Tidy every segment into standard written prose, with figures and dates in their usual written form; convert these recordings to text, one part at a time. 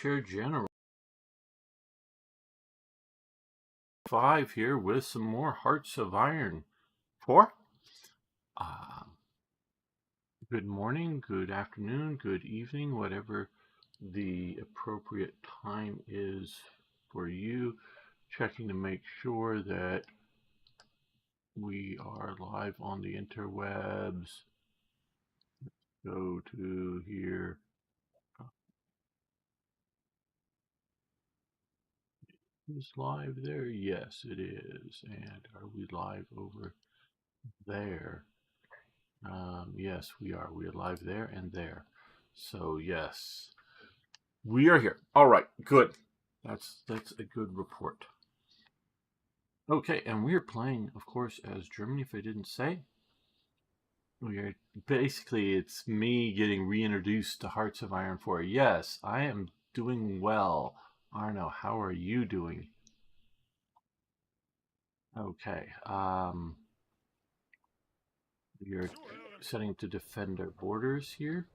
Chair General 5 here with some more Hearts of Iron 4. Good morning, good afternoon, good evening, whatever the appropriate time is for you. Checking to make sure that we are live on the interwebs. Go to here. Is live there? Yes, it is. And are we live over there? Yes, we are. We are live there and there. So yes, we are here. All right, good. That's a good report. Okay, and we are playing, of course, as Germany. If I didn't say, we are basically it's me getting reintroduced to Hearts of Iron 4. Yes, I am doing well. Arno, how are you doing? Okay. We are setting to defend our borders here.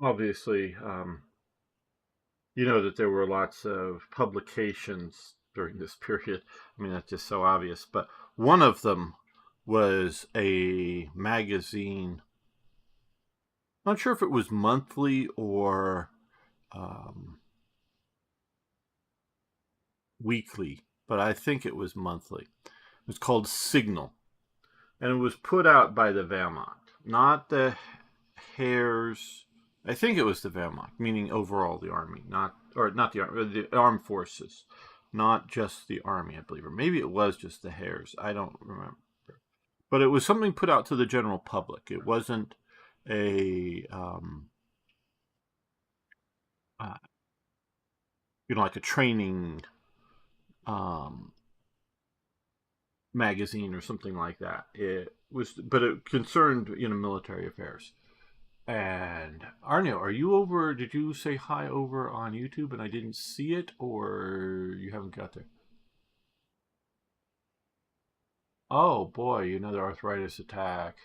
Obviously, you know that there were lots of publications during this period. I mean, that's just so obvious. But one of them was a magazine. Not sure if it was monthly or weekly, but I think it was monthly. It was called Signal, and it was put out by the Wehrmacht, not the Heers. I think it was the Wehrmacht, meaning overall the army, not the armed forces, not just the army, I believe, or maybe it was just the Heers. I don't remember, but it was something put out to the general public. It wasn't a like a training magazine or something like that. It was, but it concerned military affairs. And Arno, are you over? Did you say hi over on YouTube and I didn't see it, or you haven't got there? Oh boy, another arthritis attack.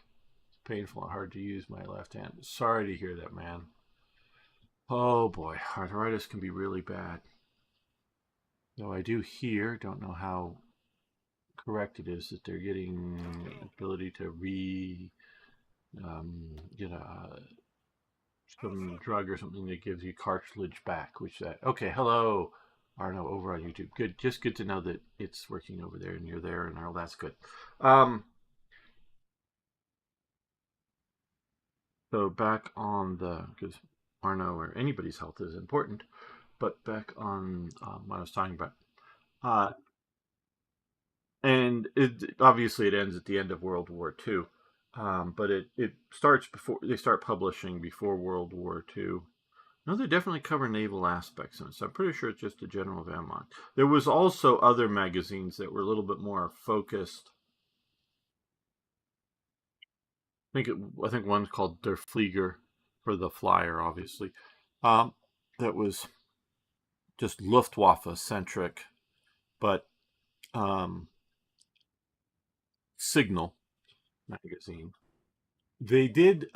It's painful and hard to use my left hand. Sorry to hear that, man. Oh boy, arthritis can be really bad. Though I do hear, don't know how correct it is, that they're getting ability to get some drug or something that gives you cartilage back. Which okay, hello, Arno over on YouTube. Good, just good to know that it's working over there and you're there and all that's good. So back on because Arno or anybody's health is important, but back on what I was talking about. And obviously it ends at the end of World War II, but it starts before they start publishing before World War II. No, they definitely cover naval aspects in it, so I'm pretty sure it's just a general Wehrmacht. There was also other magazines that were a little bit more focused. I think one's called Der Flieger, for the flyer, obviously. That was just Luftwaffe centric, but Signal magazine. They did.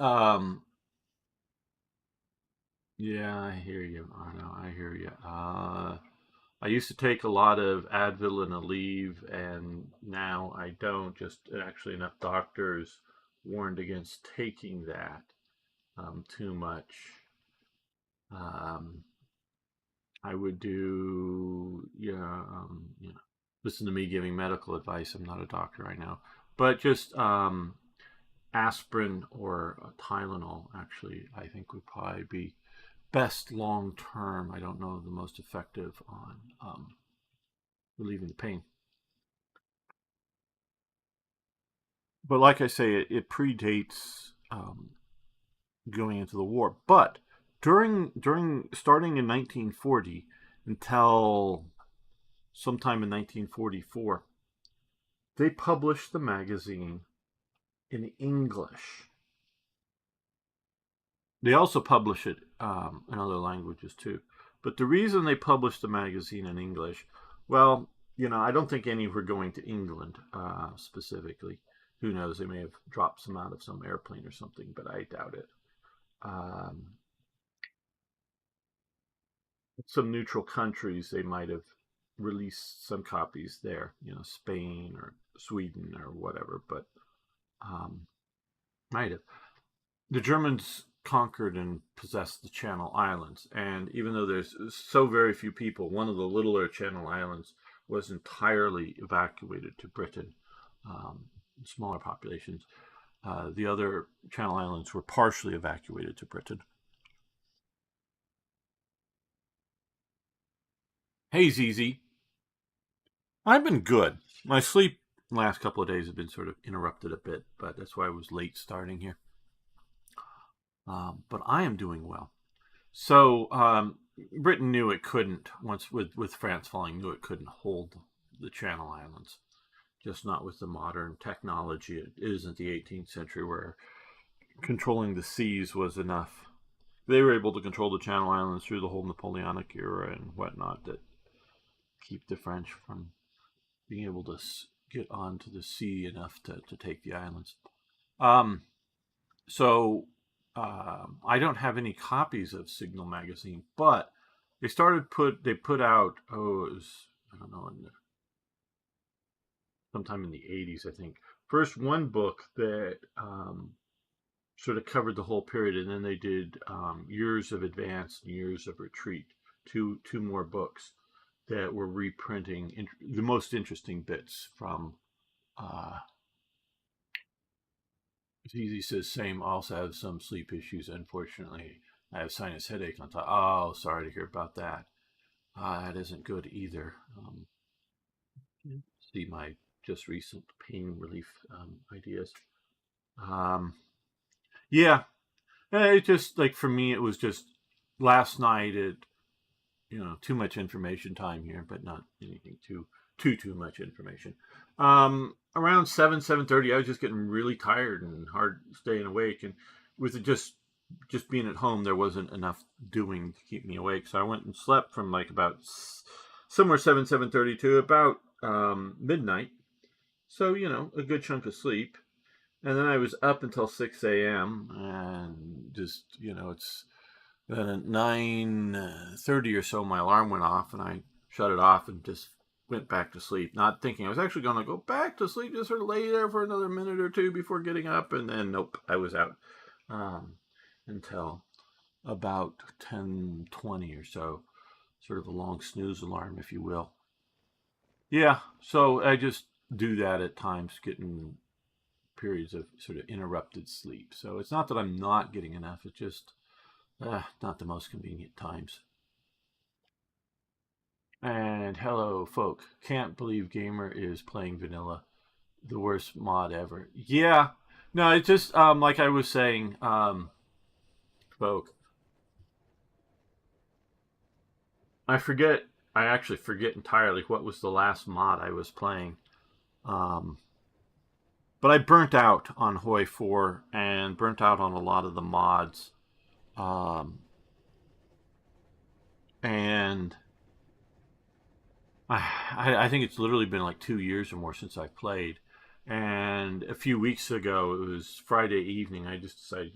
Yeah, I hear you. I know, I hear you. I used to take a lot of Advil and Aleve, and now I don't. Just actually, enough doctors warned against taking that too much. I would do, listen to me giving medical advice. I'm not a doctor right now, but just aspirin or Tylenol, actually, I think would probably be best long term. I don't know the most effective on relieving the pain. But like I say, it predates going into the war. But during starting in 1940 until sometime in 1944, they published the magazine in English. They also publish it in other languages too. But the reason they publish the magazine in English, well, I don't think any were going to England specifically. Who knows? They may have dropped some out of some airplane or something, but I doubt it. Um, some neutral countries, they might have released some copies there, Spain or Sweden or whatever, but um, might have. The Germans conquered and possessed the Channel Islands, and even though there's so very few people, one of the littler Channel Islands was entirely evacuated to Britain. Um, Smaller populations. The other Channel Islands were partially evacuated to Britain. Hey, ZZ. I've been good. My sleep last couple of days have been sort of interrupted a bit, but that's why I was late starting here. But I am doing well. So Britain knew it couldn't, once with France falling, knew it couldn't hold the Channel Islands, just not with the modern technology. It isn't the 18th century where controlling the seas was enough. They were able to control the Channel Islands through the whole Napoleonic era and whatnot that keep the French from being able to get onto the sea enough to take the islands. Um, so I don't have any copies of Signal magazine, but they put out, it was, I don't know, sometime in the 80s, I think. First one book that sort of covered the whole period, and then they did years of advance and years of retreat, two more books that were reprinting the most interesting bits from Easy says same. Also have some sleep issues. Unfortunately, I have sinus headache on top. Oh, sorry to hear about that. That isn't good either. See my just recent pain relief ideas. Um, yeah, it just like for me, it was just last night. Too much information time here, but not anything too much information. Around 7:30, I was just getting really tired and hard staying awake, and with it just being at home, there wasn't enough doing to keep me awake. So I went and slept from like about somewhere 7:30 to about midnight. So a good chunk of sleep, and then I was up until 6 a.m. and just it's then at 9:30 or so, my alarm went off, and I shut it off and just went back to sleep, not thinking I was actually going to go back to sleep, just sort of lay there for another minute or two before getting up, and then nope, I was out um, until about 10:20 or so, sort of a long snooze alarm, if you will. Yeah, so I just do that at times, getting periods of sort of interrupted sleep. So it's not that I'm not getting enough; it's just not the most convenient times. And hello, folk. Can't believe Gamer is playing vanilla. The worst mod ever. Yeah. No, it's just like I was saying, folk. I forget. I actually forget entirely what was the last mod I was playing. Um, but I burnt out on Hoi 4 and burnt out on a lot of the mods. Um, and I think it's literally been like 2 years or more since I played. And a few weeks ago, it was Friday evening, I just decided,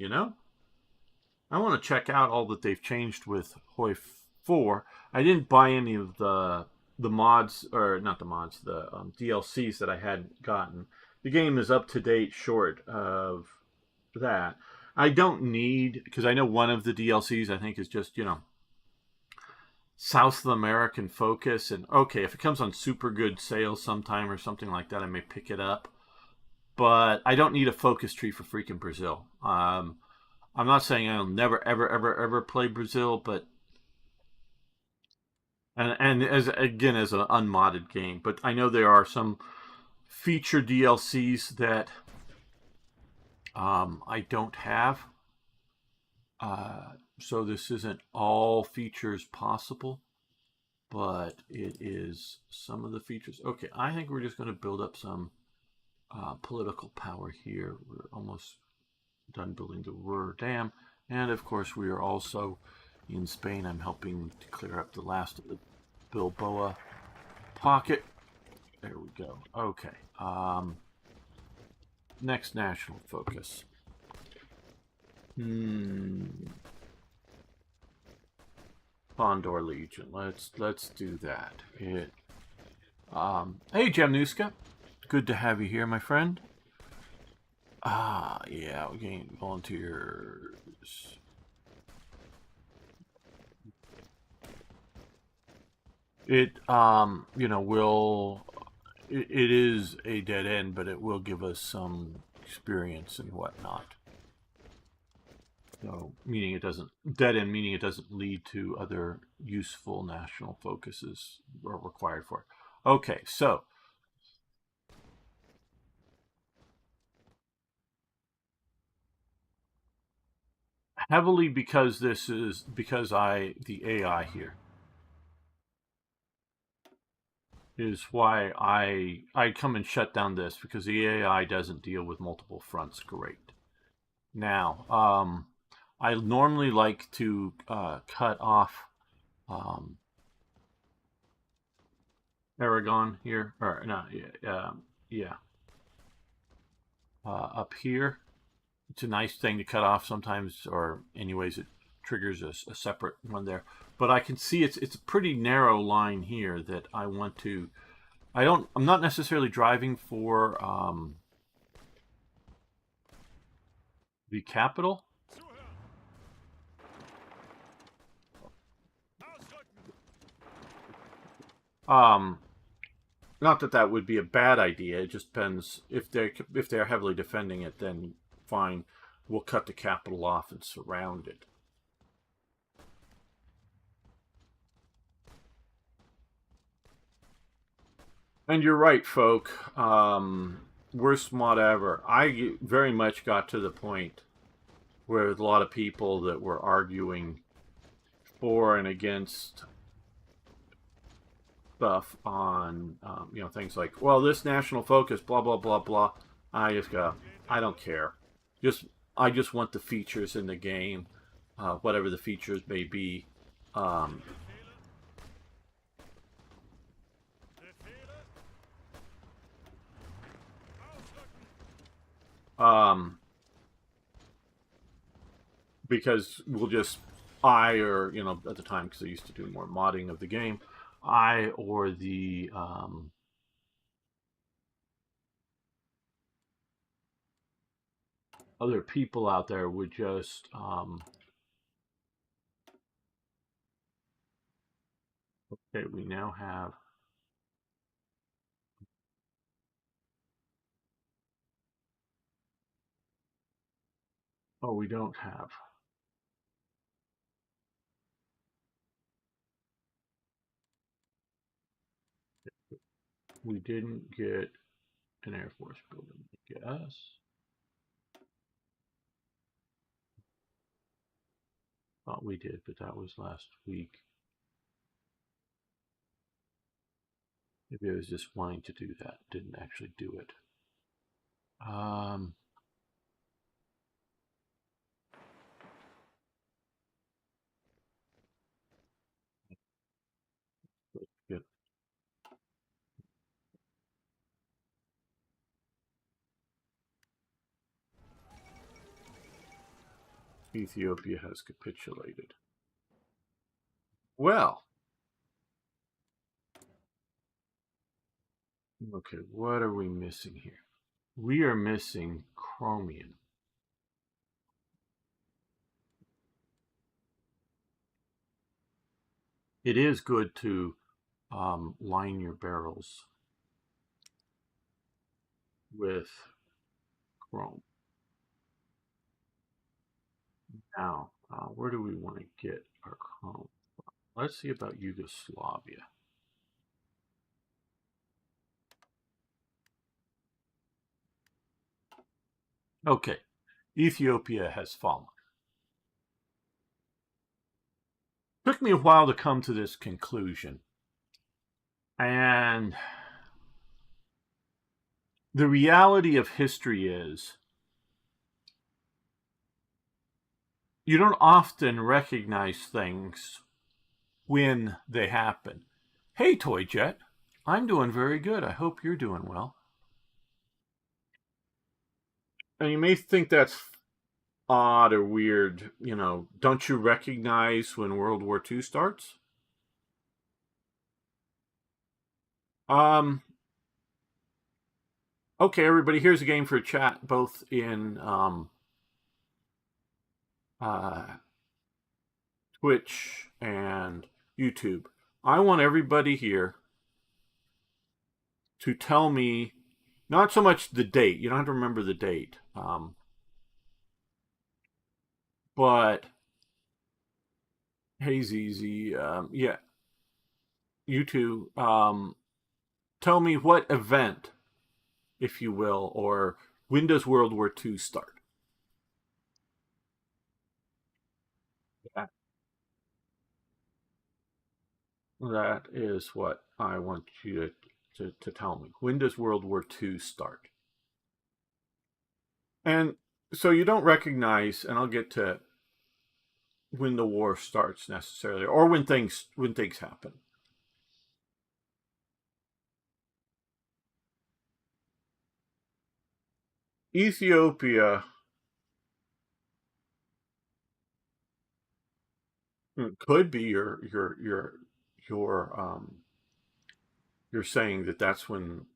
I want to check out all that they've changed with Hoi 4. I didn't buy any of the mods, or not the mods, the DLCs that I had gotten. The game is up to date short of that. I don't need, because I know one of the DLCs I think is just, South American focus, and okay, if it comes on super good sales sometime or something like that, I may pick it up. But I don't need a focus tree for freaking Brazil. I'm not saying I'll never, ever, ever, ever play Brazil, but and as again as an unmodded game. But I know there are some feature DLCs that I don't have. So this isn't all features possible, but it is some of the features. Okay, I think we're just going to build up some political power here. We're almost done building the Ruhr Dam, And of course, we are also in Spain. I'm helping to clear up the last of the Bilboa pocket. There we go. Okay. Next national focus. Fondor Legion. Let's do that. Hey Jamnuska. Good to have you here, my friend. Yeah, we gain volunteers. It it is a dead end, but it will give us some experience and whatnot. So, meaning it doesn't dead end, meaning it doesn't lead to other useful national focuses are required for it. Okay, so heavily because the AI here is why I come and shut down this because the AI doesn't deal with multiple fronts great. Now, I normally like to cut off Aragon here, or no, yeah, up here. It's a nice thing to cut off sometimes, or anyways, it triggers a separate one there. But I can see it's a pretty narrow line here that I want to. I'm not necessarily driving for the capital. Not that that would be a bad idea. It just depends if they're heavily defending it. Then fine, we'll cut the capital off and surround it. And you're right, folk. Worst mod ever. I very much got to the point where a lot of people that were arguing for and against stuff on, things like, well, this national focus, blah blah blah blah. I just go, I don't care. I just want the features in the game, whatever the features may be. Because we'll just or at the time because I used to do more modding of the game, I or the other people out there would just okay, we now have we don't have we didn't get an Air Force building, I guess. Thought we did, but that was last week. Maybe I was just wanting to do that, didn't actually do it. Get Ethiopia has capitulated. Well, okay, what are we missing here? We are missing chromium. It is good to line your barrels with chrome. Now, where do we want to get our chrome from? Let's see about Yugoslavia. Okay, Ethiopia has fallen. Took me a while to come to this conclusion. And the reality of history is you don't often recognize things when they happen. Hey, Toy Jet, I'm doing very good. I hope you're doing well. And you may think that's odd or weird. Don't you recognize when World War II starts? Um, okay, everybody, here's a game for a chat, both in uh, Twitch and YouTube. I want everybody here to tell me not so much the date. You don't have to remember the date, but hey, ZZ, yeah, you two, tell me what event, if you will, or when does World War II start? Yeah. That is what I want you to tell me. When does World War II start? And so you don't recognize, and I'll get to when the war starts necessarily, or when things happen. Ethiopia could be your you're saying that that's when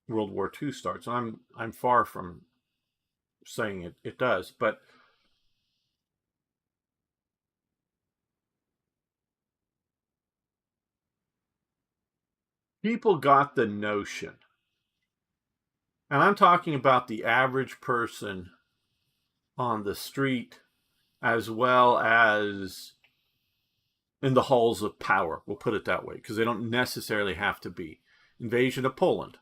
World War II starts. I'm far from saying it does, but people got the notion, and I'm talking about the average person on the street as well as in the halls of power. We'll put it that way, because they don't necessarily have to be. Invasion of Poland.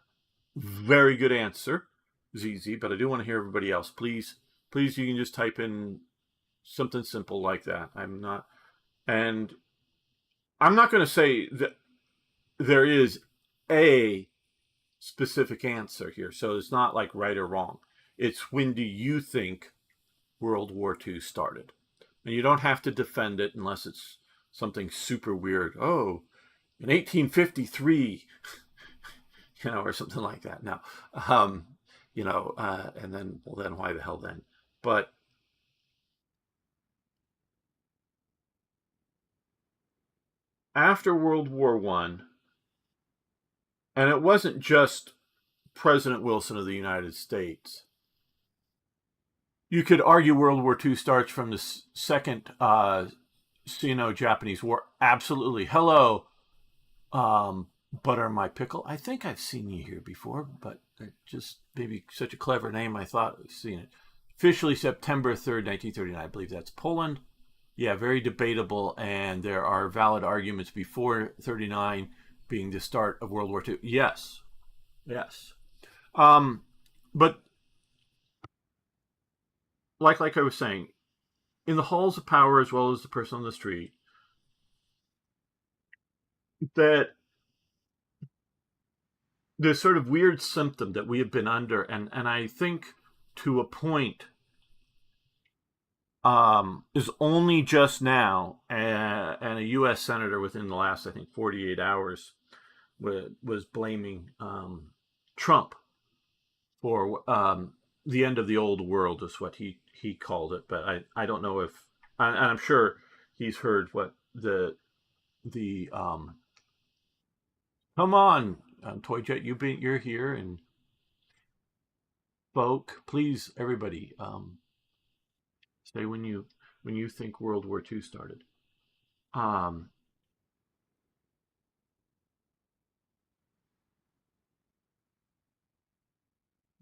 Very good answer, ZZ, but I do want to hear everybody else. Please, please, you can just type in something simple like that. And I'm not going to say that there is a specific answer here. So it's not like right or wrong. It's when do you think World War II started? And you don't have to defend it unless it's something super weird. Oh, in 1853, or something like that. No, and then, well, then why the hell then? But after World War One, and it wasn't just President Wilson of the United States. You could argue World War II starts from the second Sino-Japanese War. Absolutely. Hello, Butter My Pickle. I think I've seen you here before, but just maybe such a clever name, I thought I've seen it. Officially September 3rd, 1939. I believe that's Poland. Yeah, very debatable, and there are valid arguments before 39 being the start of World War II. Yes, yes. But like I was saying, in the halls of power as well as the person on the street, that this sort of weird symptom that we have been under, and I think to a point, is only just now, and a U.S. senator within the last, I think, 48 hours was blaming Trump for the end of the old world, is what he called it. But I don't know if, and I'm sure he's heard what the come on, Toy Jet, you're here, and folk, please, everybody, say when you think World War II started. Um,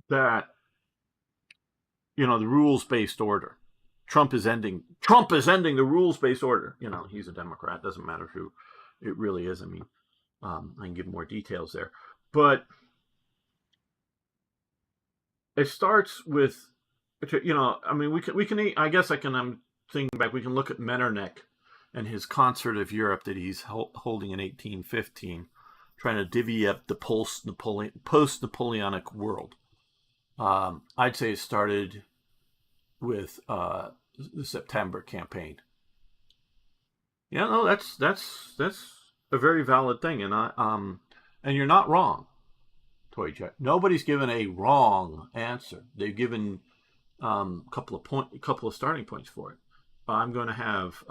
that the rules based order. Trump is ending the rules based order. He's a Democrat. Doesn't matter who it really is. I mean, I can give more details there, but it starts with, I mean, we can. I guess I can. I'm thinking back. We can look at Metternich and his Concert of Europe that he's holding in 1815, trying to divvy up the post-Napoleonic world. I'd say it started with the September campaign. Yeah, no, that's a very valid thing, and you're not wrong, Toy Jet. Nobody's given a wrong answer. They've given a couple of starting points for it. I'm going to have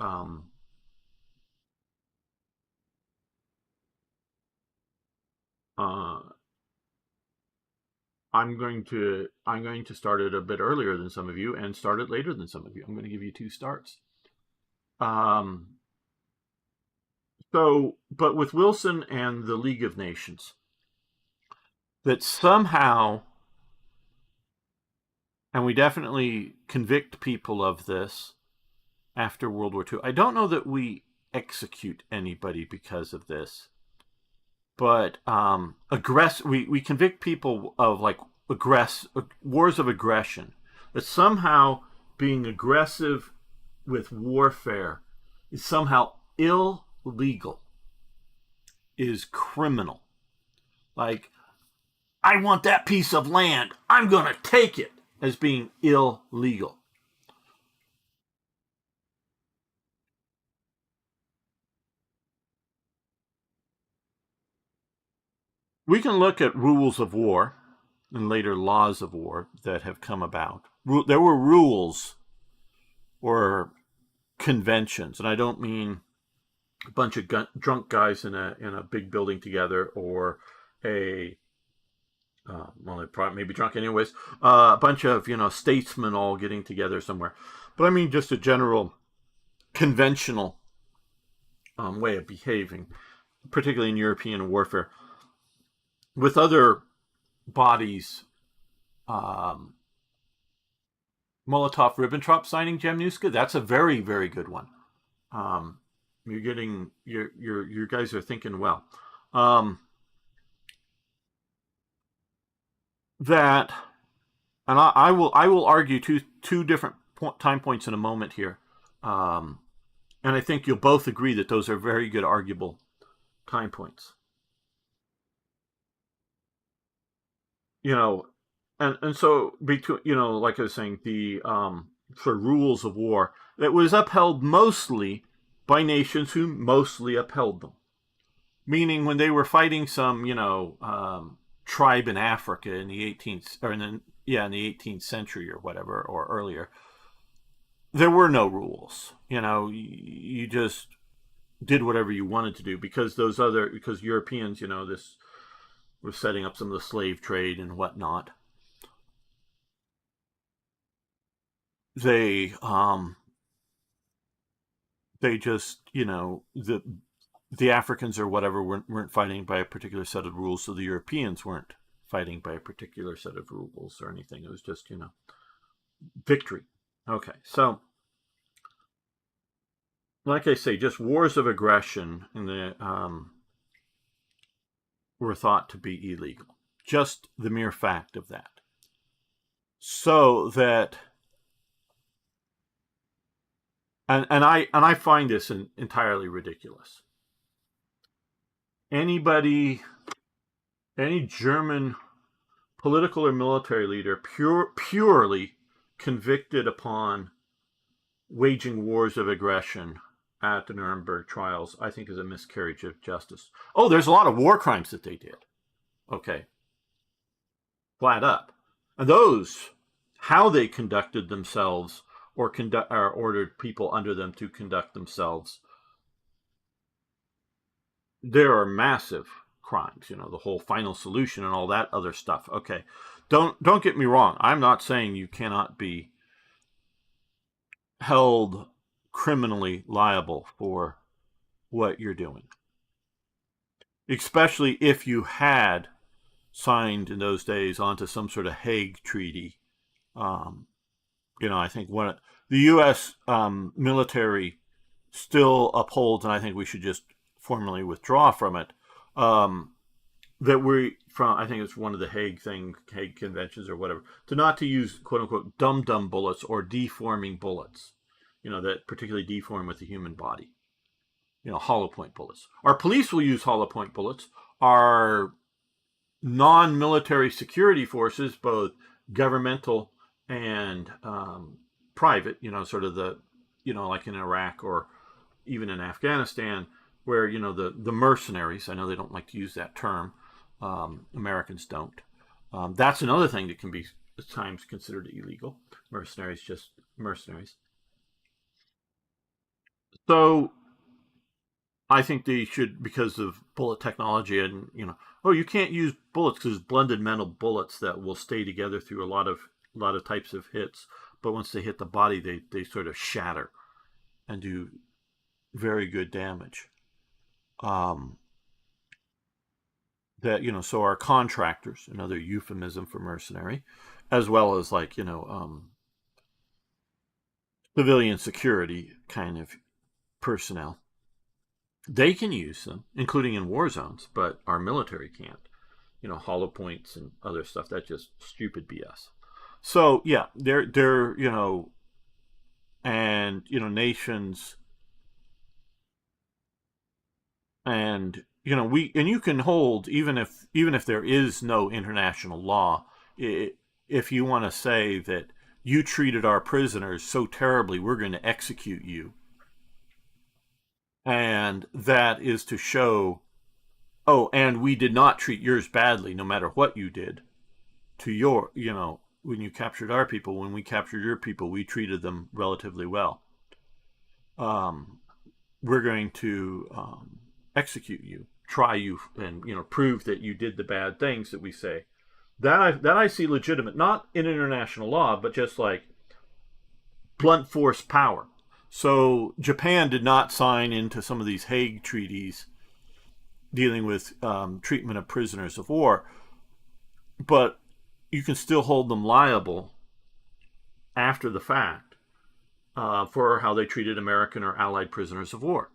uh, I'm going to start it a bit earlier than some of you and start it later than some of you. I'm going to give you two starts. But with Wilson and the League of Nations, that somehow, and we definitely convict people of this after World War II. I don't know that we execute anybody because of this, but we convict people of like wars of aggression. That somehow being aggressive with warfare is somehow illegal, is criminal. Like, I want that piece of land, I'm going to take it, as being illegal. We can look at rules of war and later laws of war that have come about. There were rules or conventions, and I don't mean a bunch of drunk guys in a big building together, or a well, they probably may be drunk anyways. A bunch of statesmen all getting together somewhere, but I mean just a general conventional way of behaving, particularly in European warfare, with other bodies. Molotov-Ribbentrop signing Jamnuska, that's a very, very good one. You're getting your guys are thinking well. That, and I will argue two different time points in a moment here, and I think you'll both agree that those are very good arguable time points. And so between like I was saying, the for rules of war that was upheld mostly by nations who mostly upheld them. Meaning, when they were fighting some tribe in Africa in the 18th century or whatever, or earlier, there were no rules. You just did whatever you wanted to do, because Europeans, this was setting up some of the slave trade and whatnot. They just the Africans or whatever weren't fighting by a particular set of rules, so the Europeans weren't fighting by a particular set of rules or anything. It was just victory. Okay, so like I say, just wars of aggression were thought to be illegal. Just the mere fact of that. So that, and I find this entirely ridiculous. Any German political or military leader purely convicted upon waging wars of aggression at the Nuremberg trials, I think, is a miscarriage of justice. Oh, there's a lot of war crimes that they did. Okay. Flat up. And those, how they conducted themselves or ordered people under them to conduct themselves, there are massive crimes, the whole final solution and all that other stuff. Okay. Don't get me wrong. I'm not saying you cannot be held criminally liable for what you're doing, especially if you had signed in those days onto some sort of Hague Treaty. I think the U.S. Military still upholds, and I think we should just formally withdraw from it. I think it's one of the Hague conventions or whatever, not to use quote unquote dum-dum bullets or deforming bullets, that particularly deform with the human body. Hollow point bullets. Our police will use hollow point bullets. Our non-military security forces, both governmental and private, sort of the, like in Iraq or even in Afghanistan, where, the mercenaries, I know they don't like to use that term, Americans don't. That's another thing that can be at times considered illegal. Mercenaries, just mercenaries. So I think they should, because of bullet technology, and oh, you can't use bullets because blended metal bullets that will stay together through a lot of types of hits. But once they hit the body, they sort of shatter and do very good damage. Um, that so our contractors, another euphemism for mercenary, as well as like civilian security kind of personnel, they can use them, including in war zones, but our military can't. Hollow points and other stuff. That's just stupid BS. So yeah, they're and nations, and you can hold, even if there is no international law, if you want to say that you treated our prisoners so terribly, we're going to execute you, and that is to show, oh, and we did not treat yours badly, no matter what you did to your, when you captured our people, when we captured your people, we treated them relatively well. We're going to execute you, try you, and prove that you did the bad things that we say. That I see legitimate, not in international law, but just like blunt force power. So Japan did not sign into some of these Hague treaties dealing with treatment of prisoners of war, but you can still hold them liable after the fact for how they treated American or Allied prisoners of war.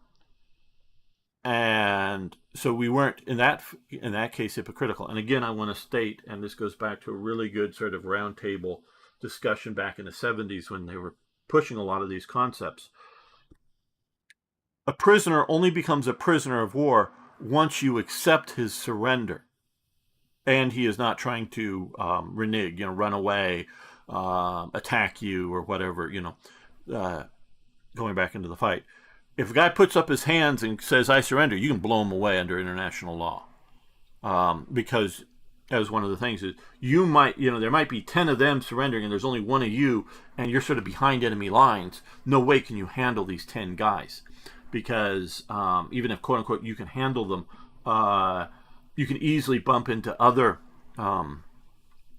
And so we weren't in that case hypocritical. And again, I want to state, and this goes back to a really good sort of roundtable discussion back in the 70s when they were pushing a lot of these concepts. A prisoner only becomes a prisoner of war once you accept his surrender, and he is not trying to renege, run away, attack you, or whatever, going back into the fight. If a guy puts up his hands and says, I surrender, you can blow him away under international law. Because, as one of the things is, there might be 10 of them surrendering and there's only one of you, and you're sort of behind enemy lines. No way can you handle these 10 guys. Because even if, quote unquote, you can handle them, you can easily bump into other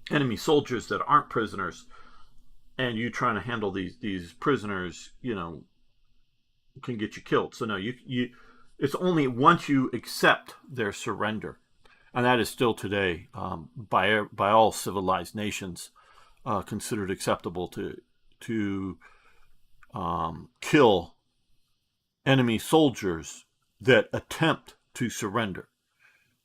enemy soldiers that aren't prisoners, and you trying to handle these prisoners, can get you killed. So no, it's only once you accept their surrender, and that is still today by all civilized nations considered acceptable to kill enemy soldiers that attempt to surrender,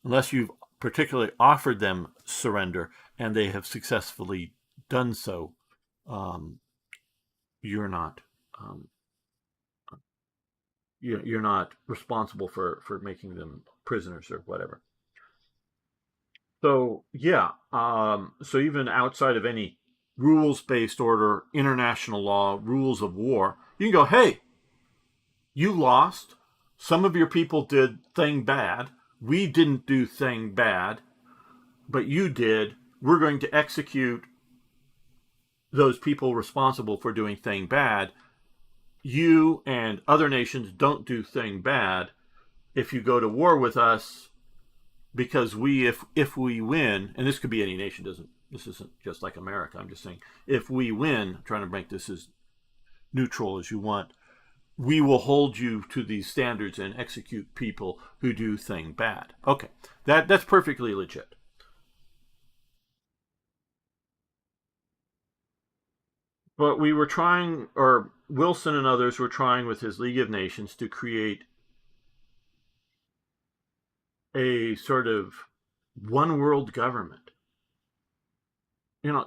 unless you've particularly offered them surrender and they have successfully done so. You're not. You're not responsible for making them prisoners or whatever. So yeah, so even outside of any rules-based order, international law, rules of war, you can go, hey, you lost. Some of your people did thing bad. We didn't do thing bad, but you did. We're going to execute those people responsible for doing thing bad. You and other nations don't do thing bad. If you go to war with us, because if we win, and this could be any nation, this isn't just like America, I'm just saying, if we win, trying to make this as neutral as you want, we will hold you to these standards and execute people who do thing bad. Okay, that's perfectly legit. But we were trying, or Wilson and others were trying with his League of Nations to create a sort of one world government.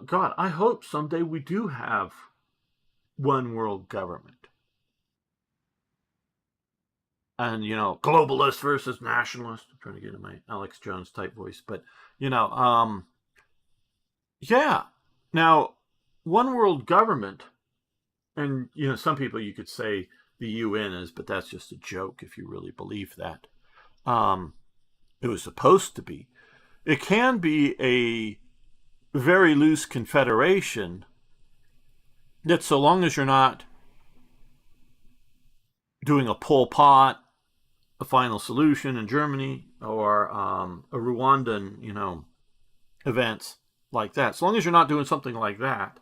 God, I hope someday we do have one world government. And, globalist versus nationalist. I'm trying to get in my Alex Jones type voice. But, yeah. Now, one world government and some people you could say the UN is, but that's just a joke if you really believe that. Um, it was supposed to be. It can be a very loose confederation that, so long as you're not doing a Pol Pot, a final solution in Germany, or a Rwandan, events like that. As long as you're not doing something like that,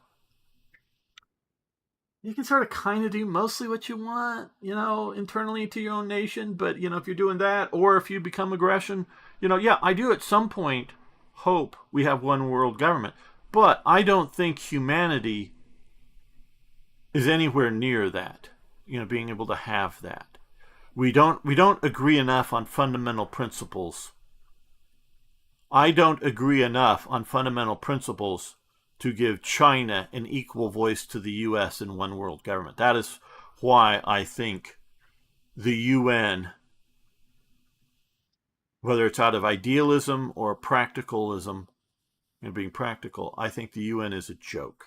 you can sort of kind of do mostly what you want, internally to your own nation. But, if you're doing that, or if you become aggression, yeah, I do at some point hope we have one world government. But I don't think humanity is anywhere near that, being able to have that. We don't agree enough on fundamental principles. I don't agree enough on fundamental principles to give China an equal voice to the US in one world government. That is why I think the UN, whether it's out of idealism or practicalism, being practical, I think the UN is a joke.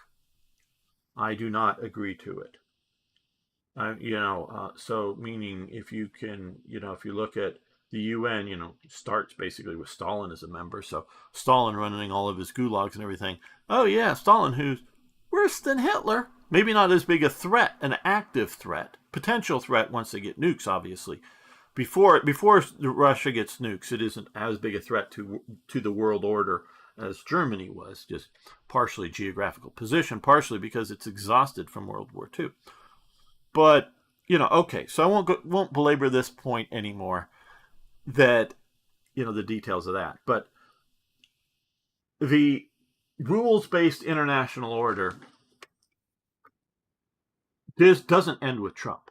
I do not agree to it. So meaning if you look at the UN, starts basically with Stalin as a member. So Stalin running all of his gulags and everything. Oh yeah, Stalin, who's worse than Hitler. Maybe not as big a threat, an active threat, potential threat once they get nukes, obviously. Before Russia gets nukes, it isn't as big a threat to the world order as Germany was, just partially geographical position, partially because it's exhausted from World War II. But okay, so I won't belabor this point anymore. That the details of that, but the rules-based international order this doesn't end with Trump.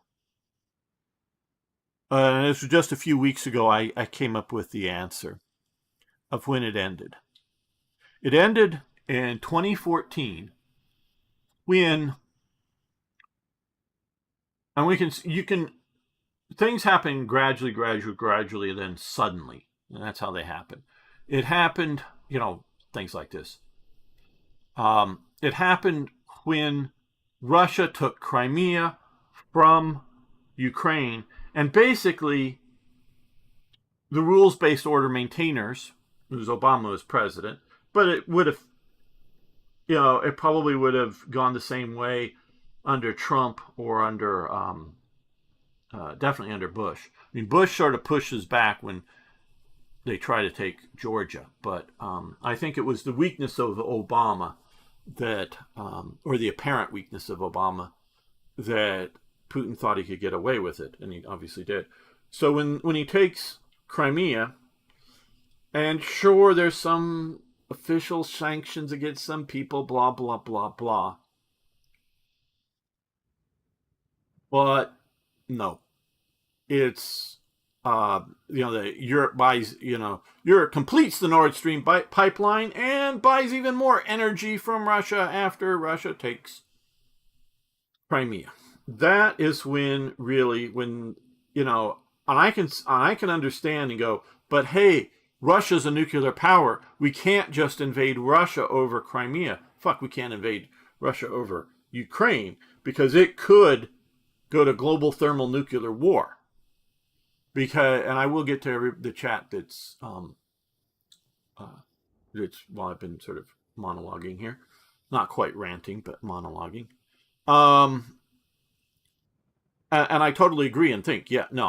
This was just a few weeks ago. I came up with the answer of when it ended. It ended in 2014 when, and you can things happen gradually, and then suddenly, and that's how they happen. It happened, things like this. It happened when Russia took Crimea from Ukraine, and basically the rules-based order maintainers, who's Obama was president, but it would have, it probably would have gone the same way under Trump or under, definitely under Bush. I mean, Bush sort of pushes back when they try to take Georgia, but I think it was the weakness of Obama that, or the apparent weakness of Obama, that Putin thought he could get away with it, and he obviously did. So when he takes Crimea, and sure, there's some official sanctions against some people, blah, blah, blah, blah. But no, it's, the Europe buys, Europe completes the Nord Stream pipeline and buys even more energy from Russia after Russia takes Crimea. That is when and I can understand and go, but hey, Russia's a nuclear power. We can't just invade Russia over Crimea. Fuck, we can't invade Russia over Ukraine because it could go to global thermal nuclear war. And I will get to the chat that's I've been sort of monologuing here, not quite ranting, but monologuing. And I totally agree and think, yeah, no,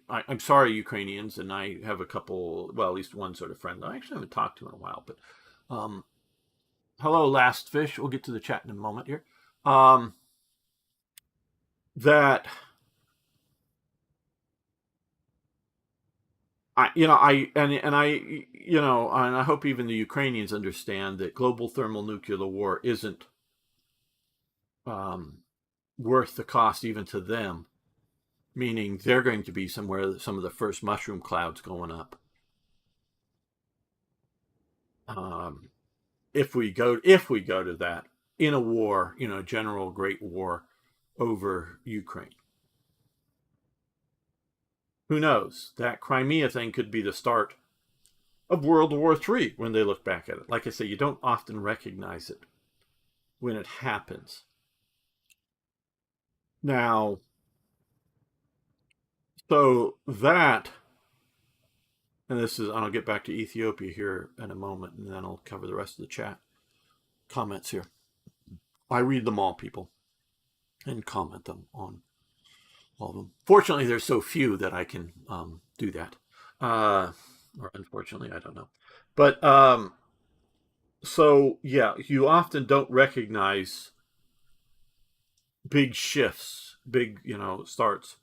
I'm sorry, Ukrainians, and I have a couple, well, at least one sort of friend that I actually haven't talked to in a while, but hello, Last Fish. We'll get to the chat in a moment here. That and I hope even the Ukrainians understand that global thermal nuclear war isn't worth the cost even to them, meaning they're going to be some of the first mushroom clouds going up. If we go to that in a war, general great war over Ukraine. Who knows? That Crimea thing could be the start of World War III when they look back at it. Like I say, you don't often recognize it when it happens. Now, so that, and this is, I'll get back to Ethiopia here in a moment, and then I'll cover the rest of the chat comments here. I read them all, people, and comment them on all of them. Fortunately, there's so few that I can do that. Or unfortunately, I don't know. But so yeah, you often don't recognize big shifts, big starts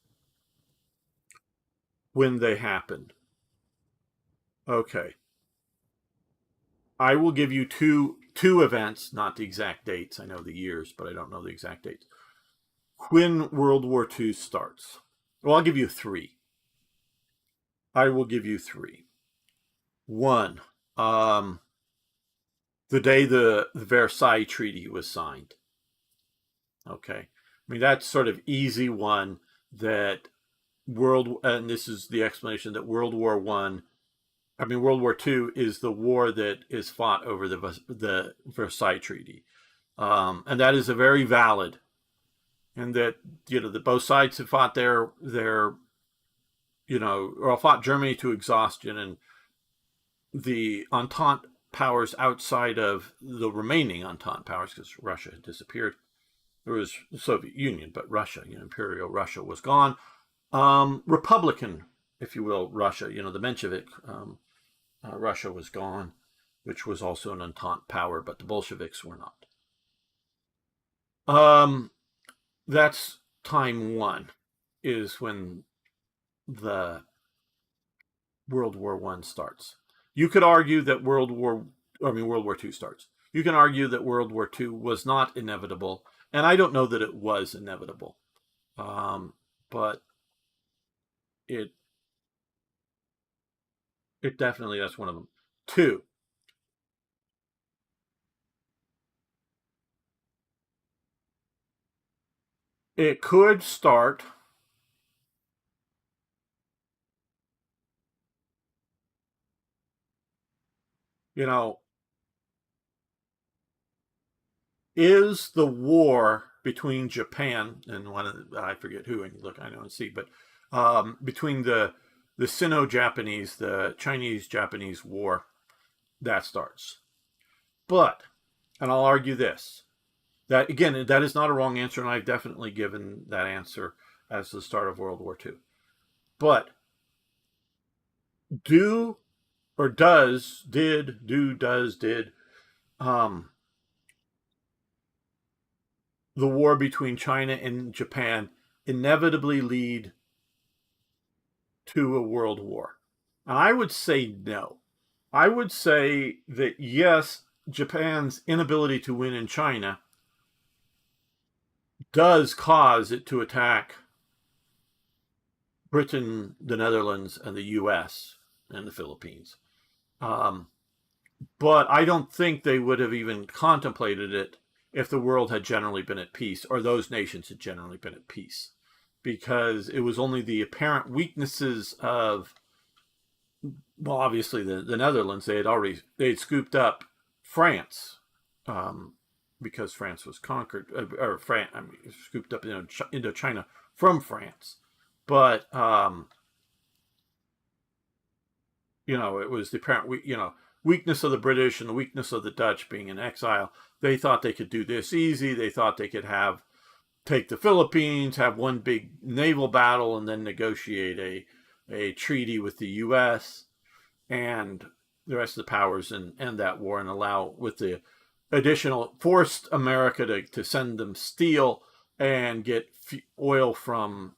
when they happen. Okay, I will give you two events, not the exact dates. I know the years, but I don't know the exact dates. When World War II starts. Well, I'll give you three. I will give you three. One, the day the Versailles Treaty was signed. Okay, I mean that's sort of easy one. That and this is the explanation that World War World War II is the war that is fought over the Versailles Treaty, and that is a very valid, and that that both sides have fought or fought Germany to exhaustion, and the Entente powers outside of the remaining Entente powers, because Russia had disappeared. There was the Soviet Union, but Russia, Imperial Russia, was gone. Republican, if you will, Russia, the Menshevik Russia was gone, which was also an Entente power, but the Bolsheviks were not. That's time one, is when the World War I starts. You could argue that World War II starts. You can argue that World War II was not inevitable, and I don't know that it was inevitable, but it definitely, that's one of them. Two, it could start is the war between Japan and I forget who, and look, I don't see, but between the Sino-Japanese, the Chinese-Japanese war, that starts. But, and I'll argue this, that again, that is not a wrong answer, and I've definitely given that answer as the start of World War II. But did the war between China and Japan inevitably lead to a world war? And I would say no. I would say that yes, Japan's inability to win in China does cause it to attack Britain, the Netherlands, and the US, and the Philippines. But I don't think they would have even contemplated it if the world had generally been at peace, or those nations had generally been at peace, because it was only the apparent weaknesses of, well, obviously the Netherlands. They had scooped up France, because France was conquered, or scooped up into China from France, but it was the apparent weakness of the British and the weakness of the Dutch being in exile. They thought they could do this easy. They thought they could take the Philippines, have one big naval battle, and then negotiate a treaty with the U.S. and the rest of the powers, and end that war, and allow, with the additional, forced America to send them steel and get oil from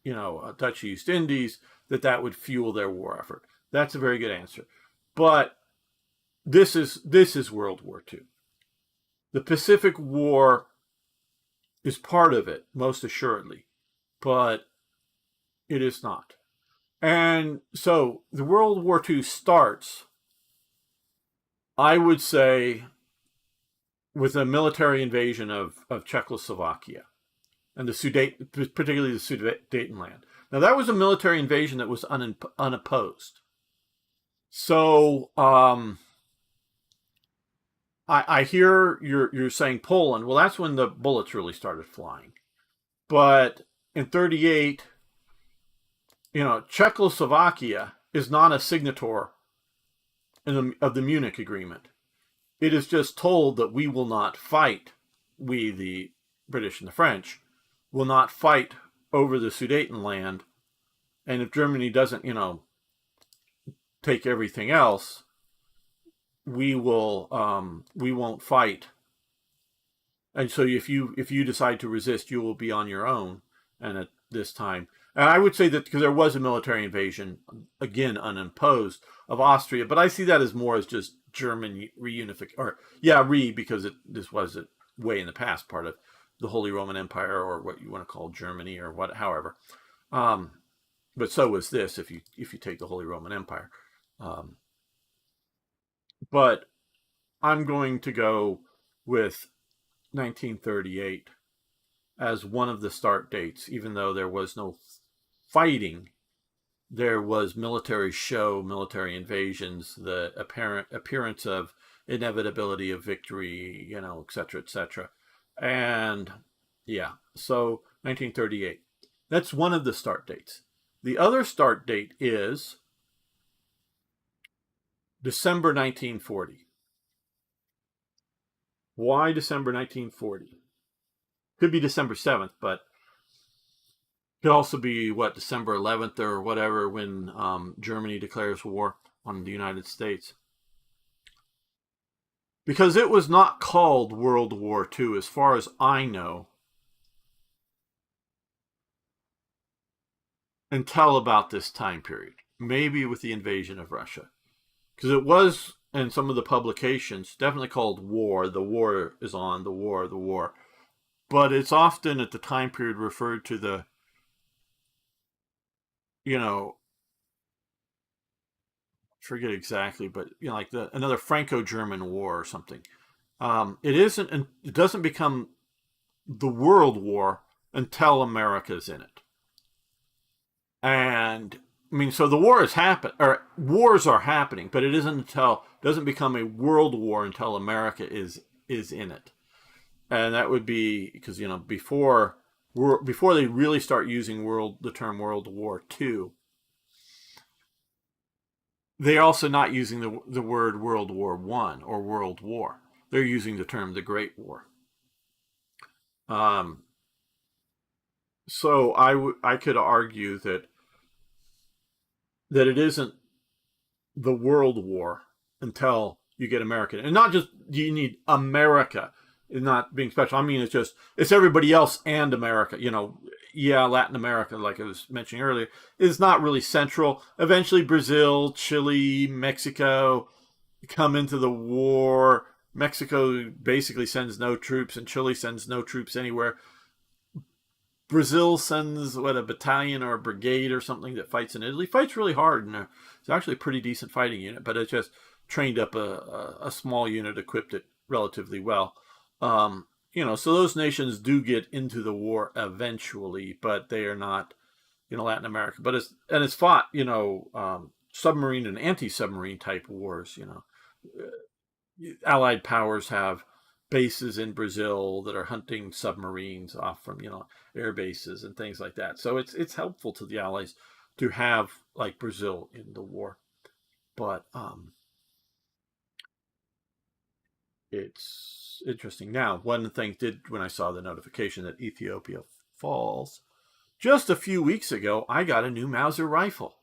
Dutch East Indies, that would fuel their war effort. That's a very good answer. But this is World War II. The Pacific War is part of it, most assuredly, but it is not. And so the World War II starts, I would say, with a military invasion of Czechoslovakia, and particularly the Sudetenland. Now, that was a military invasion that was unopposed. So I hear you're saying Poland. Well, that's when the bullets really started flying. But in 38, Czechoslovakia is not a signator of the Munich Agreement. It is just told that we will not fight, we, the British and the French, will not fight over the Sudetenland. And if Germany doesn't, take everything else, we won't fight. And so if you decide to resist, you will be on your own. And at this time, and I would say that because there was a military invasion, again unimposed, of Austria, but I see that as more as just German reunification, or because this was a way in the past part of the Holy Roman Empire, or what you want to call Germany, or however. But so was this if you take the Holy Roman Empire. But I'm going to go with 1938 as one of the start dates, even though there was no fighting. There was military show, military invasions, the apparent appearance of inevitability of victory, et cetera, et cetera. And so 1938. That's one of the start dates. The other start date is December 1940. Why December 1940? Could be December 7th, but could also be December 11th or whatever, when Germany declares war on the United States. Because it was not called World War II, as far as I know, until about this time period. Maybe with the invasion of Russia. Because it was, in some of the publications, definitely called war. The war is on, the war. But it's often at the time period referred to the, forget exactly, but like another Franco-German war or something. It doesn't become the World War until America's in it. And so the war is wars are happening, but it doesn't become a world war until America is in it. And that would be because before they really start using the term World War II, they're also not using the word World War I or World War. They're using the term the Great War. So I could argue that it isn't the World War until you get America, and not just you need America. Not being special. I mean, it's everybody else and America. Latin America, like I was mentioning earlier, is not really central. Eventually, Brazil, Chile, Mexico come into the war. Mexico basically sends no troops, and Chile sends no troops anywhere. Brazil sends a battalion or a brigade or something that fights in Italy. Fights really hard, and it's actually a pretty decent fighting unit, but it's just trained up a small unit, equipped it relatively well. So those nations do get into the war eventually, but they are not, Latin America. But it's fought, submarine and anti-submarine type wars. Allied powers have bases in Brazil that are hunting submarines off from, air bases and things like that. So it's helpful to the Allies to have like Brazil in the war, but it's interesting. Now, one thing when I saw the notification that Ethiopia falls, just a few weeks ago, I got a new Mauser rifle.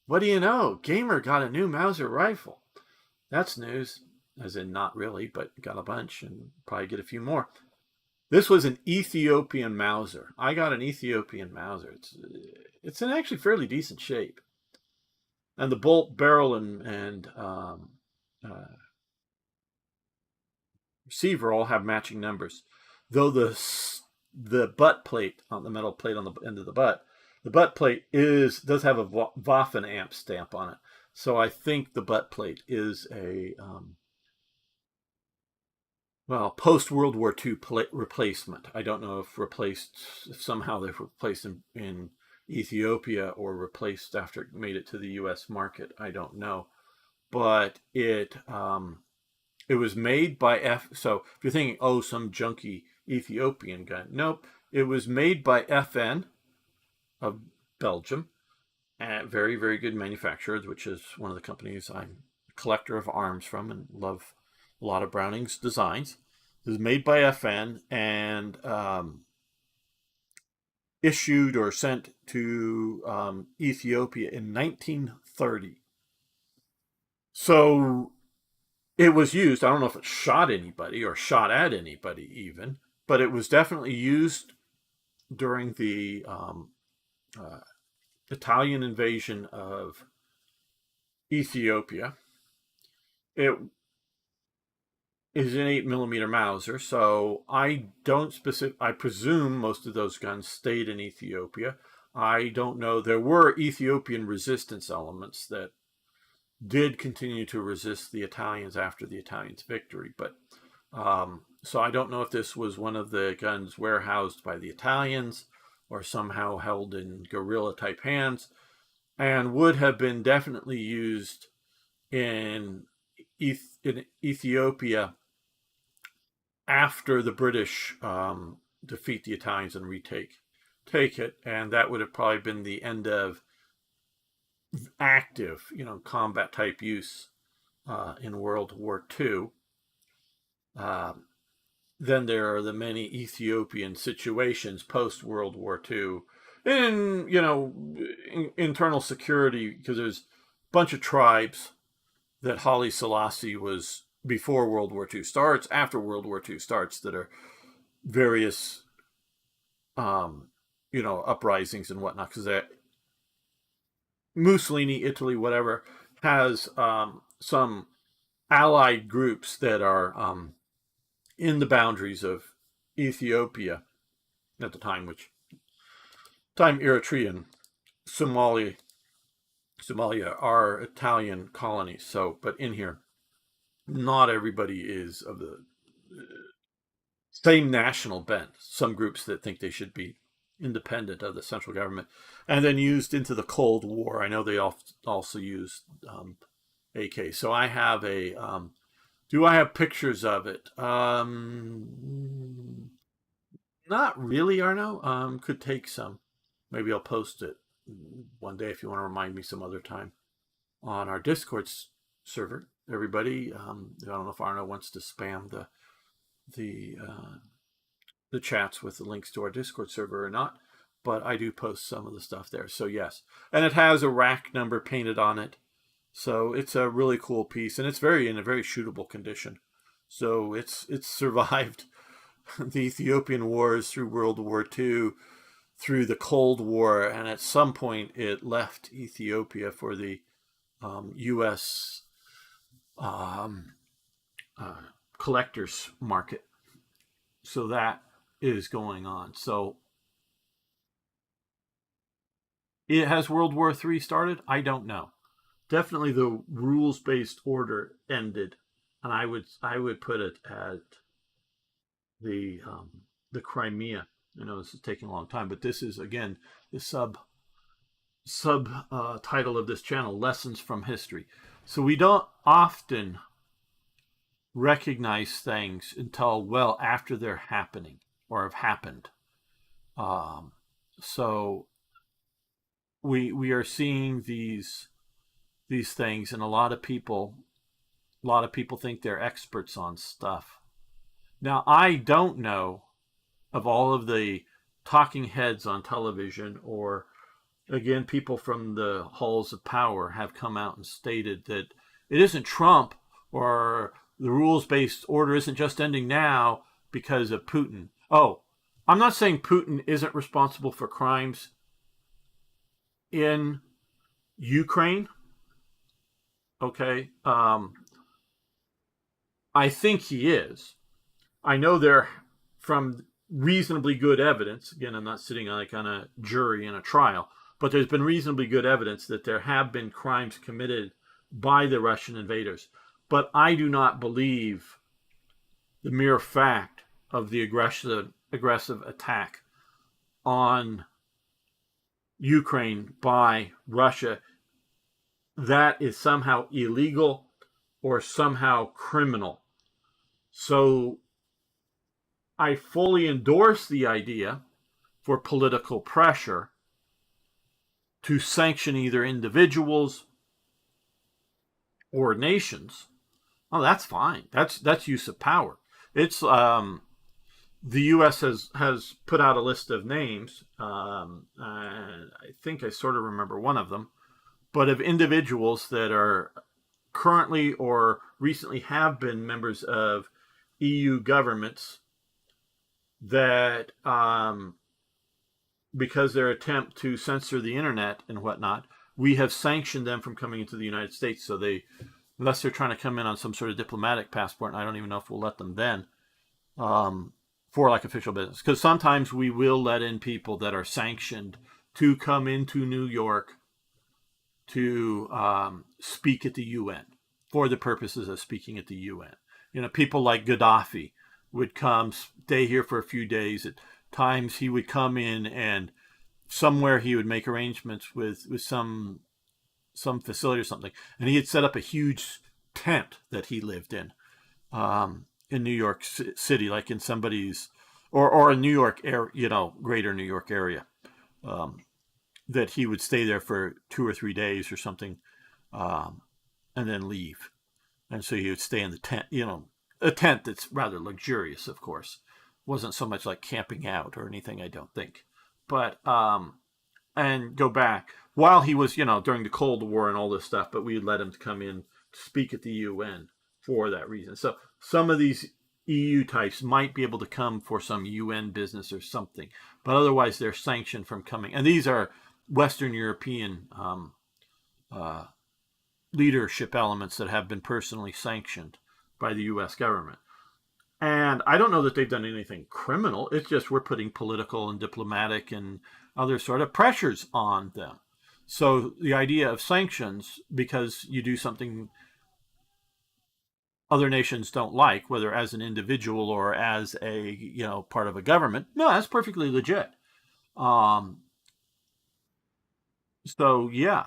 What do you know? Gamer got a new Mauser rifle. That's news, as in not really, but got a bunch and probably get a few more. This was an Ethiopian Mauser. I got an Ethiopian Mauser. It's in actually fairly decent shape. And the bolt, barrel, and receiver all have matching numbers, though the butt plate on the metal plate on the end of the butt plate does have a Waffen amp stamp on it. So I think the butt plate is a post World War II replacement. I don't know if somehow they've replaced in Ethiopia or replaced after it made it to the U.S. market. I don't know, but it was made by So if you're thinking, some junky Ethiopian gun, nope. It was made by FN of Belgium, and very, very good manufacturer, which is one of the companies I'm a collector of arms from and love a lot of Browning's designs. It was made by FN and issued or sent to Ethiopia in 1930. So it was used. I don't know if it shot anybody or shot at anybody even, but it was definitely used during the Italian invasion of Ethiopia. It is an 8mm Mauser, so I presume most of those guns stayed in Ethiopia. I don't know. There were Ethiopian resistance elements that did continue to resist the Italians after the Italians' victory, but so I don't know if this was one of the guns warehoused by the Italians or somehow held in guerrilla type hands, and would have been definitely used in Ethiopia after the British defeat the Italians and take it, and that would have probably been the end of active, combat type use in World War II. Then there are the many Ethiopian situations post World War II, in internal security, because there's a bunch of tribes that Haile Selassie was before World War II starts, after World War II starts, that are various uprisings and whatnot, because Mussolini, Italy, whatever, has some allied groups that are in the boundaries of Ethiopia at the time, Eritrea and Somalia are Italian colonies. So, but in here, not everybody is of the same national bent. Some groups that think they should be independent of the central government, and then used into the Cold War. I know they also used AK. So I have a. Do I have pictures of it? Not really, Arno. Could take some. Maybe I'll post it one day if you want to remind me some other time on our Discord server. Everybody, I don't know if Arno wants to spam the chats with the links to our Discord server or not, but I do post some of the stuff there. So yes, and it has a rack number painted on it, so it's a really cool piece, and it's in a very shootable condition. So it's survived the Ethiopian wars through World War II, through the Cold War, and at some point it left Ethiopia for the U.S. Collector's market. So that is going on. So has World War III started? I don't know. Definitely the rules-based order ended, and I would put it at the Crimea. I know this is taking a long time, but this is again the sub title of this channel: Lessons from History. So we don't often recognize things until well after they're happening or have happened. So we are seeing these things, and a lot of people think they're experts on stuff. Now, I don't know of all of the talking heads on television, or again, people from the halls of power have come out and stated that it isn't Trump, or the rules-based order isn't just ending now because of Putin. Oh, I'm not saying Putin isn't responsible for crimes in Ukraine. Okay. I think he is. I know they're from reasonably good evidence. Again, I'm not sitting on a jury in a trial, but there's been reasonably good evidence that there have been crimes committed by the Russian invaders. But I do not believe the mere fact of the aggressive attack on Ukraine by Russia, that is somehow illegal or somehow criminal. So I fully endorse the idea for political pressure to sanction either individuals or nations, oh, that's fine. That's use of power. It's the U.S. has put out a list of names. I think I sort of remember one of them, but of individuals that are currently or recently have been members of EU governments that, because their attempt to censor the internet and whatnot, we have sanctioned them from coming into the United States. So unless they're trying to come in on some sort of diplomatic passport, and I don't even know if we'll let them then, for like official business. Because sometimes we will let in people that are sanctioned to come into New York to speak at the UN for the purposes of speaking at the UN. People like Gaddafi would come, stay here for a few days. At times he would come in, and somewhere he would make arrangements with some facility or something, and he had set up a huge tent that he lived in New York City, like in somebody's or a New York area, greater New York area, that he would stay there for 2 or 3 days or something, and then leave. And so he would stay in the tent, a tent that's rather luxurious, of course. Wasn't so much like camping out or anything, I don't think. But and go back while he was, during the Cold War and all this stuff, but we let him come in to speak at the UN for that reason. So some of these EU types might be able to come for some UN business or something, but otherwise they're sanctioned from coming. And these are Western European leadership elements that have been personally sanctioned by the U.S. government. And I don't know that they've done anything criminal. It's just we're putting political and diplomatic and other sort of pressures on them. So the idea of sanctions, because you do something other nations don't like, whether as an individual or as a part of a government, no, that's perfectly legit. So yeah,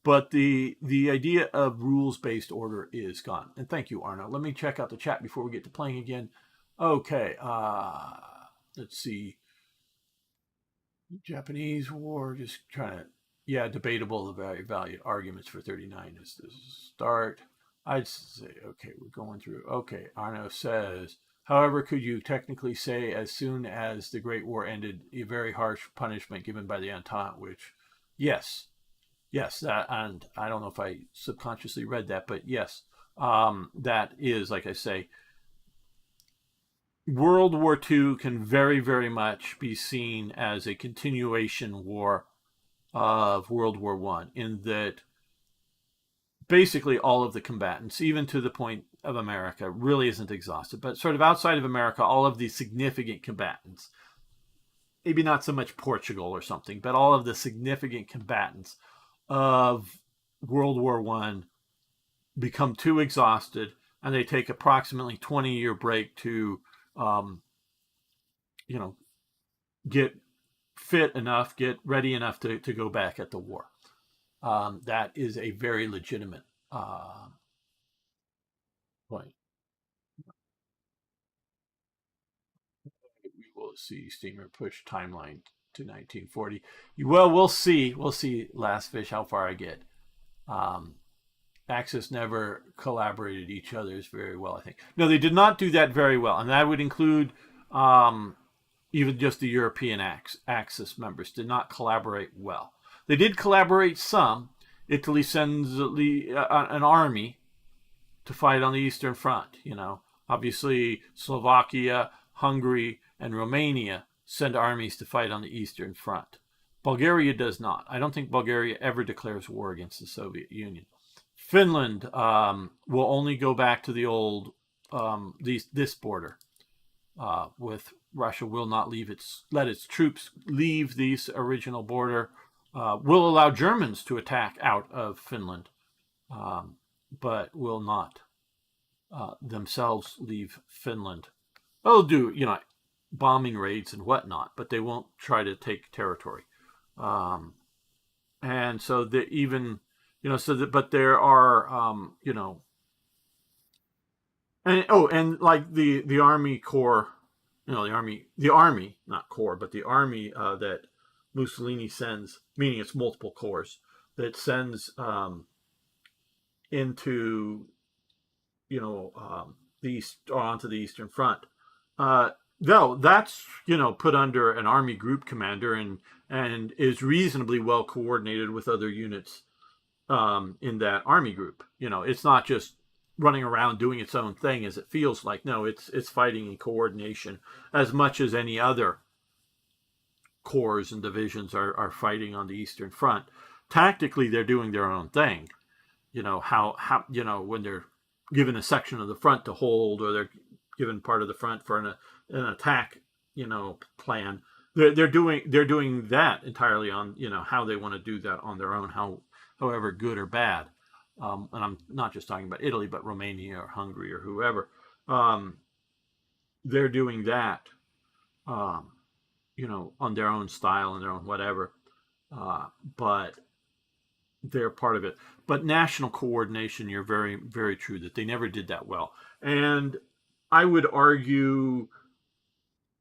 but the idea of rules-based order is gone. And thank you, Arno. Let me check out the chat before we get to playing again. Okay, let's see. Japanese war, just trying to, debatable. The very valid arguments for 39 is the start. I'd say, okay, we're going through. Okay, Arno says, however, could you technically say as soon as the Great War ended, a very harsh punishment given by the Entente, which, yes, that, and I don't know if I subconsciously read that, but yes, that is, like I say, World War II can very, very much be seen as a continuation war of World War I, in that basically all of the combatants, even to the point of America, really isn't exhausted. But sort of outside of America, all of the significant combatants, maybe not so much Portugal or something, but all of the significant combatants of World War I become too exhausted, and they take approximately 20-year break to get fit enough, get ready enough to go back at the war. That is a very legitimate point. We will see steamer push timeline to 1940. Well, we'll see. We'll see, Last Fish, how far I get. Axis never collaborated each other's very well, I think. No, they did not do that very well, and that would include even just the European Axis members did not collaborate well. They did collaborate some. Italy sends an army to fight on the Eastern Front. Obviously Slovakia, Hungary, and Romania send armies to fight on the Eastern Front. Bulgaria does not. I don't think Bulgaria ever declares war against the Soviet Union. Finland will only go back to the old this border with Russia. Will not let its troops leave this original border. Will allow Germans to attack out of Finland, but will not themselves leave Finland. They'll do bombing raids and whatnot, but they won't try to take territory. And so that even but there are and like the Army Corps know, the army, not corps, but the army that Mussolini sends, meaning it's multiple corps, that sends into, you know, the east, or onto the Eastern Front. No, that's, you know, put under an army group commander and is reasonably well coordinated with other units in that army group. You know, it's not just running around doing its own thing as it feels like. No, it's fighting in coordination as much as any other corps and divisions are fighting on the Eastern Front. Tactically, they're doing their own thing. You know, how you know, when they're given a section of the front to hold, or they're given part of the front for an attack, you know, plan. They're doing that entirely on, you know, how they want to do that on their own, however good or bad. And I'm not just talking about Italy, but Romania or Hungary or whoever. They're doing that, um, you know, on their own style and their own whatever. But they're part of it. But national coordination, you're very, very true that they never did that well. And I would argue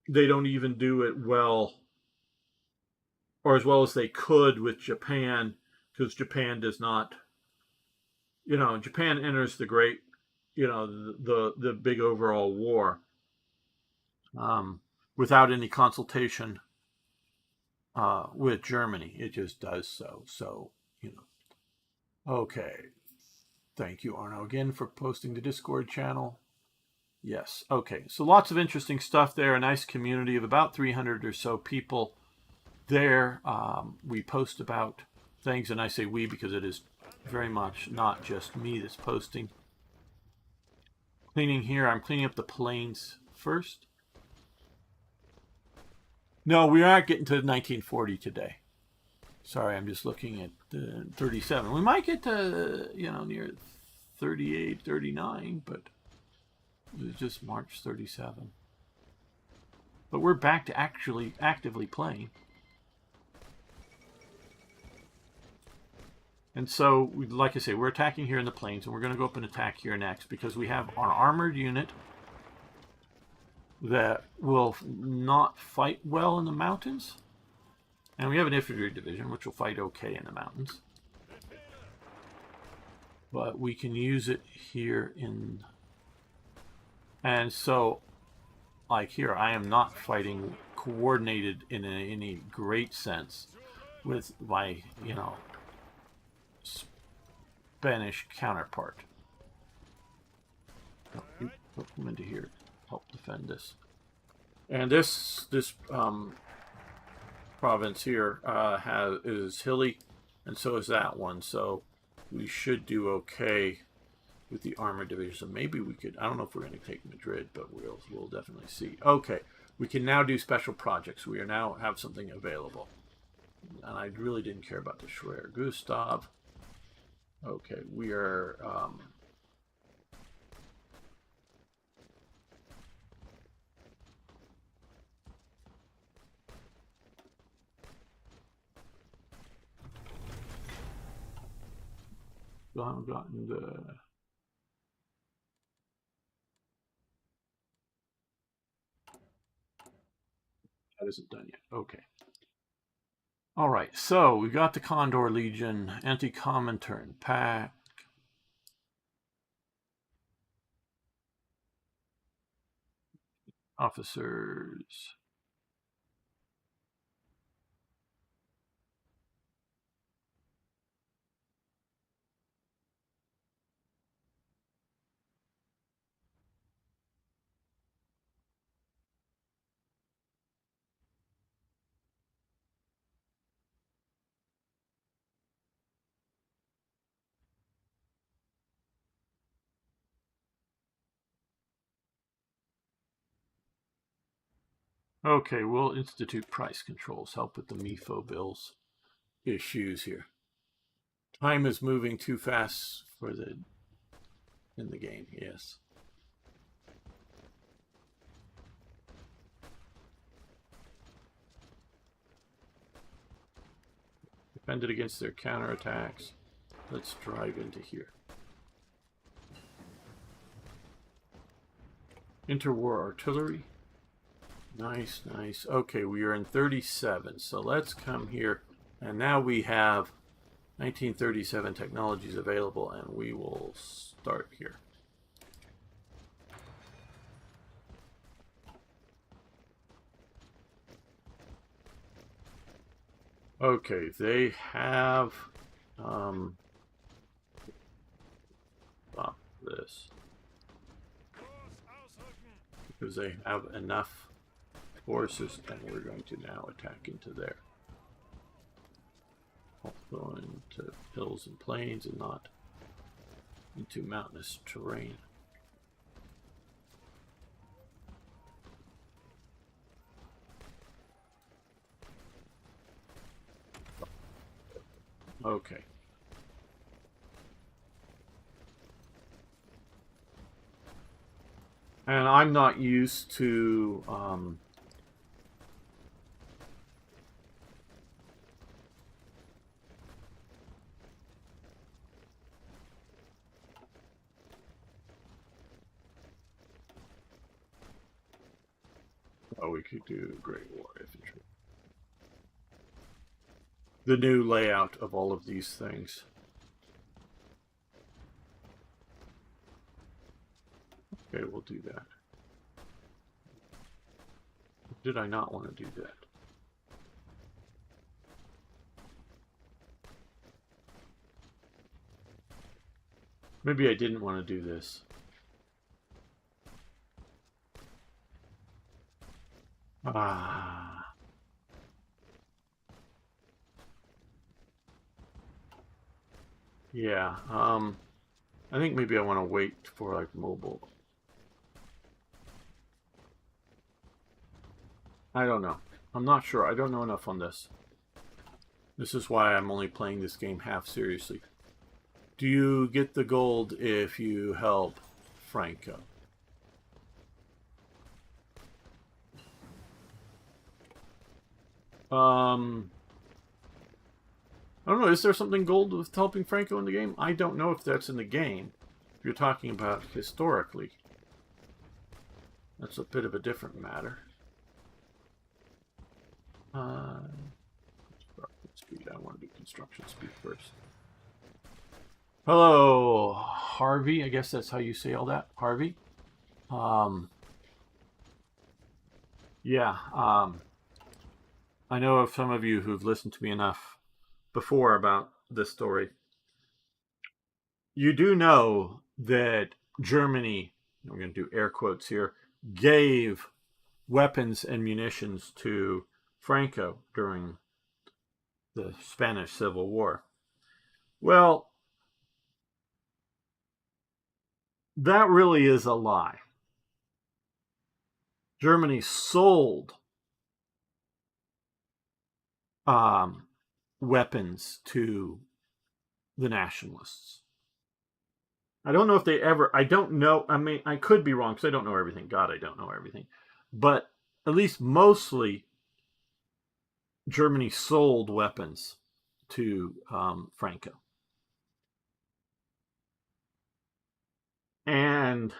they don't even do it well, or as well as they could with Japan, because Japan does not, you know, Japan enters the great, you know, the big overall war without any consultation with Germany. It just does so. So, you know. Okay. Thank you, Arno, again for posting the Discord channel. Yes. Okay. So lots of interesting stuff there. A nice community of about 300 or so people there. We post about things, and I say we because it is very much not just me that's posting. Cleaning here. I'm cleaning up the planes first. No, we aren't getting to 1940 today. Sorry, I'm just looking at 37. We might get to, you know, near 38, 39, but it was just March 37. But we're back to actually actively playing. And so, like I say, we're attacking here in the plains, and we're going to go up and attack here next because we have our armored unit that will not fight well in the mountains. And we have an infantry division, which will fight okay in the mountains. But we can use it here in... And so, like here, I am not fighting coordinated in any great sense with my, you know, Spanish counterpart. Oh, you put them into here. Help defend this. And this province here is hilly, and so is that one. So we should do okay with the armored division. So maybe we could. I don't know if we're going to take Madrid, but we'll definitely see. Okay, we can now do special projects. We are now have something available, and I really didn't care about the Schwer Gustav. Okay, we are. Still haven't gotten the. That isn't done yet. Okay. All right, so we got the Condor Legion, anti-Comintern pack. Officers. Okay, we'll institute price controls. Help with the MIFO bills issues here. Time is moving too fast for in the game, yes. Defended against their counterattacks. Let's drive into here. Interwar artillery. Nice, nice. Okay, we are in 37. So let's come here. And now we have 1937 technologies available, and we will start here. Okay, they have stop this because they have enough forces, and we're going to now attack into there. Also into hills and plains and not into mountainous terrain. Okay. And I'm not used to oh, we could do Great War Infantry. The new layout of all of these things. Okay, we'll do that. Did I not want to do that? Maybe I didn't want to do this. Ah. Yeah, I think maybe I want to wait for like mobile. I don't know. I'm not sure. I don't know enough on this. This is why I'm only playing this game half seriously. Do you get the gold if you help Franco? I don't know. Is there something gold with helping Franco in the game? I don't know if that's in the game. If you're talking about historically, that's a bit of a different matter. Construction speed. I want to do construction speed first. Hello, Harvey. I guess that's how you say all that, Harvey. Yeah. I know of some of you who've listened to me enough before about this story. You do know that Germany, I'm going to do air quotes here, gave weapons and munitions to Franco during the Spanish Civil War. Well, that really is a lie. Germany sold weapons to the nationalists. I don't know if they ever, I don't know, I mean, I could be wrong because I don't know everything. God, I don't know everything. But at least mostly Germany sold weapons to Franco. And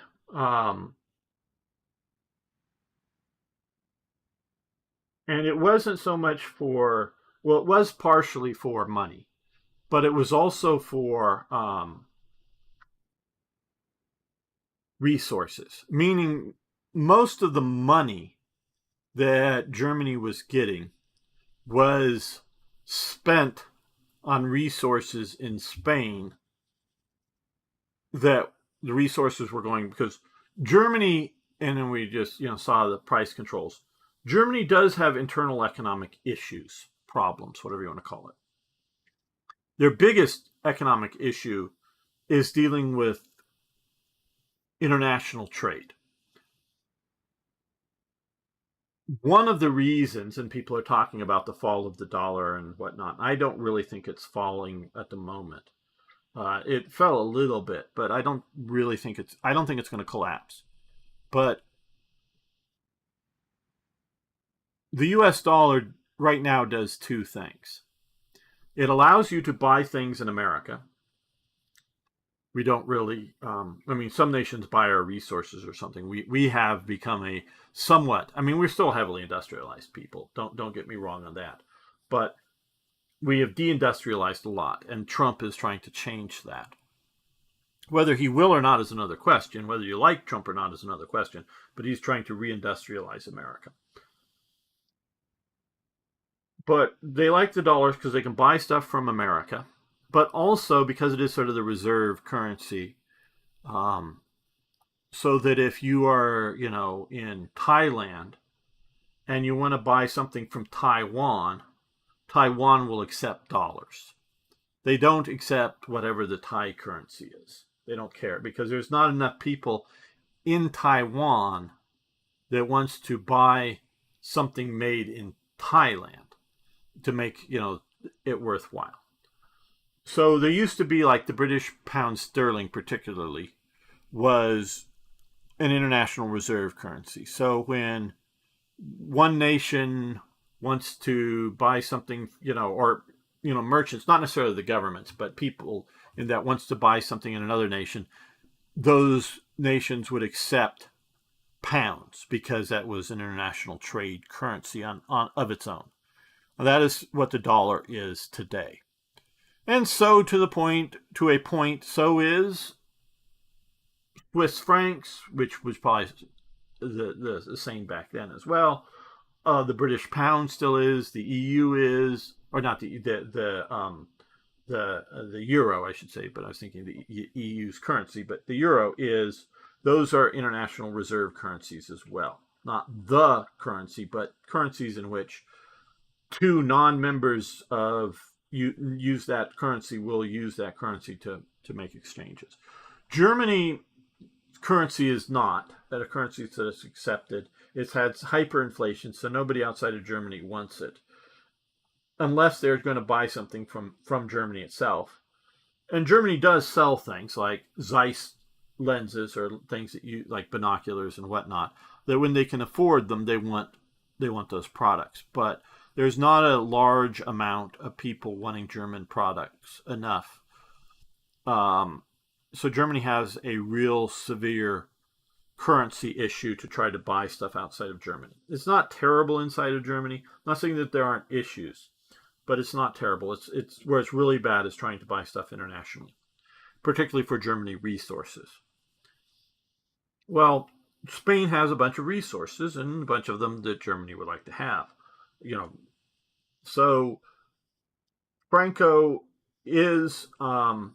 it wasn't so much for, well, it was partially for money, but it was also for resources, meaning most of the money that Germany was getting was spent on resources in Spain, that the resources were going, because Germany, and then we just saw the price controls. Germany does have internal economic issues, problems, whatever you want to call it. Their biggest economic issue is dealing with international trade. One of the reasons, and people are talking about the fall of the dollar and whatnot, I don't really think it's falling at the moment. It fell a little bit, but I don't think it's going to collapse. But the US dollar right now does two things. It allows you to buy things in America, We don't really. I mean, some nations buy our resources or something. We have become a somewhat. I mean, we're still heavily industrialized people. Don't get me wrong on that, but we have deindustrialized a lot, and Trump is trying to change that. Whether he will or not is another question. Whether you like Trump or not is another question. But he's trying to reindustrialize America. But they like the dollars because they can buy stuff from America, but also because it is sort of the reserve currency. Um, so that if you are, in Thailand and you want to buy something from Taiwan, Taiwan will accept dollars. They don't accept whatever the Thai currency is. They don't care because there's not enough people in Taiwan that wants to buy something made in Thailand to make, it worthwhile. So there used to be like the British pound sterling, particularly, was an international reserve currency. So when one nation wants to buy something, or merchants, not necessarily the governments, but people in that wants to buy something in another nation, those nations would accept pounds because that was an international trade currency on of its own. And that is what the dollar is today. And so to a point, so is Swiss francs, which was probably the same back then as well. The British pound still is. The EU is, or not the euro, I should say. But I was thinking the EU's currency. But the euro is. Those are international reserve currencies as well. Not the currency, but currencies in which two non-members of use that currency will use that currency to make exchanges. Germany currency is not a currency that's accepted. It's had hyperinflation, so nobody outside of Germany wants it, unless they're going to buy something from Germany itself. And Germany does sell things like Zeiss lenses or things that you like binoculars and whatnot. That when they can afford them, they want those products. But there's not a large amount of people wanting German products enough. So Germany has a real severe currency issue to try to buy stuff outside of Germany. It's not terrible inside of Germany. I'm not saying that there aren't issues, but it's not terrible. It's where it's really bad is trying to buy stuff internationally, particularly for Germany resources. Well, Spain has a bunch of resources and a bunch of them that Germany would like to have. So Franco is uh,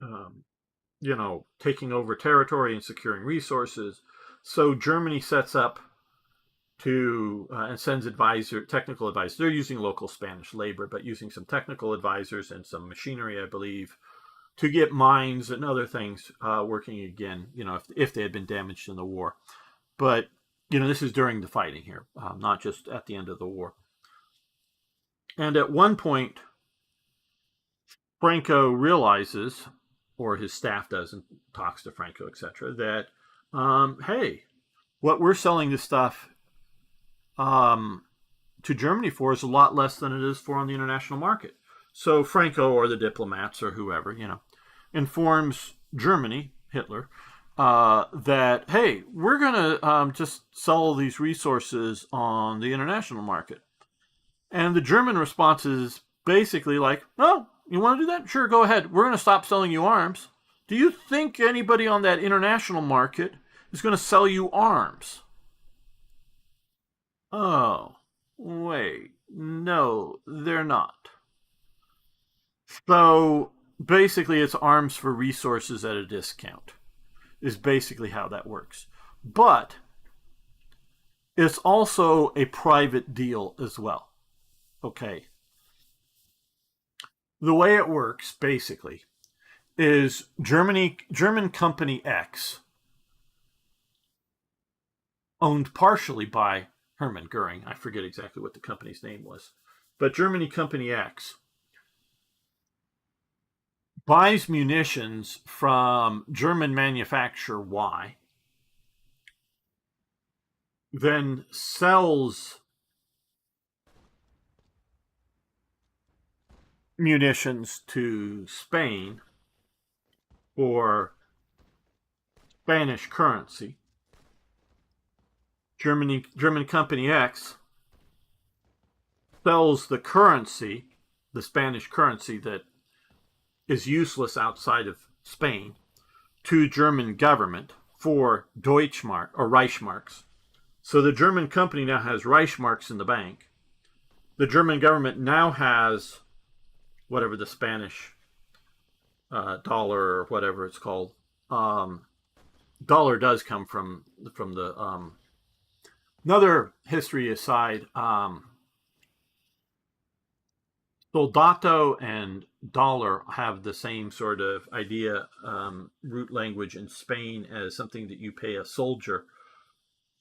um, taking over territory and securing resources. So Germany sets up to and sends technical advisors. They're using local Spanish labor, but using some technical advisors and some machinery, I believe, to get mines and other things working again. If they had been damaged in the war, but this is during the fighting here, not just at the end of the war. And at one point, Franco realizes, or his staff does, and talks to Franco, etc., that hey, what we're selling this stuff to Germany for is a lot less than it is for on the international market. So Franco or the diplomats or whoever, informs Germany, Hitler, that, hey, we're going to just sell these resources on the international market. And the German response is basically like, oh, you want to do that? Sure, go ahead. We're going to stop selling you arms. Do you think anybody on that international market is going to sell you arms? Oh, wait. No, they're not. So basically, it's arms for resources at a discount, is basically how that works. But it's also a private deal as well. Okay. The way it works, basically, is German Company X, owned partially by Hermann Goering. I forget exactly what the company's name was. But Germany Company X buys munitions from German manufacturer Y, then sells munitions to Spain for Spanish currency. German Company X sells the currency, the Spanish currency that is useless outside of Spain, to German government for Deutschmark or Reichsmarks. So the German company now has Reichsmarks in the bank. The German government now has whatever the Spanish dollar or whatever it's called. Dollar does come from the another history aside. Soldato and dollar have the same sort of idea, root language in Spain as something that you pay a soldier.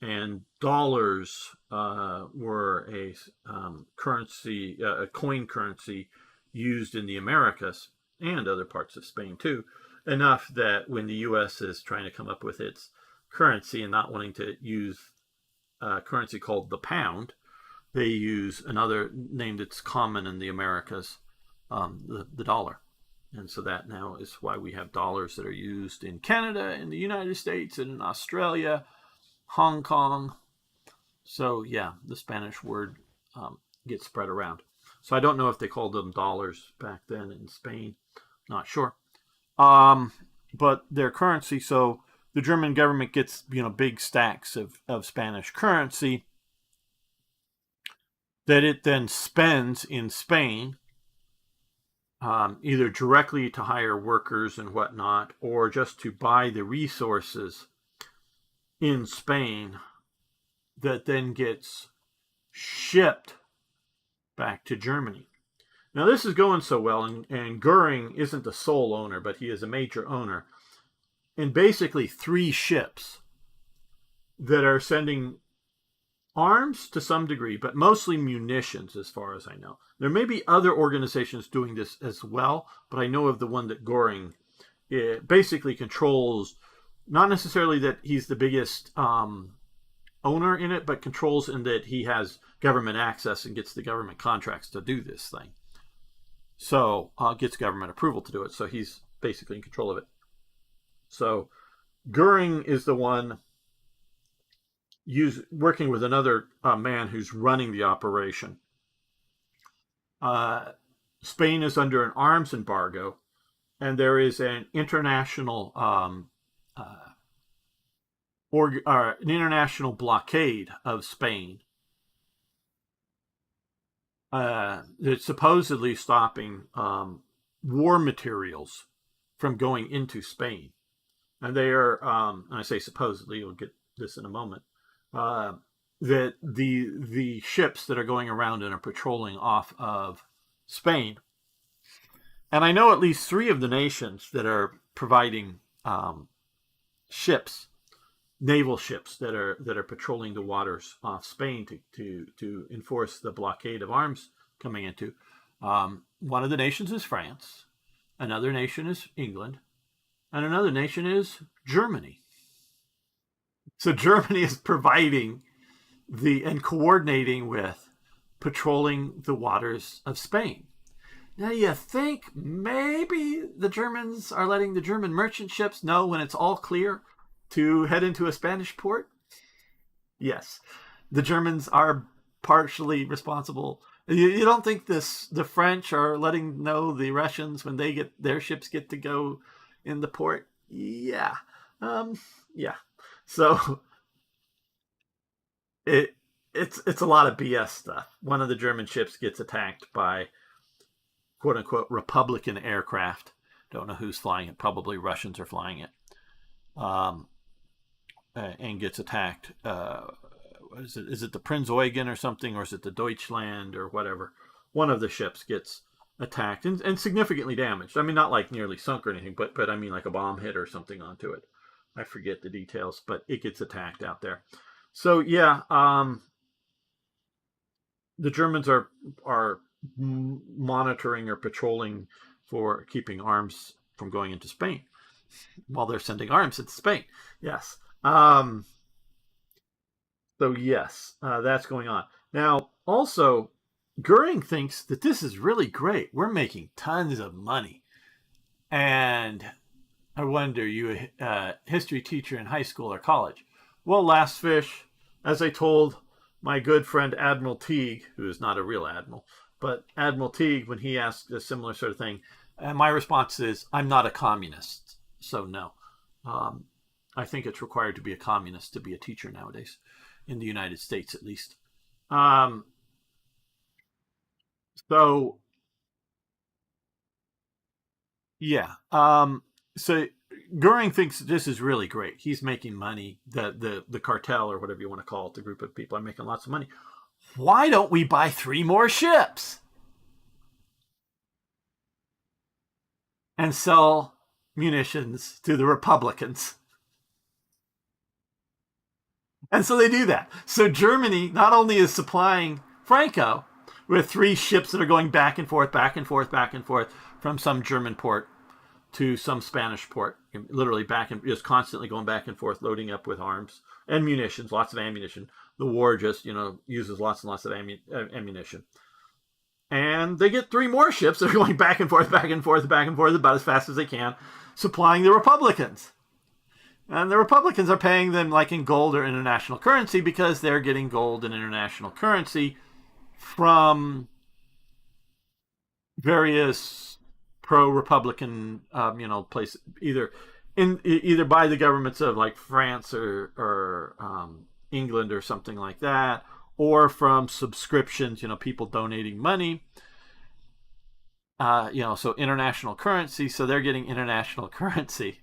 And dollars were a currency, a coin currency used in the Americas and other parts of Spain too, enough that when the U.S. is trying to come up with its currency and not wanting to use a currency called the pound, they use another name that's common in the Americas, the dollar. And so that now is why we have dollars that are used in Canada, in the United States, and in Australia, Hong Kong. So yeah, the Spanish word gets spread around. So I don't know if they called them dollars back then in Spain. Not sure. But their currency, so the German government gets, big stacks of Spanish currency that it then spends in Spain, either directly to hire workers and whatnot, or just to buy the resources in Spain that then gets shipped back to Germany. Now, this is going so well, and Goering isn't the sole owner, but he is a major owner in basically 3 ships that are sending arms to some degree, but mostly munitions, as far as I know. There may be other organizations doing this as well, but I know of the one that Goering basically controls, not necessarily that he's the biggest owner in it, but controls in that he has government access and gets the government contracts to do this thing. So gets government approval to do it. So he's basically in control of it. So Goering is the one working with another man who's running the operation. Spain is under an arms embargo, and there is an international an international blockade of Spain that's supposedly stopping war materials from going into Spain. And they are, and I say supposedly, you'll get this in a moment, that the ships that are going around and are patrolling off of Spain, and I know at least 3 of the nations that are providing ships, naval ships that are patrolling the waters off Spain to enforce the blockade of arms coming into. One of the nations is France, another nation is England, and another nation is Germany. So Germany is providing and coordinating with patrolling the waters of Spain. Now you think maybe the Germans are letting the German merchant ships know when it's all clear to head into a Spanish port? Yes, the Germans are partially responsible. You don't think the French are letting know the Russians when their ships get to go in the port? Yeah. Yeah. So it's a lot of BS stuff. One of the German ships gets attacked by quote unquote Republican aircraft. Don't know who's flying it. Probably Russians are flying it. And gets attacked. Is it the Prinz Eugen or something, or is it the Deutschland or whatever? One of the ships gets attacked and significantly damaged. I mean, not like nearly sunk or anything, but I mean like a bomb hit or something onto it. I forget the details, but it gets attacked out there. So yeah, the Germans are monitoring or patrolling for keeping arms from going into Spain while they're sending arms into Spain. Yes. So yes, that's going on. Now, also, Goering thinks that this is really great. We're making tons of money. And I wonder, you a history teacher in high school or college? Well, last fish, as I told my good friend Admiral Teague, who is not a real admiral, but Admiral Teague, when he asked a similar sort of thing, and my response is, I'm not a communist, so no. I think it's required to be a communist to be a teacher nowadays, in the United States at least. Um, so yeah. So Goering thinks this is really great. He's making money. The cartel, or whatever you want to call it, the group of people are making lots of money. Why don't we buy 3 more ships and sell munitions to the Republicans? And so they do that. So Germany not only is supplying Franco with 3 ships that are going back and forth, back and forth, back and forth from some German port to some Spanish port, literally back and just constantly going back and forth, loading up with arms and munitions, lots of ammunition. The war just, uses lots and lots of ammunition. And they get 3 more ships that are going back and forth, back and forth, back and forth about as fast as they can, supplying the Republicans. And the Republicans are paying them like in gold or international currency, because they're getting gold and international currency from various pro-Republican, places, either by the governments of like France or England or something like that, or from subscriptions, people donating money. So international currency. So they're getting international currency.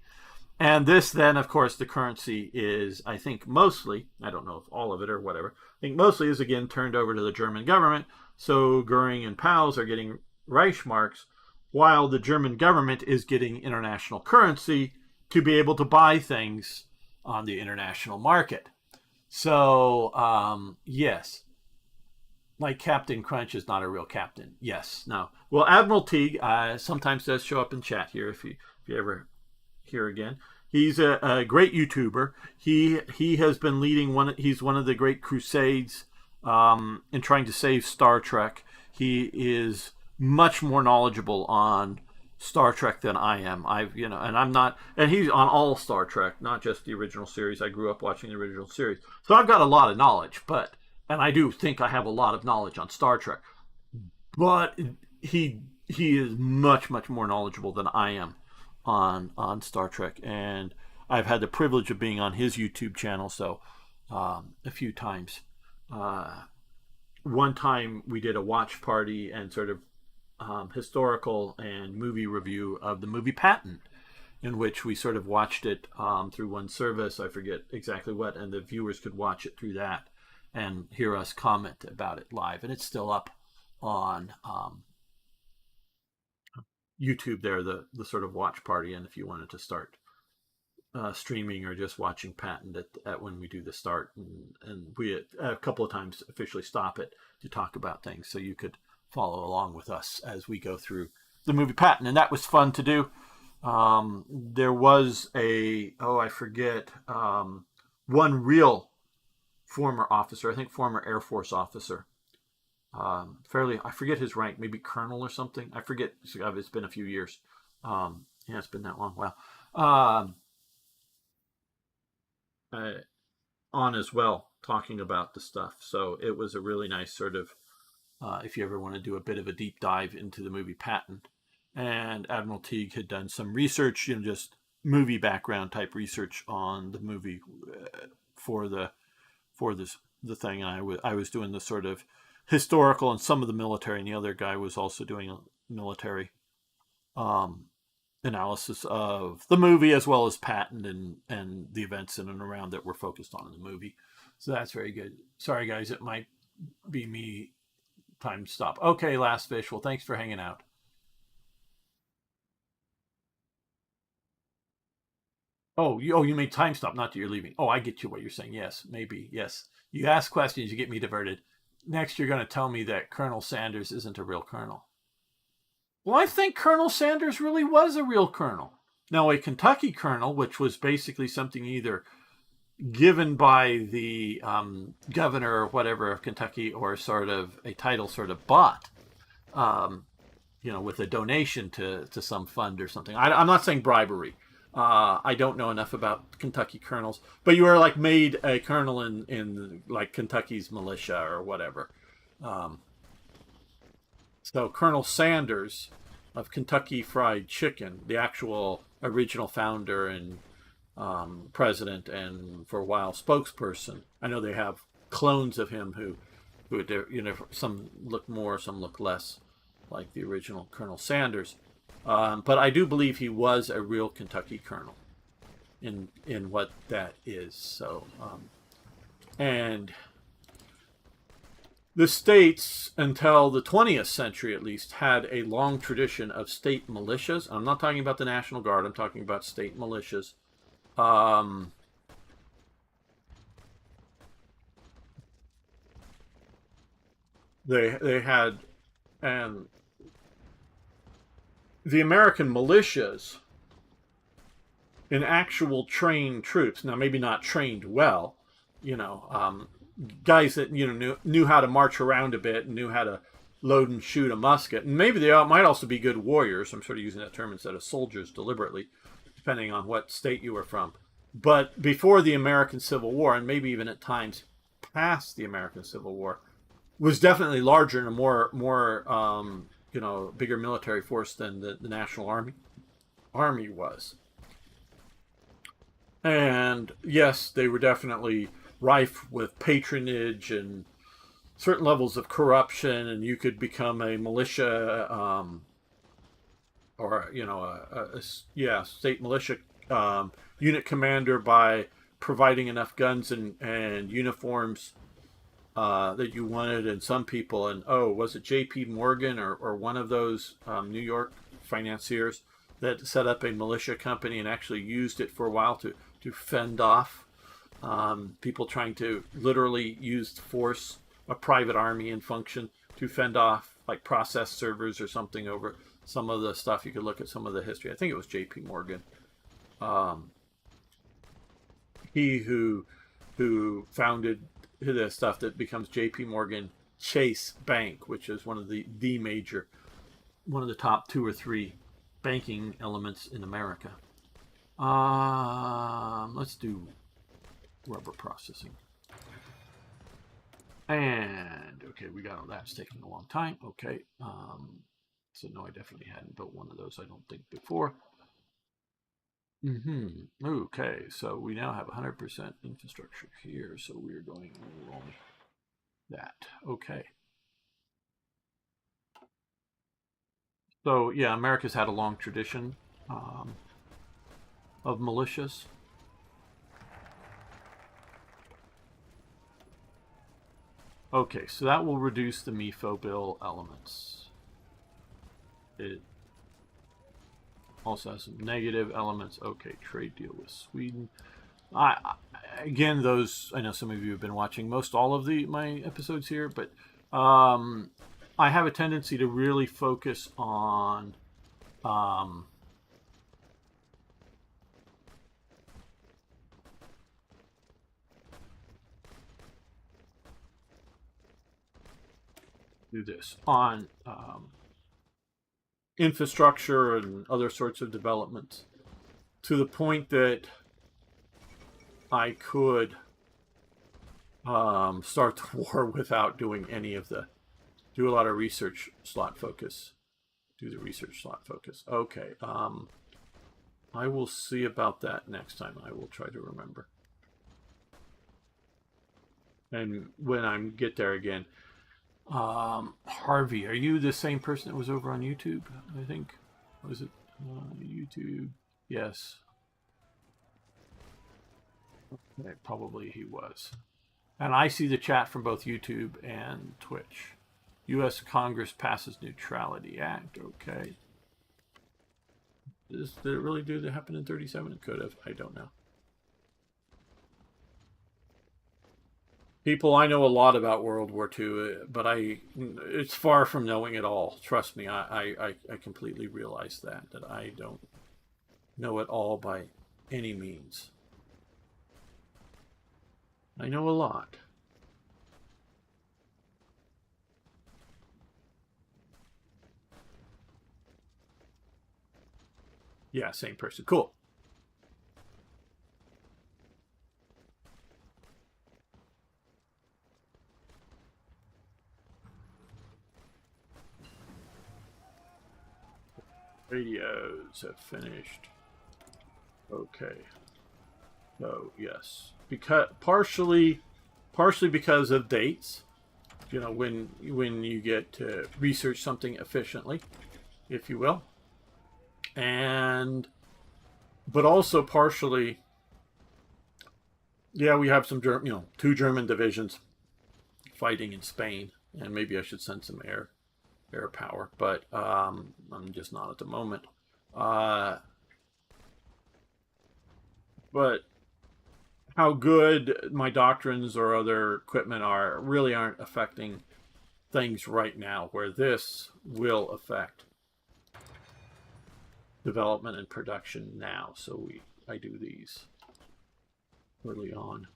And this then, of course, the currency is, I think, mostly, I don't know if all of it or whatever, I think mostly is again turned over to the German government. So Goering and pals are getting Reichsmarks, while the German government is getting international currency to be able to buy things on the international market. So, yes, like Captain Crunch is not a real captain. Yes, no. Well, Admiral Teague sometimes does show up in chat here if you ever hear again. He's a great YouTuber. He has been leading he's one of the great crusades in trying to save Star Trek. He is much more knowledgeable on Star Trek than I am. And I'm not, and he's on all Star Trek, not just the original series. I grew up watching the original series, so I've got a lot of knowledge. And I do think I have a lot of knowledge on Star Trek. But he is much more knowledgeable than I am on Star Trek, and I've had the privilege of being on his YouTube channel. So a few times. One time we did a watch party and sort of historical and movie review of the movie Patton, in which we sort of watched it through one service. I forget exactly what, and the viewers could watch it through that and hear us comment about it live. And it's still up on YouTube there, the sort of watch party. And if you wanted to start streaming or just watching Patton at when we do the start, and we a couple of times officially stop it to talk about things, so you could follow along with us as we go through the movie Patton, and that was fun to do. There was I forget, one real former officer, I think former Air Force officer, I forget his rank, maybe colonel or something. I forget. It's been a few years. It's been that long. Wow. On as well, talking about the stuff. So it was a really nice sort of, if you ever want to do a bit of a deep dive into the movie Patton. And Admiral Teague had done some research, just movie background type research on the movie for the thing. And I was doing the sort of historical and some of the military, and the other guy was also doing a military analysis of the movie, as well as Patton and the events in and around that we're focused on in the movie. So that's very good. Sorry, guys, it might be me. Time to stop. Okay, Last Fish. Well, thanks for hanging out. You made time stop, not that you're leaving. Oh, I get you what you're saying. Yes, maybe. Yes. You ask questions, you get me diverted. Next, you're going to tell me that Colonel Sanders isn't a real colonel. Well, I think Colonel Sanders really was a real colonel. Now, a Kentucky colonel, which was basically something either given by the governor or whatever of Kentucky, or sort of a title sort of bought, with a donation to some fund or something. I'm not saying bribery. I don't know enough about Kentucky colonels, but you were like made a colonel in like Kentucky's militia or whatever. So Colonel Sanders of Kentucky Fried Chicken, the actual original founder and president, and for a while spokesperson. I know they have clones of him who some look more, some look less like the original Colonel Sanders. But I do believe he was a real Kentucky colonel in what that is. So, and the states, until the 20th century at least, had a long tradition of state militias. I'm not talking about the National Guard. I'm talking about state militias. They had, and the American militias in actual trained troops. Now, maybe not trained well, guys that knew how to march around a bit and knew how to load and shoot a musket, and maybe they might also be good warriors. I'm sort of using that term instead of soldiers deliberately, depending on what state you were from. But before the American Civil War, and maybe even at times past the American Civil War, was definitely larger and a more bigger military force than the National Army was. And yes, they were definitely rife with patronage and certain levels of corruption, and you could become a militia or state militia unit commander by providing enough guns and uniforms that you wanted. And some people, and was it J.P. Morgan or one of those New York financiers that set up a militia company and actually used it for a while to fend off people trying to literally use force, a private army in function, to fend off like process servers or something over some of the stuff. You could look at some of the history. I think it was J.P. Morgan. He who founded the stuff that becomes J.P. Morgan Chase Bank, which is one of the top 2 or 3 banking elements in America. Let's do rubber processing. And okay, we got all that's taking a long time. Okay, so no, I definitely hadn't built one of those, I don't think, before. Okay, so we now have 100% infrastructure here, so we're going only that. Okay. So yeah, America's had a long tradition of militias. Okay, so that will reduce the MIFO bill elements. It also has some negative elements. Okay, trade deal with Sweden. Again, those, I know some of you have been watching most all of my episodes here, but I have a tendency to really focus on on infrastructure and other sorts of developments, to the point that I could start the war without doing any of do a lot of research slot focus. Do the research slot focus. Okay. I will see about that next time. I will try to remember. And when I get there again, Harvey, are you the same person that was over on YouTube? I think. Was it YouTube? Yes. Okay, probably he was. And I see the chat from both YouTube and Twitch. U.S. Congress passes Neutrality Act. Okay. Did it really happen in 37? It could have. I don't know. People, I know a lot about World War II, but it's far from knowing it all. Trust me, I completely realize that I don't know it all by any means. I know a lot. Yeah, same person. Cool. Radios have finished. Okay. So yes, because partially because of dates. You know, when you get to research something efficiently, if you will, and but also partially, yeah, we have some two German divisions fighting in Spain, and maybe I should send some air power, but I'm just not at the moment. But how good my doctrines or other equipment are really aren't affecting things right now, where this will affect development and production now. So I do these early on.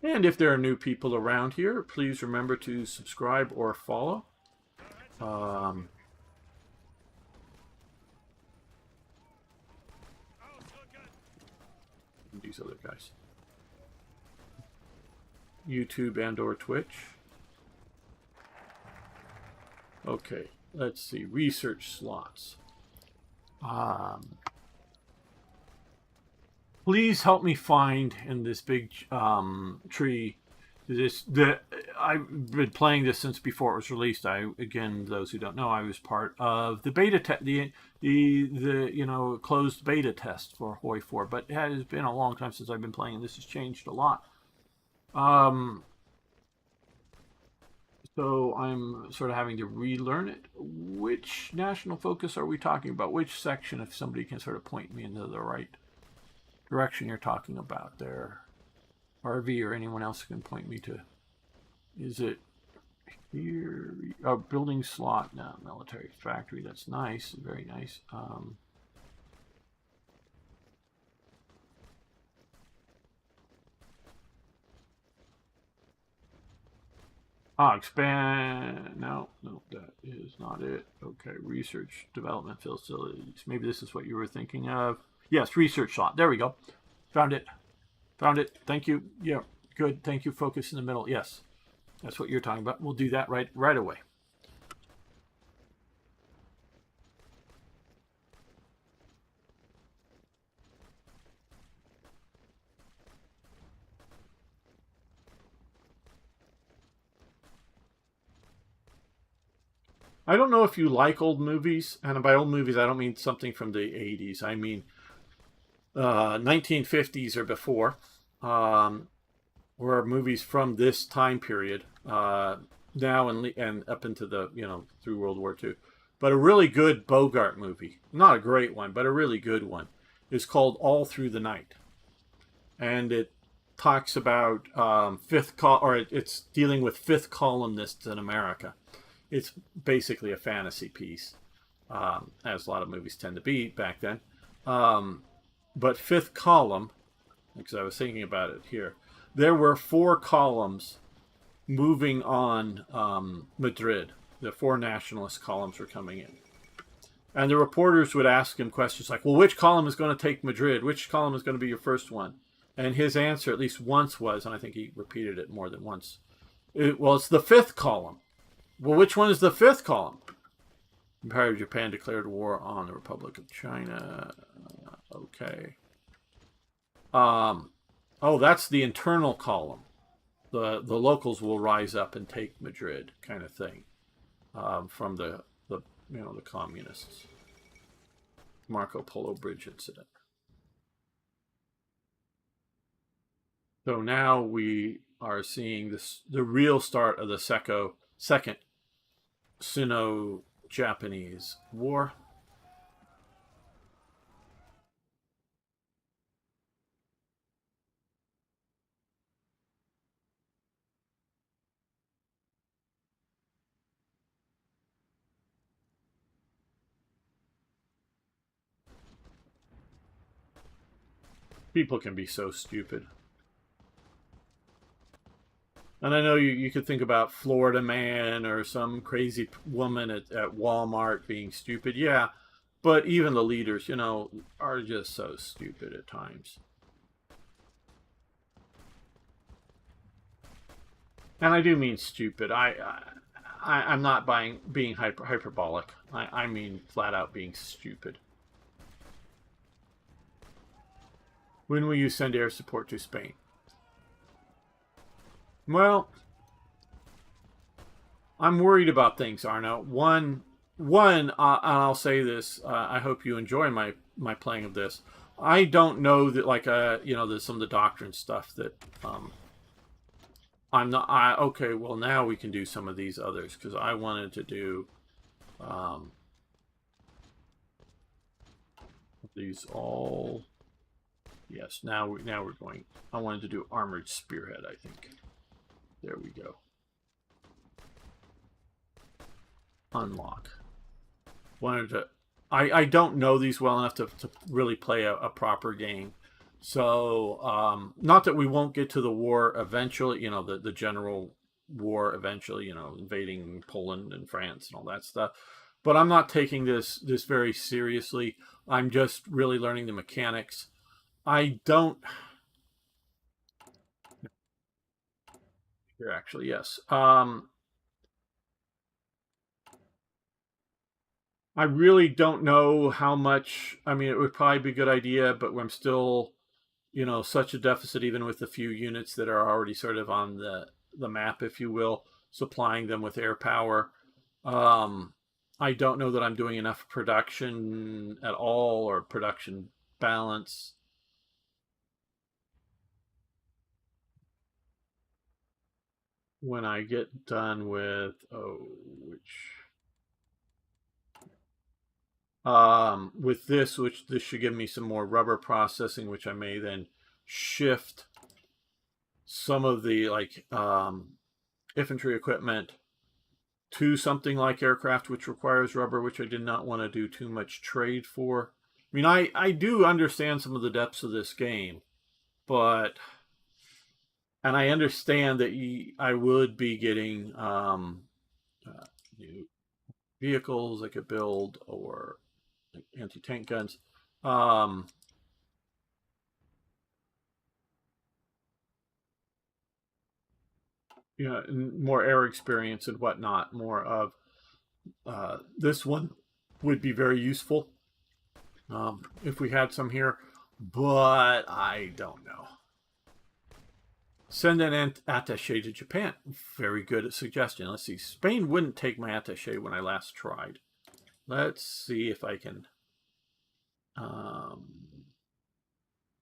And if there are new people around here, please remember to subscribe or follow. These other guys. YouTube and or Twitch. Okay, let's see. Research slots. Please help me find in this big tree I've been playing this since before it was released. Again, those who don't know, I was part of the beta the closed beta test for Hoi 4, but it has been a long time since I've been playing, and this has changed a lot. So I'm sort of having to relearn it. Which national focus are we talking about? Which section, if somebody can sort of point me into the right direction you're talking about there? RV or anyone else can point me to. Is it here? Oh, building slot. No, military factory. That's nice. Very nice. Expand. No, that is not it. Okay, research development facilities. Maybe this is what you were thinking of. Yes, research slot. There we go. Found it. Found it. Thank you. Yeah, good. Thank you. Focus in the middle. Yes, that's what you're talking about. We'll do that right away. I don't know if you like old movies, and by old movies I don't mean something from the 80s. I mean 1950s or before, or movies from this time period, now and up into the through World War II. But a really good Bogart movie, not a great one, but a really good one, is called All Through the Night, and it talks about it's dealing with fifth columnists in America. It's basically a fantasy piece, as a lot of movies tend to be back then. But fifth column, because I was thinking about it here, there were 4 columns moving on Madrid. The 4 nationalist columns were coming in. And the reporters would ask him questions like, well, which column is going to take Madrid? Which column is going to be your first one? And his answer, at least once, was, and I think he repeated it more than once, it's the 5th column. Well, which one is the 5th column? Empire of Japan declared war on the Republic of China. Okay. Oh, that's the internal column. The locals will rise up and take Madrid, kind of thing, from the communists. Marco Polo Bridge incident. So now we are seeing the real start of the second Sino-Japanese War. People can be so stupid. And I know you could think about Florida Man or some crazy woman at Walmart being stupid. Yeah, but even the leaders, are just so stupid at times. And I do mean stupid. I'm not being hyperbolic. I mean flat out being stupid. When will you send air support to Spain? Well, I'm worried about things, Arno. One, and I'll say this. I hope you enjoy my playing of this. I don't know that, like, there's some of the doctrine stuff that I'm not. Okay, well, now we can do some of these others because I wanted to do these all. Yes, now we're going. I wanted to do armored spearhead. I think. There we go. Unlock. Wanted to. I don't know these well enough to really play a proper game. So, not that we won't get to the war eventually, the general war eventually, invading Poland and France and all that stuff. But I'm not taking this very seriously. I'm just really learning the mechanics. I don't. Here, actually, yes. I really don't know how much. I mean, it would probably be a good idea, but I'm still, such a deficit, even with the few units that are already sort of on the map, if you will, supplying them with air power. I don't know that I'm doing enough production at all or production balance. When I get done with, with this, which this should give me some more rubber processing, which I may then shift some of the infantry equipment to something like aircraft, which requires rubber, which I did not want to do too much trade for. I mean, I do understand some of the depths of this game, and I understand that I would be getting new vehicles I could build or anti-tank guns. More air experience and whatnot. More of this one would be very useful if we had some here, but I don't know. Send an attaché to Japan. Very good suggestion. Let's see. Spain wouldn't take my attaché when I last tried. Let's see if I can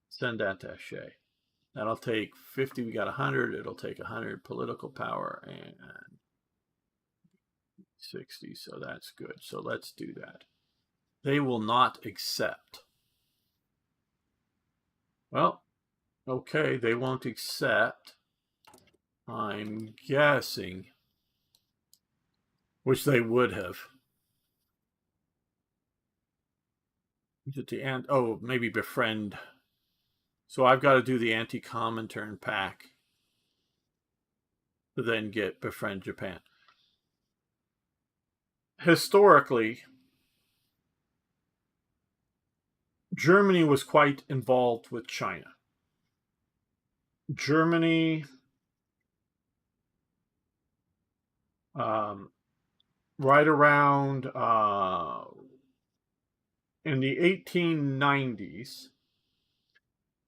send attaché. That'll take 50. We got 100. It'll take 100 political power and 60. So that's good. So let's do that. They will not accept. Well, okay, they won't accept. I'm guessing, which they would have. Maybe befriend. So I've got to do the anti-Comintern pack to then get befriend Japan. Historically, Germany was quite involved with China. Germany right around in the 1890s,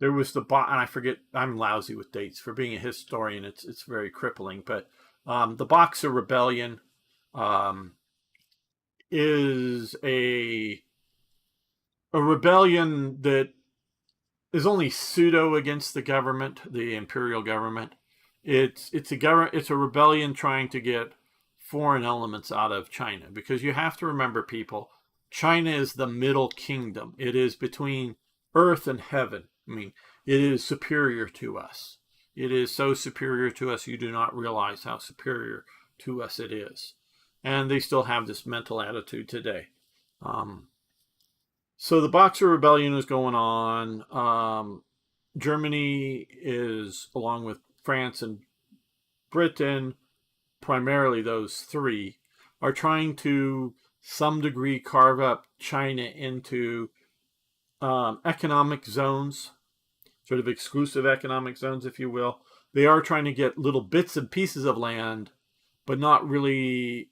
there was and I forget, I'm lousy with dates. For being a historian, it's very crippling, but the Boxer Rebellion is a rebellion that is only pseudo against the government, the imperial government. It's a rebellion trying to get foreign elements out of China, because you have to remember, people, China is the middle kingdom. It is between earth and heaven. I mean, it is superior to us. It is so superior to us, you do not realize how superior to us it is. And they still have this mental attitude today. So the Boxer Rebellion is going on. Germany is, along with France and Britain, primarily those three, are trying to some degree carve up China into economic zones, sort of exclusive economic zones, if you will. They are trying to get little bits and pieces of land, but not really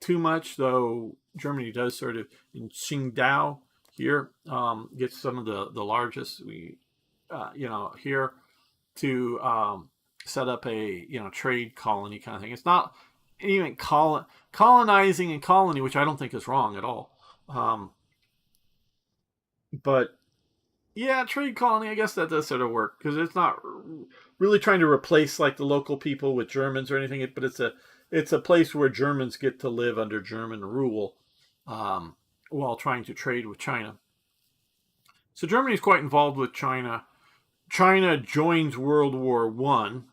too much, though Germany does sort of in Qingdao here gets some of the largest here to set up a trade colony kind of thing. It's not even colonizing and colony, which I don't think is wrong at all. But yeah, trade colony, I guess that does sort of work because it's not really trying to replace like the local people with Germans or anything, but it's a place where Germans get to live under German rule while trying to trade with China. So Germany is quite involved with China. China joins World War One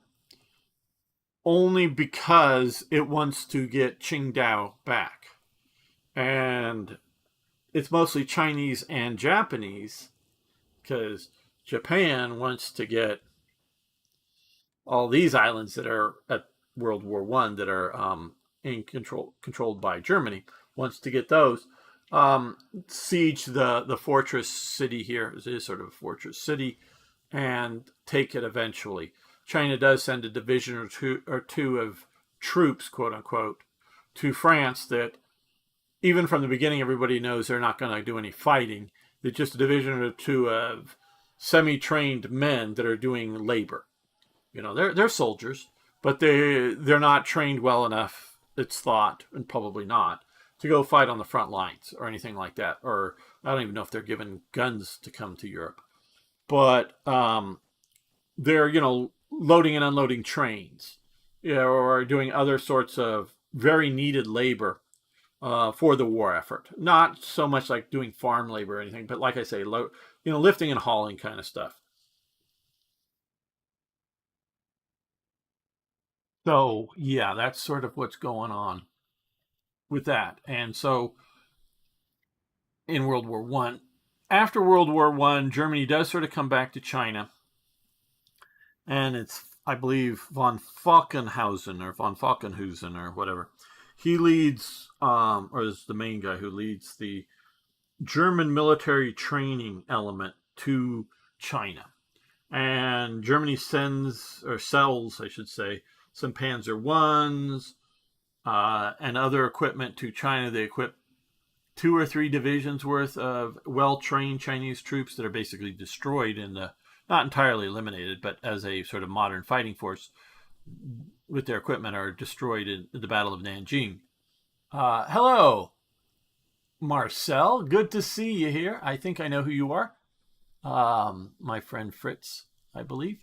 only because it wants to get Qingdao back, and it's mostly Chinese and Japanese because Japan wants to get all these islands that are at World War One that are controlled by Germany. Wants to get those. Siege the fortress city here. It is sort of a fortress city, and take it eventually. China does send a division or two of troops, quote unquote, to France that even from the beginning everybody knows they're not going to do any fighting. They're just a division or two of semi-trained men that are doing labor. They're soldiers, but they're not trained well enough, it's thought, and probably not, to go fight on the front lines or anything like that. Or I don't even know if they're given guns to come to Europe. But they're, loading and unloading trains, or doing other sorts of very needed labor for the war effort. Not so much like doing farm labor or anything, but like I say, lifting and hauling kind of stuff. So yeah, that's sort of what's going on with that. And so in World War One, after World War One, Germany does sort of come back to China, and it's I believe von Falkenhausen or whatever. He leads, or is the main guy who leads the German military training element to China. And Germany sends, or sells, I should say, some Panzer Ones and other equipment to China. They equip 2 or 3 divisions worth of well-trained Chinese troops that are basically destroyed in the, not entirely eliminated, but as a sort of modern fighting force with their equipment are destroyed in the Battle of Nanjing. Hello, Marcel. Good to see you here. I think I know who you are. My friend Fritz, I believe.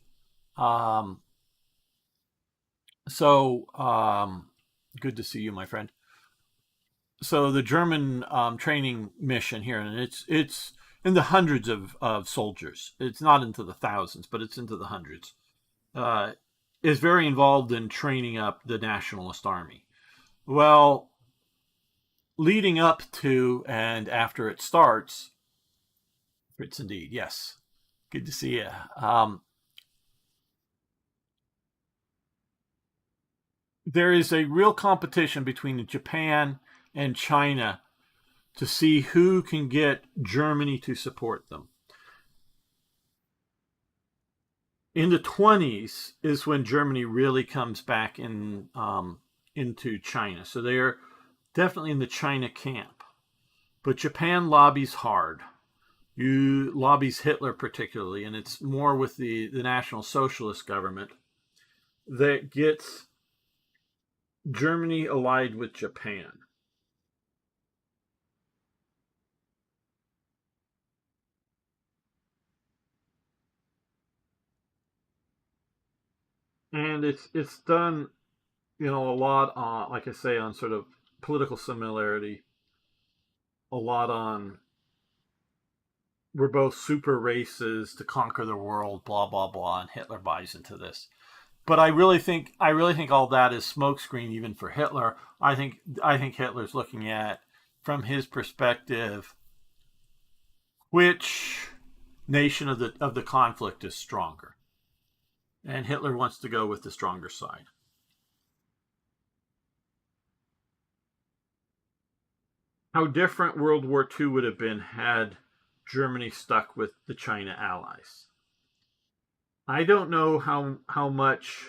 Good to see you, my friend. So the German training mission here, and it's in the hundreds of soldiers. It's not into the thousands, but it's into the hundreds. Is very involved in training up the nationalist army. Well, leading up to and after it starts, Fritz indeed, yes. Good to see you. There is a real competition between Japan and China to see who can get Germany to support them. In the 20s is when Germany really comes back into China. So they're definitely in the China camp. But Japan lobbies hard. Lobbies Hitler particularly, and it's more with the National Socialist government that gets Germany allied with Japan. And it's done, a lot on, like I say, on sort of political similarity, a lot on we're both super races to conquer the world, blah blah blah, and Hitler buys into this. But I really think all that is smokescreen even for Hitler. I think Hitler's looking at from his perspective which nation of the conflict is stronger, and Hitler wants to go with the stronger side. How different World War II would have been had Germany stuck with the China allies. I don't know how much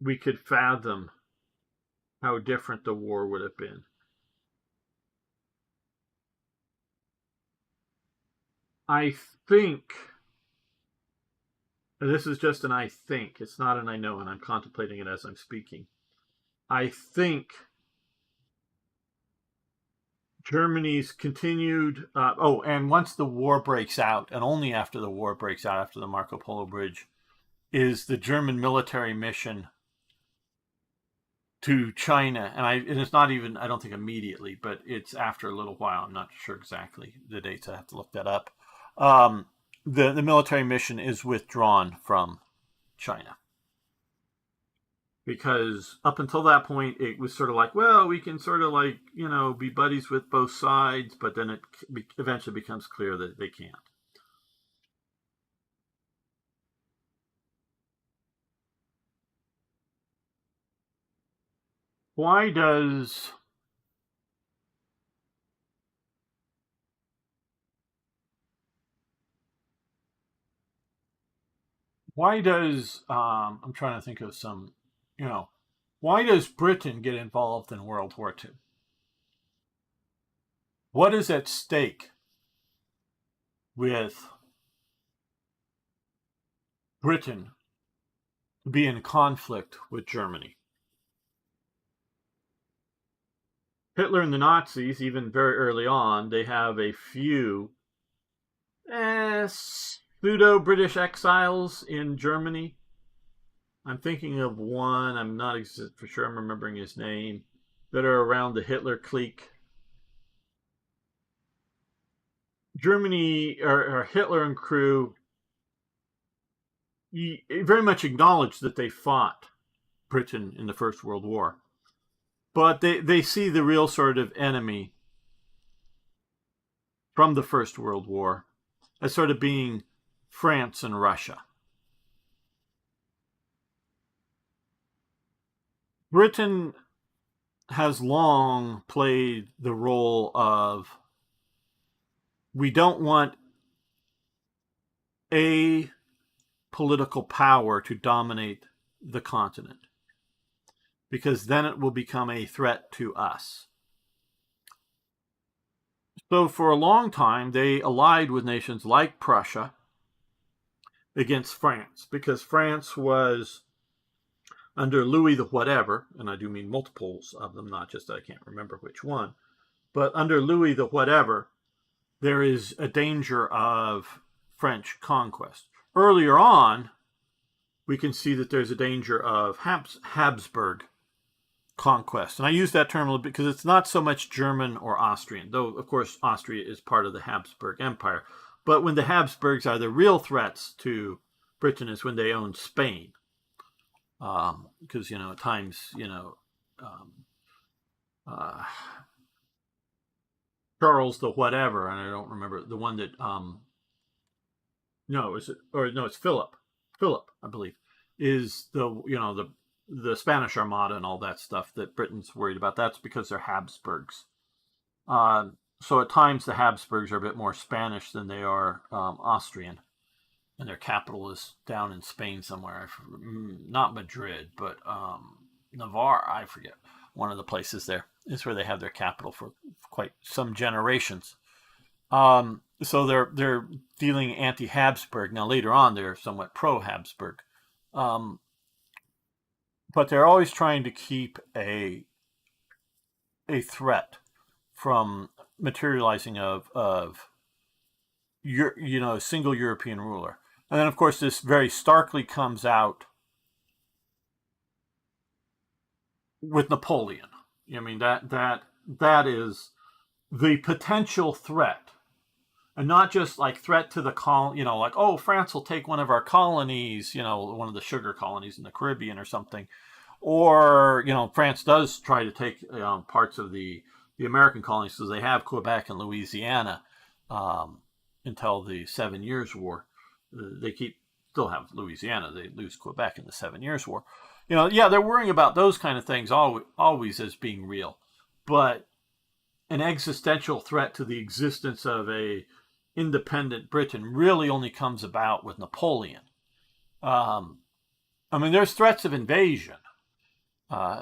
we could fathom how different the war would have been. I think, this is just an I think, it's not an I know, and I'm contemplating it as I'm speaking. I think Germany's continued, and once the war breaks out, and only after the war breaks out, after the Marco Polo Bridge, is the German military mission to China. And it's not even, I don't think immediately, but it's after a little while. I'm not sure exactly the dates. I have to look that up. The military mission is withdrawn from China. Because up until that point, it was sort of like, well, we can sort of like, be buddies with both sides, but then it eventually becomes clear that they can't. Why does I'm trying to think of some, why does Britain get involved in World War II? What is at stake with Britain to be in conflict with Germany? Hitler and the Nazis, even very early on, they have a few pseudo-British exiles in Germany. I'm thinking of one, I'm not for sure I'm remembering his name, that are around the Hitler clique. Germany, or Hitler and crew, very much acknowledged that they fought Britain in the First World War. But they see the real sort of enemy from the First World War as sort of being France and Russia. Britain has long played the role of, we don't want a political power to dominate the continent, because then it will become a threat to us. So for a long time, they allied with nations like Prussia against France, because France was under Louis the whatever, and I do mean multiples of them, not just I can't remember which one, but under Louis the whatever, there is a danger of French conquest. Earlier on, we can see that there's a danger of Habsburg conquest. And I use that term a little bit because it's not so much German or Austrian, though, of course, Austria is part of the Habsburg Empire. But when the Habsburgs are the real threats to Britain is when they own Spain. Because, at times, Charles the whatever, and I don't remember the one that, it's Philip. Philip, I believe, is the Spanish Armada and all that stuff that Britain's worried about. That's because they're Habsburgs. So at times the Habsburgs are a bit more Spanish than they are Austrian. And their capital is down in Spain somewhere. Not Madrid, but Navarre, I forget. One of the places there is where they have their capital for quite some generations. So they're dealing anti-Habsburg. Now later on they're somewhat pro-Habsburg. But they're always trying to keep a threat from materializing of a single European ruler. And then, of course, this very starkly comes out with Napoleon. I mean, that is the potential threat, and not just like threat to the like, oh, France will take one of our colonies, one of the sugar colonies in the Caribbean or something, or France does try to take parts of the American colonies, because they have Quebec and Louisiana. um, until the 7 Years' War. They still have Louisiana. They lose Quebec in the 7 Years' War. Yeah, they're worrying about those kind of things always as being real, but an existential threat to the existence of a independent Britain really only comes about with Napoleon. Um, I mean, there's threats of invasion,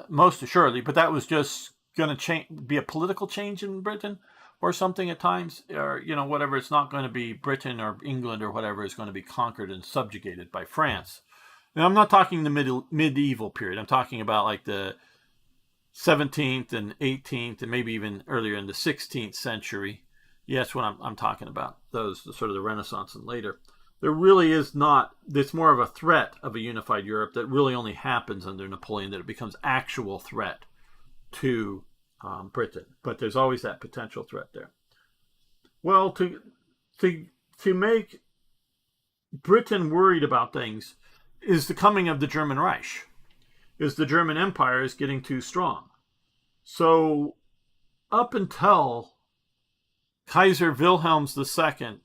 most assuredly, but that was just going to be a political change in Britain or something at times, or whatever. It's not going to be Britain or England or whatever is going to be conquered and subjugated by France. Now, I'm not talking the medieval period. I'm talking about like the 17th and 18th and maybe even earlier in the 16th century. Yeah, that's what I'm talking about. Those sort of the Renaissance and later. There really is not. It's more of a threat of a unified Europe that really only happens under Napoleon. That it becomes actual threat to Britain, but there's always that potential threat there. Well, to make Britain worried about things is the coming of the German Reich. Is the German Empire is getting too strong. So up until Kaiser Wilhelm II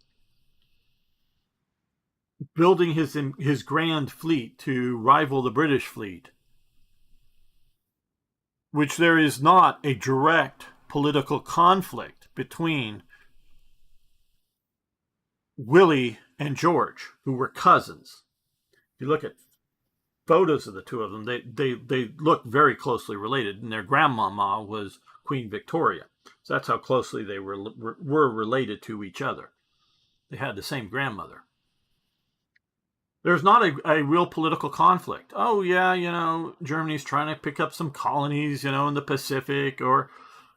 building his grand fleet to rival the British fleet, which there is not a direct political conflict between Willie and George, who were cousins. If you look at photos of the two of them, they look very closely related, and their grandmama was Queen Victoria. So that's how closely they were related to each other. They had the same grandmother. There's not a real political conflict. Oh, yeah, Germany's trying to pick up some colonies, in the Pacific or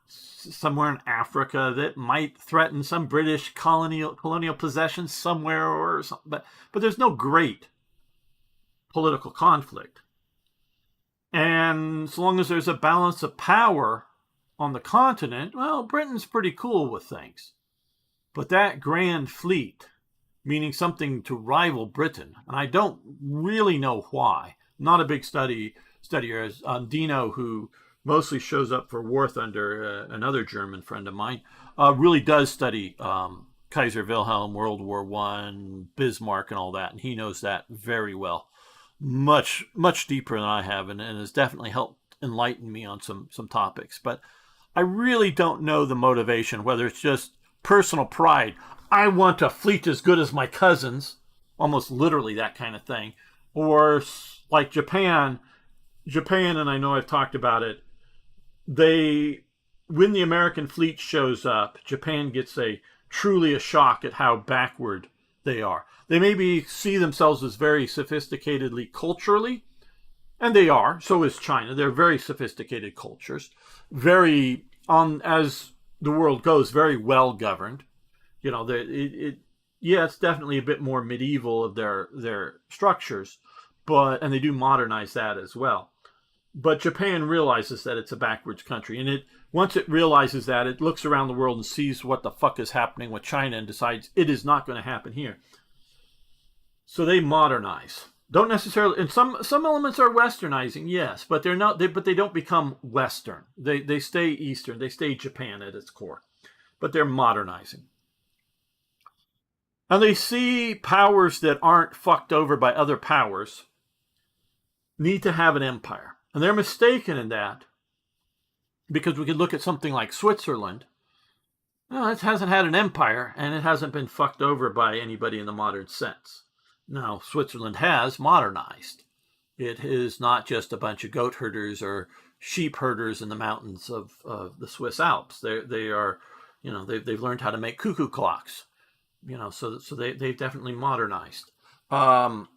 somewhere in Africa that might threaten some British colonial possessions somewhere or something. But there's no great political conflict. And so long as there's a balance of power on the continent, well, Britain's pretty cool with things. But that grand fleet, meaning something to rival Britain, and I don't really know why. I'm not a big studier, as Dino, who mostly shows up for War Thunder, another German friend of mine, really does study Kaiser Wilhelm, World War I, Bismarck, and all that, and he knows that very well, much deeper than I have, and has definitely helped enlighten me on some topics. But I really don't know the motivation, whether it's just personal pride. I want a fleet as good as my cousins, almost literally that kind of thing. Or like Japan, and I know I've talked about it, when the American fleet shows up, Japan gets truly a shock at how backward they are. They maybe see themselves as very sophisticatedly culturally, and they are. So is China. They're very sophisticated cultures, very as the world goes, very well governed. It's definitely a bit more medieval of their structures, and they do modernize that as well. But Japan realizes that it's a backwards country, and once it realizes that, it looks around the world and sees what the fuck is happening with China and decides it is not going to happen here. So they modernize. Don't necessarily, and some elements are westernizing, yes, but they're not. But they don't become Western. They stay Eastern. They stay Japan at its core, but they're modernizing. And they see powers that aren't fucked over by other powers need to have an empire. And they're mistaken in that, because we could look at something like Switzerland. Well, it hasn't had an empire, and it hasn't been fucked over by anybody in the modern sense. Now, Switzerland has modernized. It is not just a bunch of goat herders or sheep herders in the mountains of the Swiss Alps. They are, they've learned how to make cuckoo clocks. So they've definitely modernized. So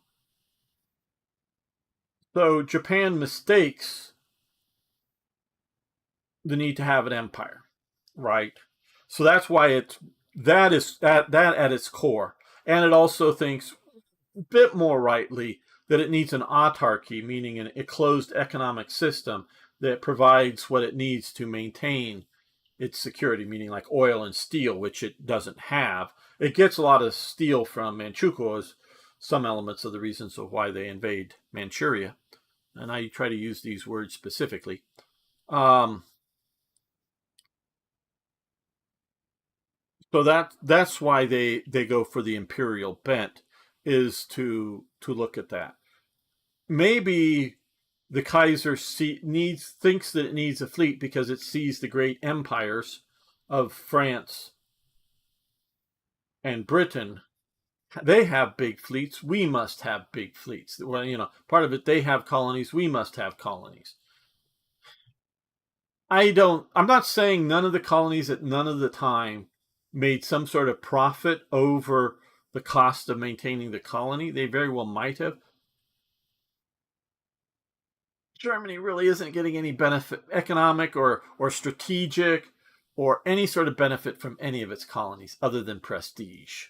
Japan mistakes the need to have an empire, right? So that's why that at its core, and it also thinks a bit more rightly that it needs an autarky, meaning a closed economic system that provides what it needs to maintain its security, meaning like oil and steel, which it doesn't have. It gets a lot of steel from Manchukuo, as some elements of the reasons of why they invade Manchuria. And I try to use these words specifically. So that's why they go for the imperial bent, is to look at that. Maybe the Kaiser thinks that it needs a fleet because it sees the great empires of France and Britain. They have big fleets. We must have big fleets. Well, part of it, they have colonies. We must have colonies. I'm not saying none of the colonies at none of the time made some sort of profit over the cost of maintaining the colony. They very well might have. Germany really isn't getting any benefit, economic or strategic, or any sort of benefit from any of its colonies other than prestige.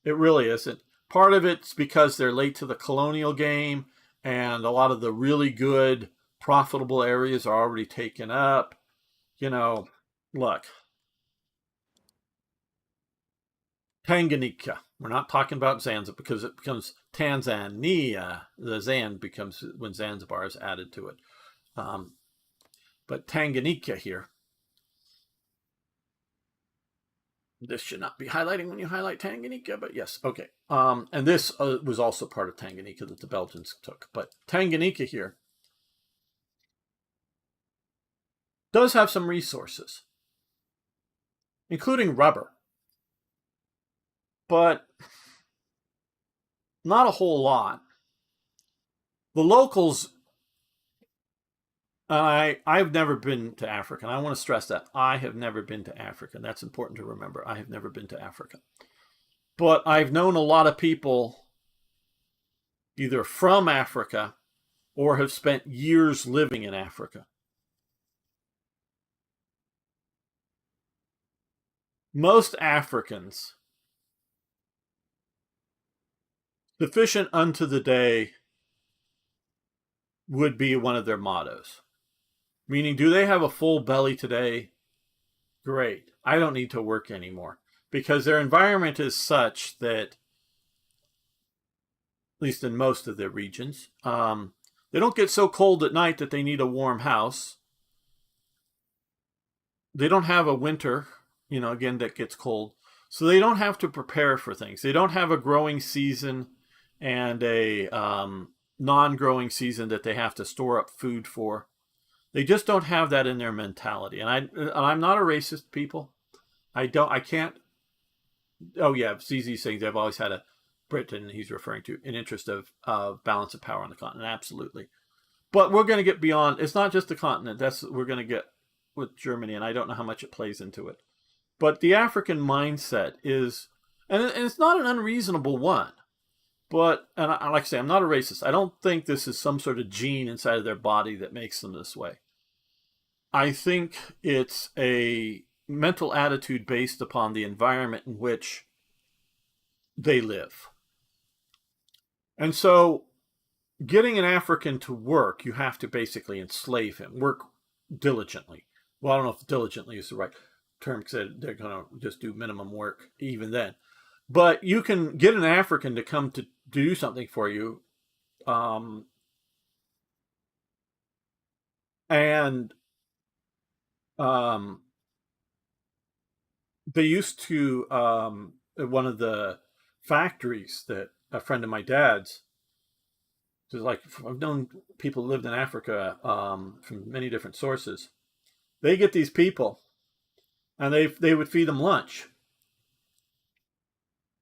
It really isn't. Part of it's because they're late to the colonial game, and a lot of the really good, profitable areas are already taken up. Look, Tanganyika. We're not talking about Zanzibar because it becomes Tanzania. The Zan becomes when Zanzibar is added to it. But Tanganyika here. This should not be highlighting when you highlight Tanganyika, but yes, okay. And this was also part of Tanganyika that the Belgians took. But Tanganyika here does have some resources, including rubber, but not a whole lot. The locals, I've never been to Africa, and I want to stress that I have never been to Africa. And that's important to remember. I have never been to Africa, but I've known a lot of people either from Africa or have spent years living in Africa. Most Africans, sufficient unto the day would be one of their mottos. Meaning, do they have a full belly today? Great. I don't need to work anymore. Because their environment is such that, at least in most of their regions, they don't get so cold at night that they need a warm house. They don't have a winter, again, that gets cold. So they don't have to prepare for things. They don't have a growing season and a non-growing season that they have to store up food for. They just don't have that in their mentality. And I'm not a racist, people. I can't. Oh yeah, ZZ saying they've always had a Britain. He's referring to an interest of balance of power on the continent. Absolutely. But we're going to get beyond. It's not just the continent. We're going to get with Germany, and I don't know how much it plays into it. But the African mindset is, and it's not an unreasonable one. But, and like I say, I'm not a racist. I don't think this is some sort of gene inside of their body that makes them this way. I think it's a mental attitude based upon the environment in which they live. And so, getting an African to work, you have to basically enslave him, work diligently. Well, I don't know if diligently is the right term because they're going to just do minimum work even then. But you can get an African to come to do something for you. And they used to, at one of the factories that a friend of my dad's, like I've known people who lived in Africa from many different sources. They get these people, and they would feed them lunch,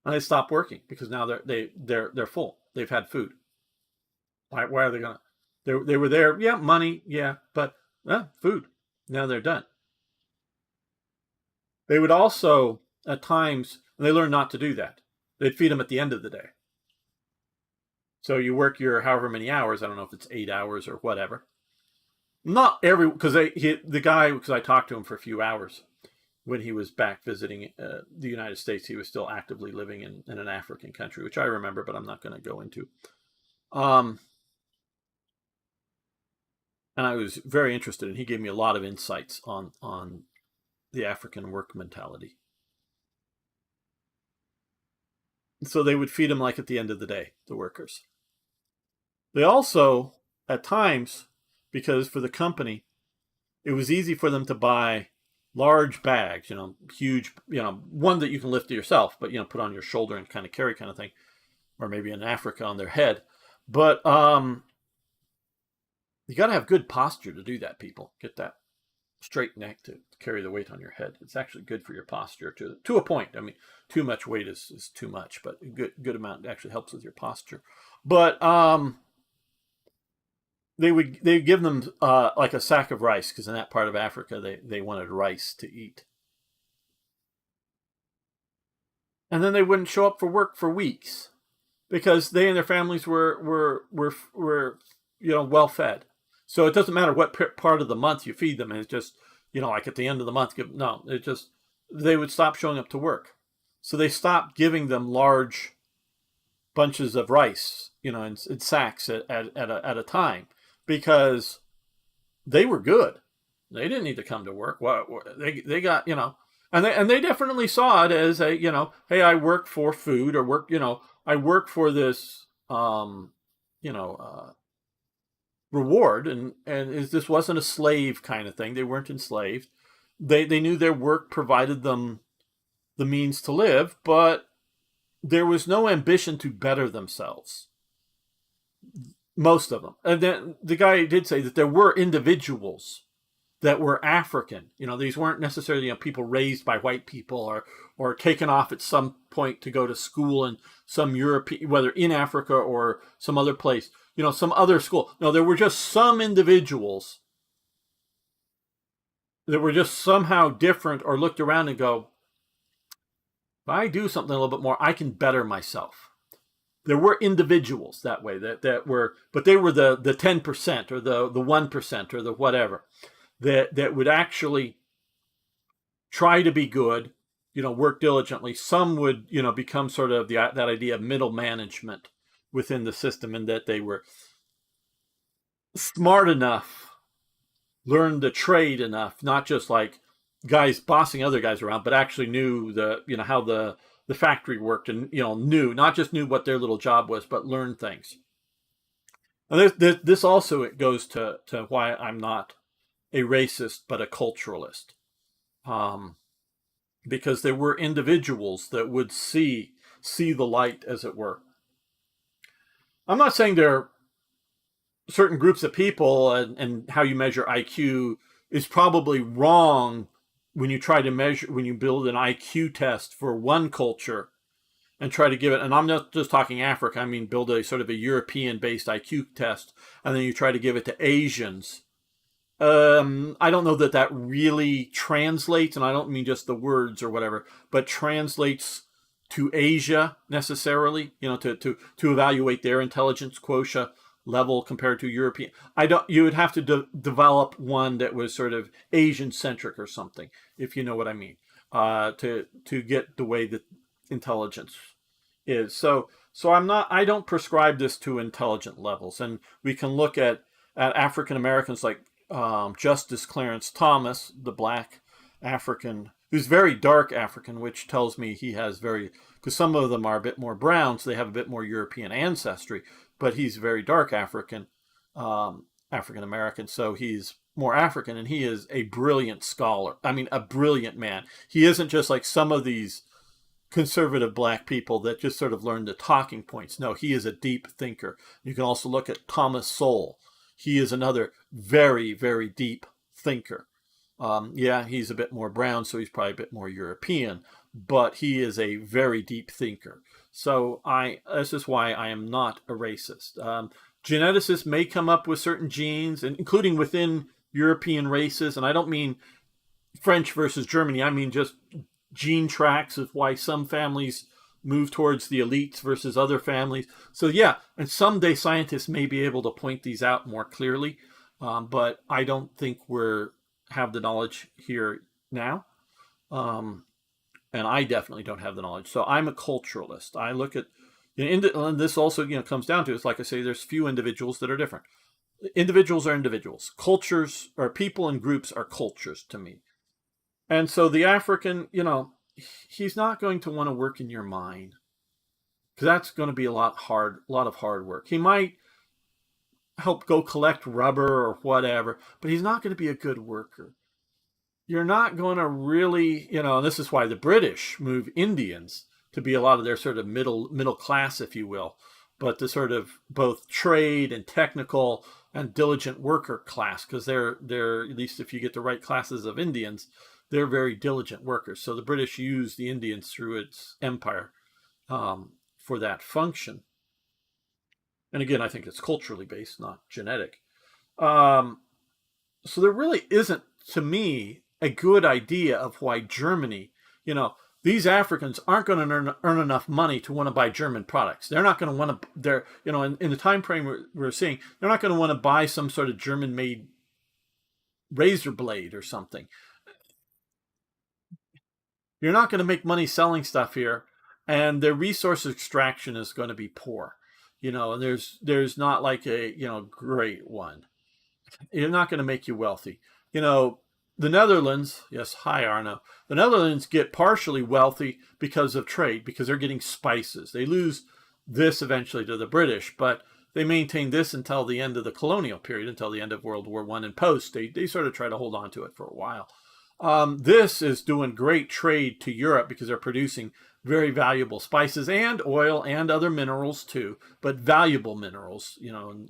and they stop working because now they're full. They've had food. Why are they gonna? They were there. Yeah, money. Yeah, but food. Now they're done. They would also at times they learned not to do that. They'd feed them at the end of the day. So you work your however many hours. I don't know if it's 8 hours or whatever. Not every because the guy because I talked to him for a few hours when he was back visiting the United States. He was still actively living in an African country, which I remember, but I'm not going to go into. And I was very interested, and he gave me a lot of insights on the African work mentality. So they would feed them like at the end of the day, the workers. They also, at times, because for the company, it was easy for them to buy large bags, huge, one that you can lift to yourself, but put on your shoulder and kind of carry kind of thing, or maybe in Africa on their head. But you got to have good posture to do that. People get that straight neck to carry the weight on your head. It's actually good for your posture to a point. I mean, too much weight is too much, but a good amount actually helps with your posture. But they give them like a sack of rice, because in that part of Africa they wanted rice to eat, and then they wouldn't show up for work for weeks because they and their families were well fed. So it doesn't matter what part of the month you feed them. It's just like at the end of the month. No, it just they would stop showing up to work. So they stopped giving them large bunches of rice, in sacks at a time, because they were good. They didn't need to come to work. They got and they definitely saw it as a hey, I work for food, or I work for this reward, and this wasn't a slave kind of thing. They weren't enslaved. They knew their work provided them the means to live, but there was no ambition to better themselves. Most of them. And then the guy did say that there were individuals that were African. These weren't necessarily people raised by white people or taken off at some point to go to school in some European, whether in Africa or some other place, some other school. No, there were just some individuals that were just somehow different, or looked around and go, if I do something a little bit more, I can better myself. There were individuals that way that were, but they were the 10% or the 1% or the whatever that would actually try to be good, work diligently. Some would, become sort of that idea of middle management within the system, and that they were smart enough, learned the trade enough, not just like guys bossing other guys around, but actually knew how the factory worked, and not just knew what their little job was, but learned things. And this also, it goes to why I'm not a racist but a culturalist, because there were individuals that would see the light, as it were. I'm not saying there are certain groups of people, and how you measure IQ is probably wrong when you try to measure, when you build an IQ test for one culture and try to give it, and I'm not just talking Africa, I mean build a sort of a European-based IQ test, and then you try to give it to Asians. I don't know that really translates, and I don't mean just the words or whatever, but translates to Asia necessarily, to evaluate their intelligence quotient level compared to European. You would have to develop one that was sort of Asian centric or something, if you know what I mean, to get the way that intelligence is. So I don't prescribe this to intelligent levels. And we can look at African Americans like Justice Clarence Thomas, the black African, who's very dark African, which tells me he has because some of them are a bit more brown, so they have a bit more European ancestry, but he's very dark African, African American, so he's more African, and he is a brilliant scholar. I mean, a brilliant man. He isn't just like some of these conservative black people that just sort of learn the talking points. No, he is a deep thinker. You can also look at Thomas Sowell. He is another very, very deep thinker. He's a bit more brown, so he's probably a bit more European, but he is a very deep thinker. So this is why I am not a racist. Geneticists may come up with certain genes, including within European races, and I don't mean French versus Germany. I mean just gene tracks of why some families move towards the elites versus other families. So yeah, and someday scientists may be able to point these out more clearly, but I don't think have the knowledge here now. And I definitely don't have the knowledge. So I'm a culturalist. I look at, and this also, comes down to, it's like I say, there's few individuals that are different. Individuals are individuals. Cultures, or people and groups, are cultures to me. And so the African, he's not going to want to work in your mine, because that's going to be a lot of hard work. He might help go collect rubber or whatever, but he's not going to be a good worker. you're not going to really, and this is why the British move Indians to be a lot of their sort of middle class, if you will, but the sort of both trade and technical and diligent worker class, because they're at least if you get the right classes of Indians, they're very diligent workers. So the British use the Indians through its empire for that function. And again, I think it's culturally based, not genetic. So there really isn't, to me, a good idea of why Germany, these Africans aren't going to earn enough money to want to buy German products. They're not going to want to, in the time frame we're seeing, they're not going to want to buy some sort of German-made razor blade or something. You're not going to make money selling stuff here, and their resource extraction is going to be poor. And there's not like a great one. You're not going to make you wealthy. The Netherlands, yes, hi Arno. The Netherlands get partially wealthy because of trade, because they're getting spices. They lose this eventually to the British, but they maintain this until the end of the colonial period, until the end of World War I and post. They sort of try to hold on to it for a while. This is doing great trade to Europe because they're producing very valuable spices and oil and other minerals too, but valuable minerals,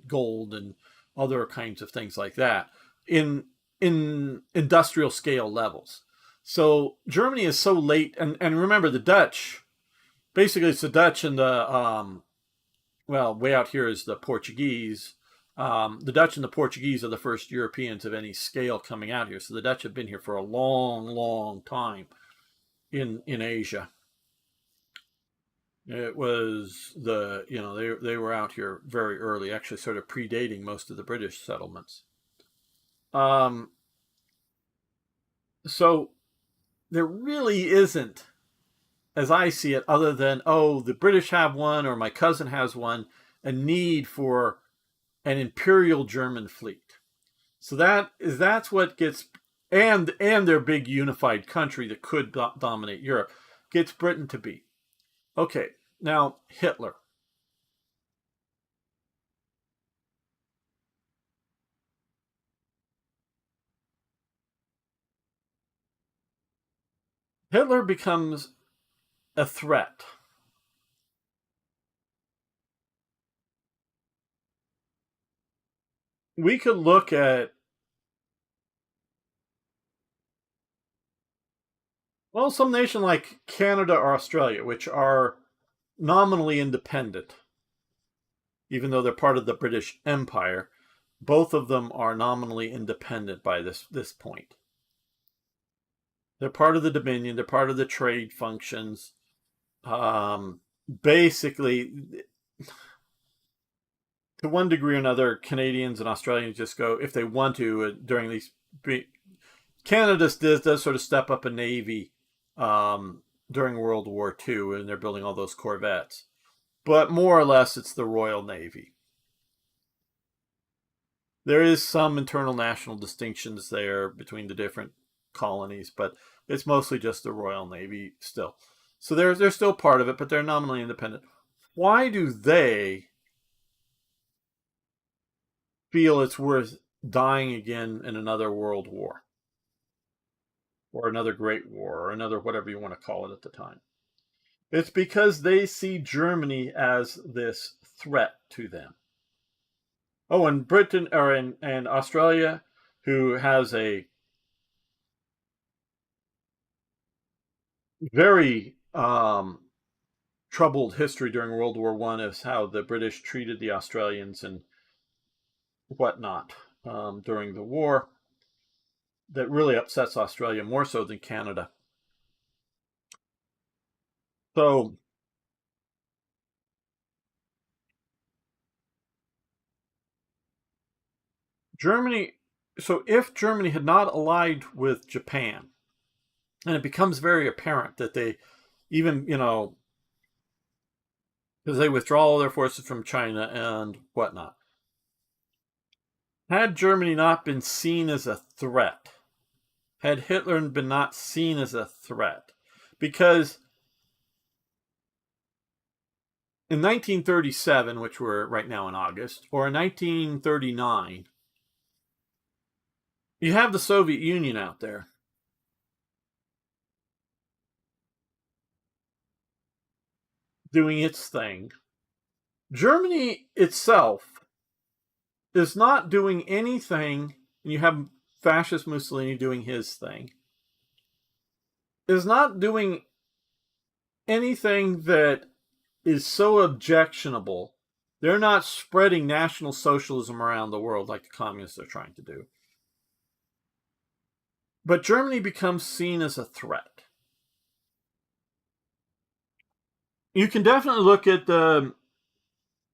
gold and other kinds of things like that in industrial scale levels. So Germany is so late, and remember the Dutch. Basically, it's the Dutch and the way out here is the Portuguese. The Dutch and the Portuguese are the first Europeans of any scale coming out here. So the Dutch have been here for a long, long time in Asia. It was they were out here very early, actually sort of predating most of the British settlements. So there really isn't, as I see it, other than, the British have one or my cousin has one, a need for an imperial German fleet. So that's what gets, and their big unified country that could dominate Europe, gets Britain to be. Okay, now Hitler. Hitler becomes a threat. We could look at, some nation like Canada or Australia, which are nominally independent, even though they're part of the British Empire. Both of them are nominally independent by this point. They're part of the Dominion. They're part of the trade functions. Basically, to one degree or another, Canadians and Australians just go, if they want to, during these. Canada does sort of step up a navy during World War II, and they're building all those corvettes. But more or less, it's the Royal Navy. There is some internal national distinctions there between the different colonies, but it's mostly just the Royal Navy still. So they're still part of it, but they're nominally independent. Why do they feel it's worth dying again in another world war? Or another great war, or another whatever you want to call it at the time? It's because they see Germany as this threat to them. Oh, and Britain, or and Australia, who has a very troubled history during World War I, is how the British treated the Australians and whatnot during the war. That really upsets Australia more so than Canada. So Germany, so if Germany had not allied with Japan, and it becomes very apparent that they even, because they withdraw all their forces from China and whatnot. Had Germany not been seen as a threat, had Hitler been not seen as a threat, because in 1937, which we're right now in August, or in 1939, you have the Soviet Union out there. doing its thing. Germany itself is not doing anything, and you have fascist Mussolini doing his thing, is not doing anything that is so objectionable. They're not spreading National Socialism around the world like the communists are trying to do. But Germany becomes seen as a threat. You can definitely look at the,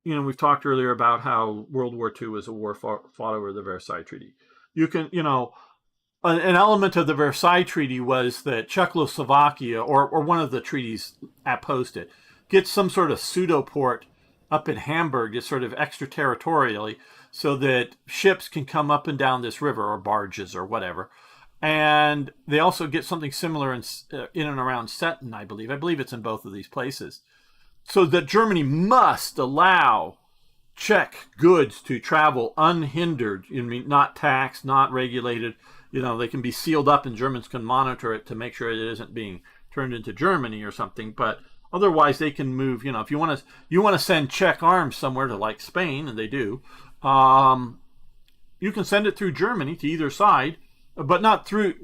we've talked earlier about how World War II was a war fought over the Versailles Treaty. You can, an element of the Versailles Treaty was that Czechoslovakia, or one of the treaties opposed it, gets some sort of pseudo port up in Hamburg, just sort of extraterritorially, so that ships can come up and down this river, or barges, or whatever. And they also get something similar in and around Stettin, I believe. I believe it's in both of these places. So that Germany must allow Czech goods to travel unhindered, not taxed, not regulated. They can be sealed up and Germans can monitor it to make sure it isn't being turned into Germany or something. But otherwise they can move, if you want to send Czech arms somewhere to like Spain, and they do, you can send it through Germany to either side, but not through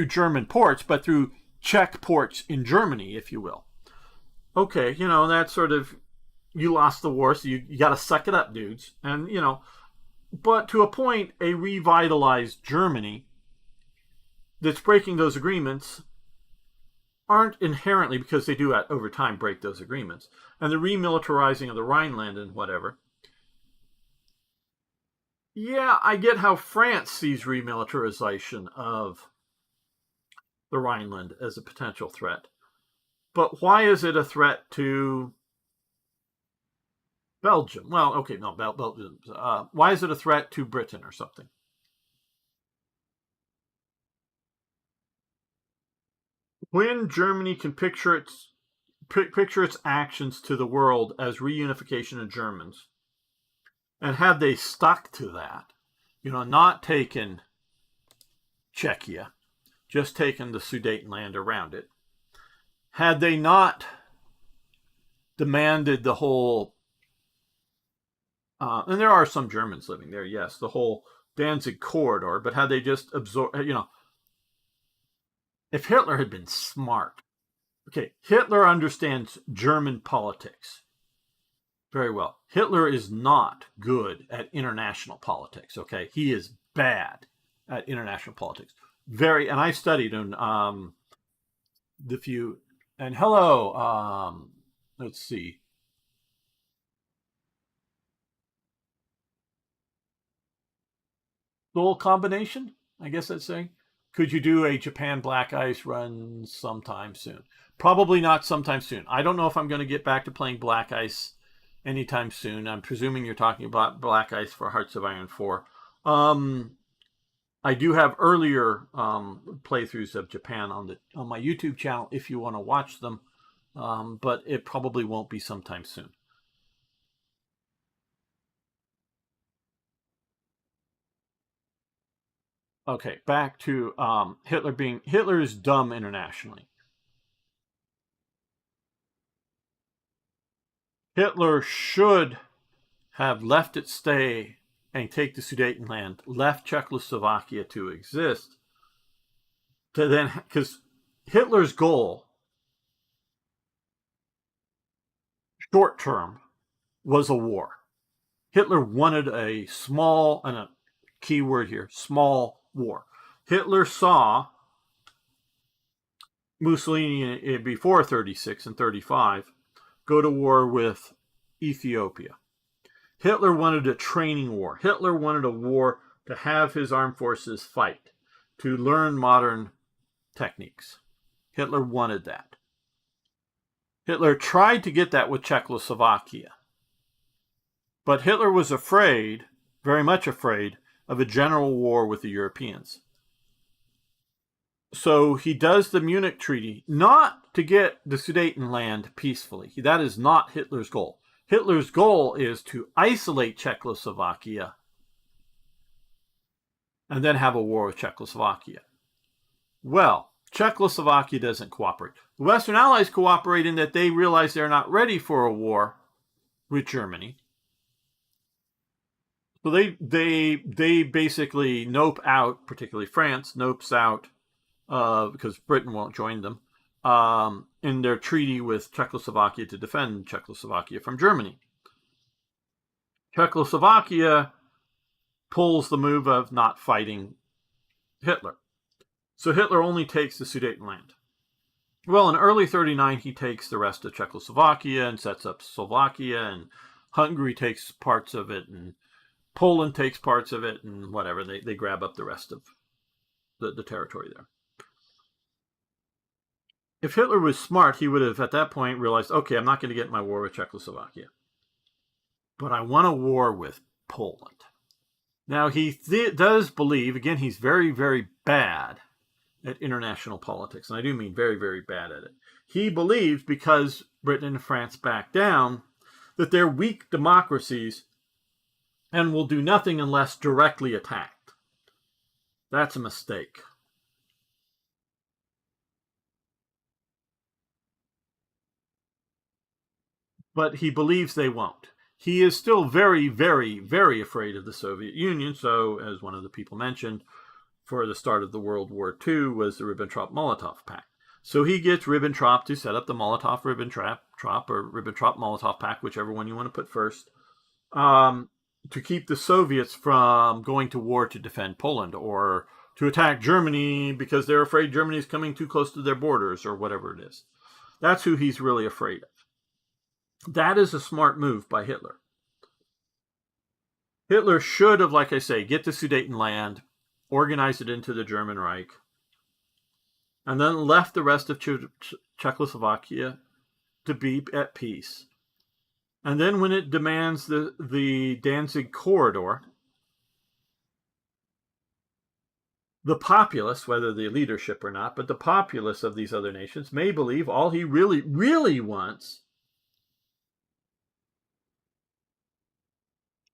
German ports, but through Czech ports in Germany, if you will. Okay, that's sort of, you lost the war, so you got to suck it up, dudes. And, but to a point, a revitalized Germany that's breaking those agreements aren't inherently, because they do over time break those agreements, and the remilitarizing of the Rhineland and whatever. Yeah, I get how France sees remilitarization of the Rhineland as a potential threat. But why is it a threat to Belgium? Well, okay, no, Belgium. Why is it a threat to Britain or something? When Germany can picture its actions to the world as reunification of Germans, and had they stuck to that, not taken Czechia, just taken the Sudetenland around it, had they not demanded the whole, and there are some Germans living there, yes, the whole Danzig corridor, but had they just absorbed, if Hitler had been smart, okay, Hitler understands German politics very well. Hitler is not good at international politics, okay? He is bad at international politics. And I studied in the few, and hello, let's see. Soul combination, I guess that's saying. Could you do a Japan Black Ice run sometime soon? Probably not sometime soon. I don't know if I'm going to get back to playing Black Ice anytime soon. I'm presuming you're talking about Black Ice for Hearts of Iron 4. I do have earlier playthroughs of Japan on my YouTube channel if you want to watch them, but it probably won't be sometime soon. Okay, back to Hitler is dumb internationally. Hitler should have left it stay and take the Sudetenland, left Czechoslovakia to exist, to then, because Hitler's goal, short term, was a war. Hitler wanted a small, and a key word here, small war. Hitler saw Mussolini before 36 and 35 go to war with Ethiopia. Hitler wanted a training war. Hitler wanted a war to have his armed forces fight, to learn modern techniques. Hitler wanted that. Hitler tried to get that with Czechoslovakia. But Hitler was afraid, very much afraid, of a general war with the Europeans. So he does the Munich Treaty, not to get the Sudetenland peacefully. That is not Hitler's goal. Hitler's goal is to isolate Czechoslovakia and then have a war with Czechoslovakia. Well, Czechoslovakia doesn't cooperate. The Western Allies cooperate in that they realize they're not ready for a war with Germany. So they basically nope out, particularly France, nopes out because Britain won't join them in their treaty with Czechoslovakia to defend Czechoslovakia from Germany. Czechoslovakia pulls the move of not fighting Hitler. So Hitler only takes the Sudetenland. Well, in early 1939, he takes the rest of Czechoslovakia and sets up Slovakia, and Hungary takes parts of it, and Poland takes parts of it, and whatever. They grab up the rest of the territory there. If Hitler was smart, he would have, at that point, realized, okay, I'm not going to get in my war with Czechoslovakia, but I want a war with Poland. Now, he does believe, again, he's very, very bad at international politics, and I do mean very, very bad at it. He believes, because Britain and France back down, that they're weak democracies and will do nothing unless directly attacked. That's a mistake. But he believes they won't. He is still very, very, very afraid of the Soviet Union. So, as one of the people mentioned, for the start of the World War II was the Ribbentrop-Molotov Pact. So he gets Ribbentrop to set up the Molotov-Ribbentrop or Ribbentrop-Molotov Pact, whichever one you want to put first, to keep the Soviets from going to war to defend Poland or to attack Germany because they're afraid Germany is coming too close to their borders or whatever it is. That's who he's really afraid of. That is a smart move by Hitler. Hitler should have, like I say, get the Sudetenland, organize it into the German Reich, and then left the rest of Czechoslovakia to be at peace. And then when it demands the Danzig corridor, the populace, whether the leadership or not, but the populace of these other nations may believe all he really, really wants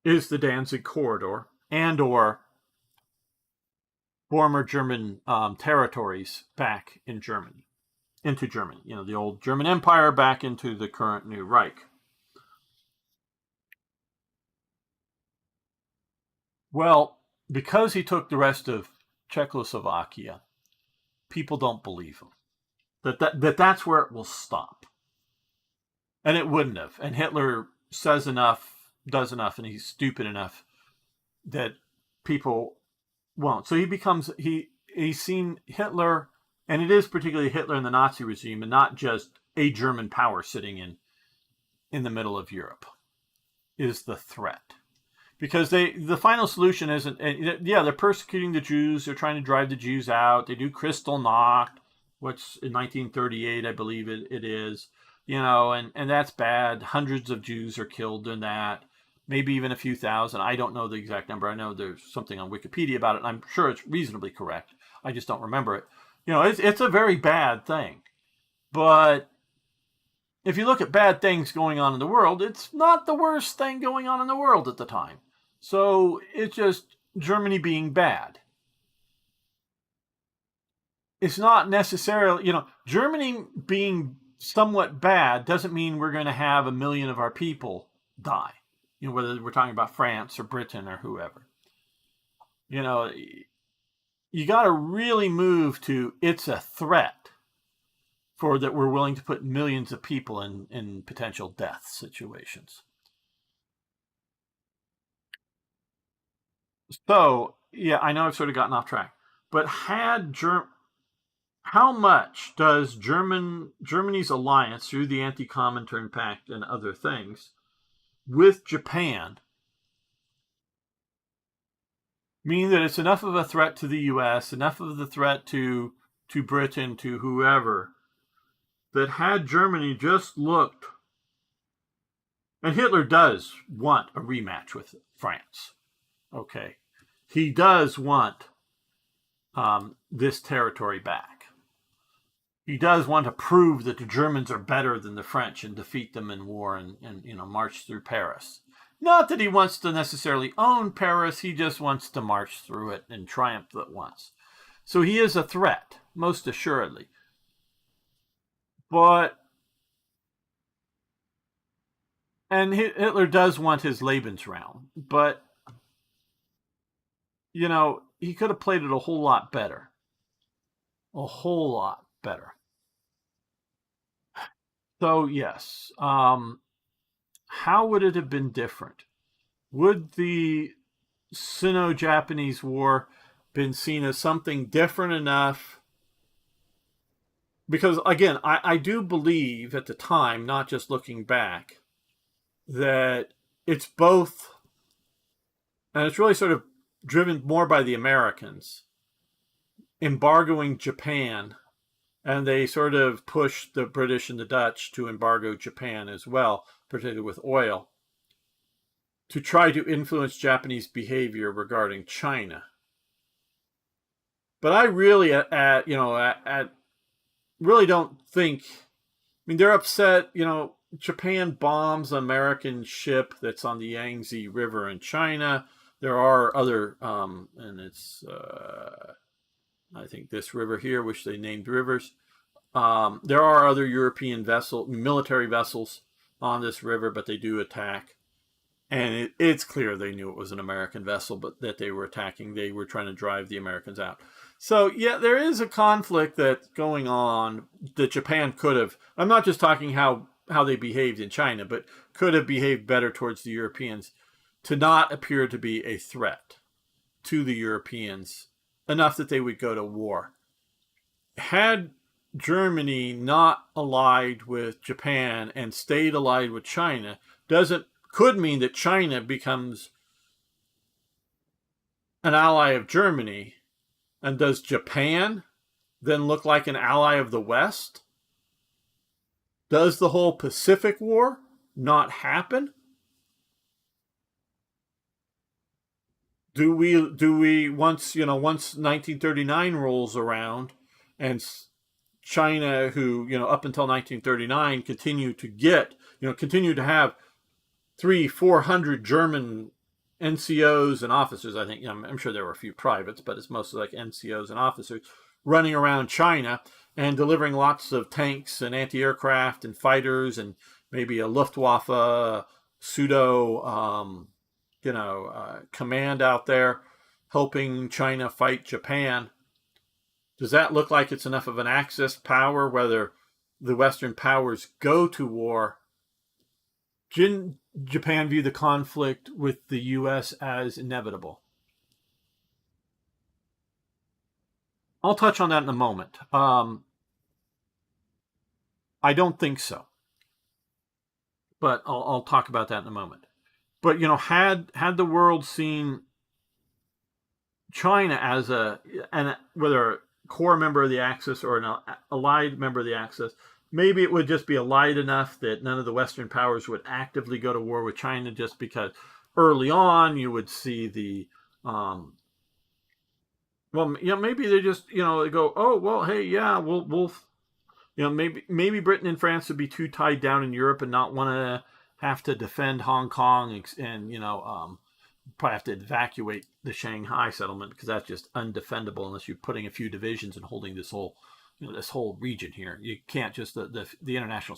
is the Danzig corridor and or former German territories back in Germany, into Germany. You know, the old German Empire back into the current new Reich. Well, because he took the rest of Czechoslovakia, people don't believe him. That's where it will stop. And it wouldn't have. And Hitler says enough, does enough, and he's stupid enough that people won't. So he's seen Hitler, and it is particularly Hitler and the Nazi regime, and not just a German power sitting in the middle of Europe, is the threat. Because the final solution isn't, yeah, they're persecuting the Jews, they're trying to drive the Jews out, they do Kristallnacht, which in 1938, I believe it is, you know, and that's bad. Hundreds of Jews are killed in that. Maybe even a few thousand. I don't know the exact number. I know there's something on Wikipedia about it, and I'm sure it's reasonably correct. I just don't remember it. You know, it's a very bad thing. But if you look at bad things going on in the world, it's not the worst thing going on in the world at the time. So it's just Germany being bad. It's not necessarily, you know, Germany being somewhat bad doesn't mean we're going to have 1 million of our people die. You know, whether we're talking about France or Britain or whoever. You know, you got to really move to it's a threat for that we're willing to put millions of people in potential death situations. So, yeah, I know I've sort of gotten off track. But how much does Germany's alliance through the Anti-Comintern Pact and other things with Japan mean that it's enough of a threat to the U.S., enough of the threat to Britain, to whoever, that had Germany just looked, and Hitler does want a rematch with France, okay, he does want this territory back. He does want to prove that the Germans are better than the French and defeat them in war and you know, march through Paris. Not that he wants to necessarily own Paris, he just wants to march through it and triumph at once. So he is a threat. most assuredly. But and Hitler does want his Lebensraum, but he could have played it a whole lot better, a whole lot better. So yes, how would it have been different? Would the Sino-Japanese War been seen as something different enough? Because again, I do believe at the time, not just looking back, that it's both, and it's really sort of driven more by the Americans embargoing Japan, and they sort of pushed the British and the Dutch to embargo Japan as well, particularly with oil, to try to influence Japanese behavior regarding China. But I really, really don't think. I mean, they're upset. Japan bombs an American ship that's on the Yangtze River in China. There are other, and it's, I think this river here, which they named rivers. There are other European military vessels on this river, but they do attack. And it's clear they knew it was an American vessel, but that they were attacking. They were trying to drive the Americans out. So, yeah, there is a conflict that's going on that Japan could have. I'm not just talking how they behaved in China, but could have behaved better towards the Europeans to not appear to be a threat to the Europeans enough that they would go to war. Had Germany not allied with Japan and stayed allied with China, could mean that China becomes an ally of Germany. And does Japan then look like an ally of the West? Does the whole Pacific War not happen? Do we once 1939 rolls around and China, who up until 1939 continued to have 300-400 German NCOs and officers. I think I'm sure there were a few privates, but it's mostly like NCOs and officers running around China and delivering lots of tanks and anti-aircraft and fighters and maybe a Luftwaffe pseudo command out there helping China fight Japan. Does that look like it's enough of an Axis power, whether the Western powers go to war? Didn't Japan view the conflict with the U.S. as inevitable? I'll touch on that in a moment. I don't think so, but I'll talk about that in a moment. But had the world seen China as whether a core member of the Axis or an allied member of the Axis, maybe it would just be allied enough that none of the Western powers would actively go to war with China, just because early on you would see the maybe they just they go, oh well, hey, yeah, we'll maybe Britain and France would be too tied down in Europe and not want to have to defend Hong Kong and probably have to evacuate the Shanghai settlement, because that's just undefendable unless you're putting a few divisions and holding this whole region here. You can't just the international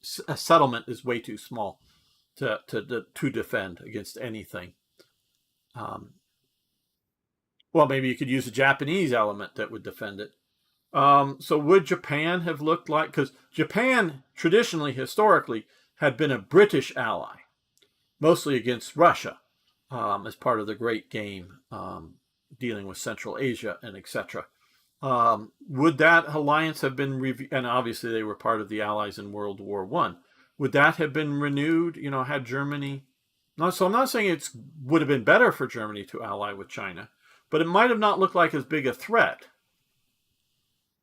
settlement is way too small to defend against anything. Well, maybe you could use a Japanese element that would defend it. So would Japan have looked like? Because Japan traditionally, historically, had been a British ally, mostly against Russia, as part of the Great Game, dealing with Central Asia and etc. Would that alliance have been and obviously they were part of the Allies in World War I. Would that have been renewed? Had Germany? No, so I'm not saying it would have been better for Germany to ally with China, but it might have not looked like as big a threat.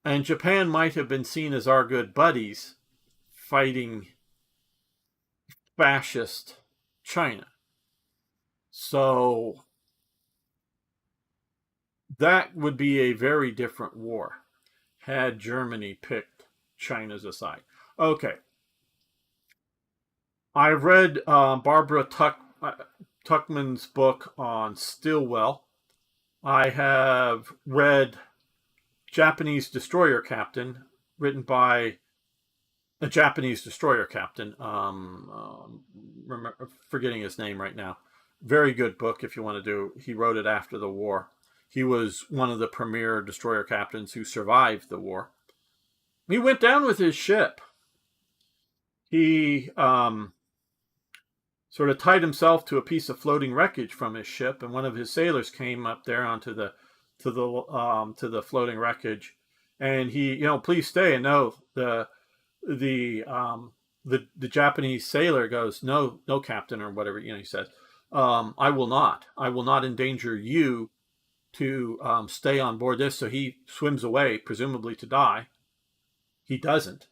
And Japan might have been seen as our good buddies fighting fascist China. So that would be a very different war had Germany picked China's side. Okay. I've read Barbara Tuchman's book on Stilwell. I have read Japanese destroyer captain, written by a Japanese destroyer captain. Forgetting his name right now. Very good book if you want to do. He wrote it after the war. He was one of the premier destroyer captains who survived the war. He went down with his ship. He sort of tied himself to a piece of floating wreckage from his ship, and one of his sailors came up there onto the to the floating wreckage, and he, please stay. And no, the Japanese sailor goes, no, no, captain, or whatever, he says, I will not endanger you to stay on board this. So he swims away, presumably to die. He doesn't.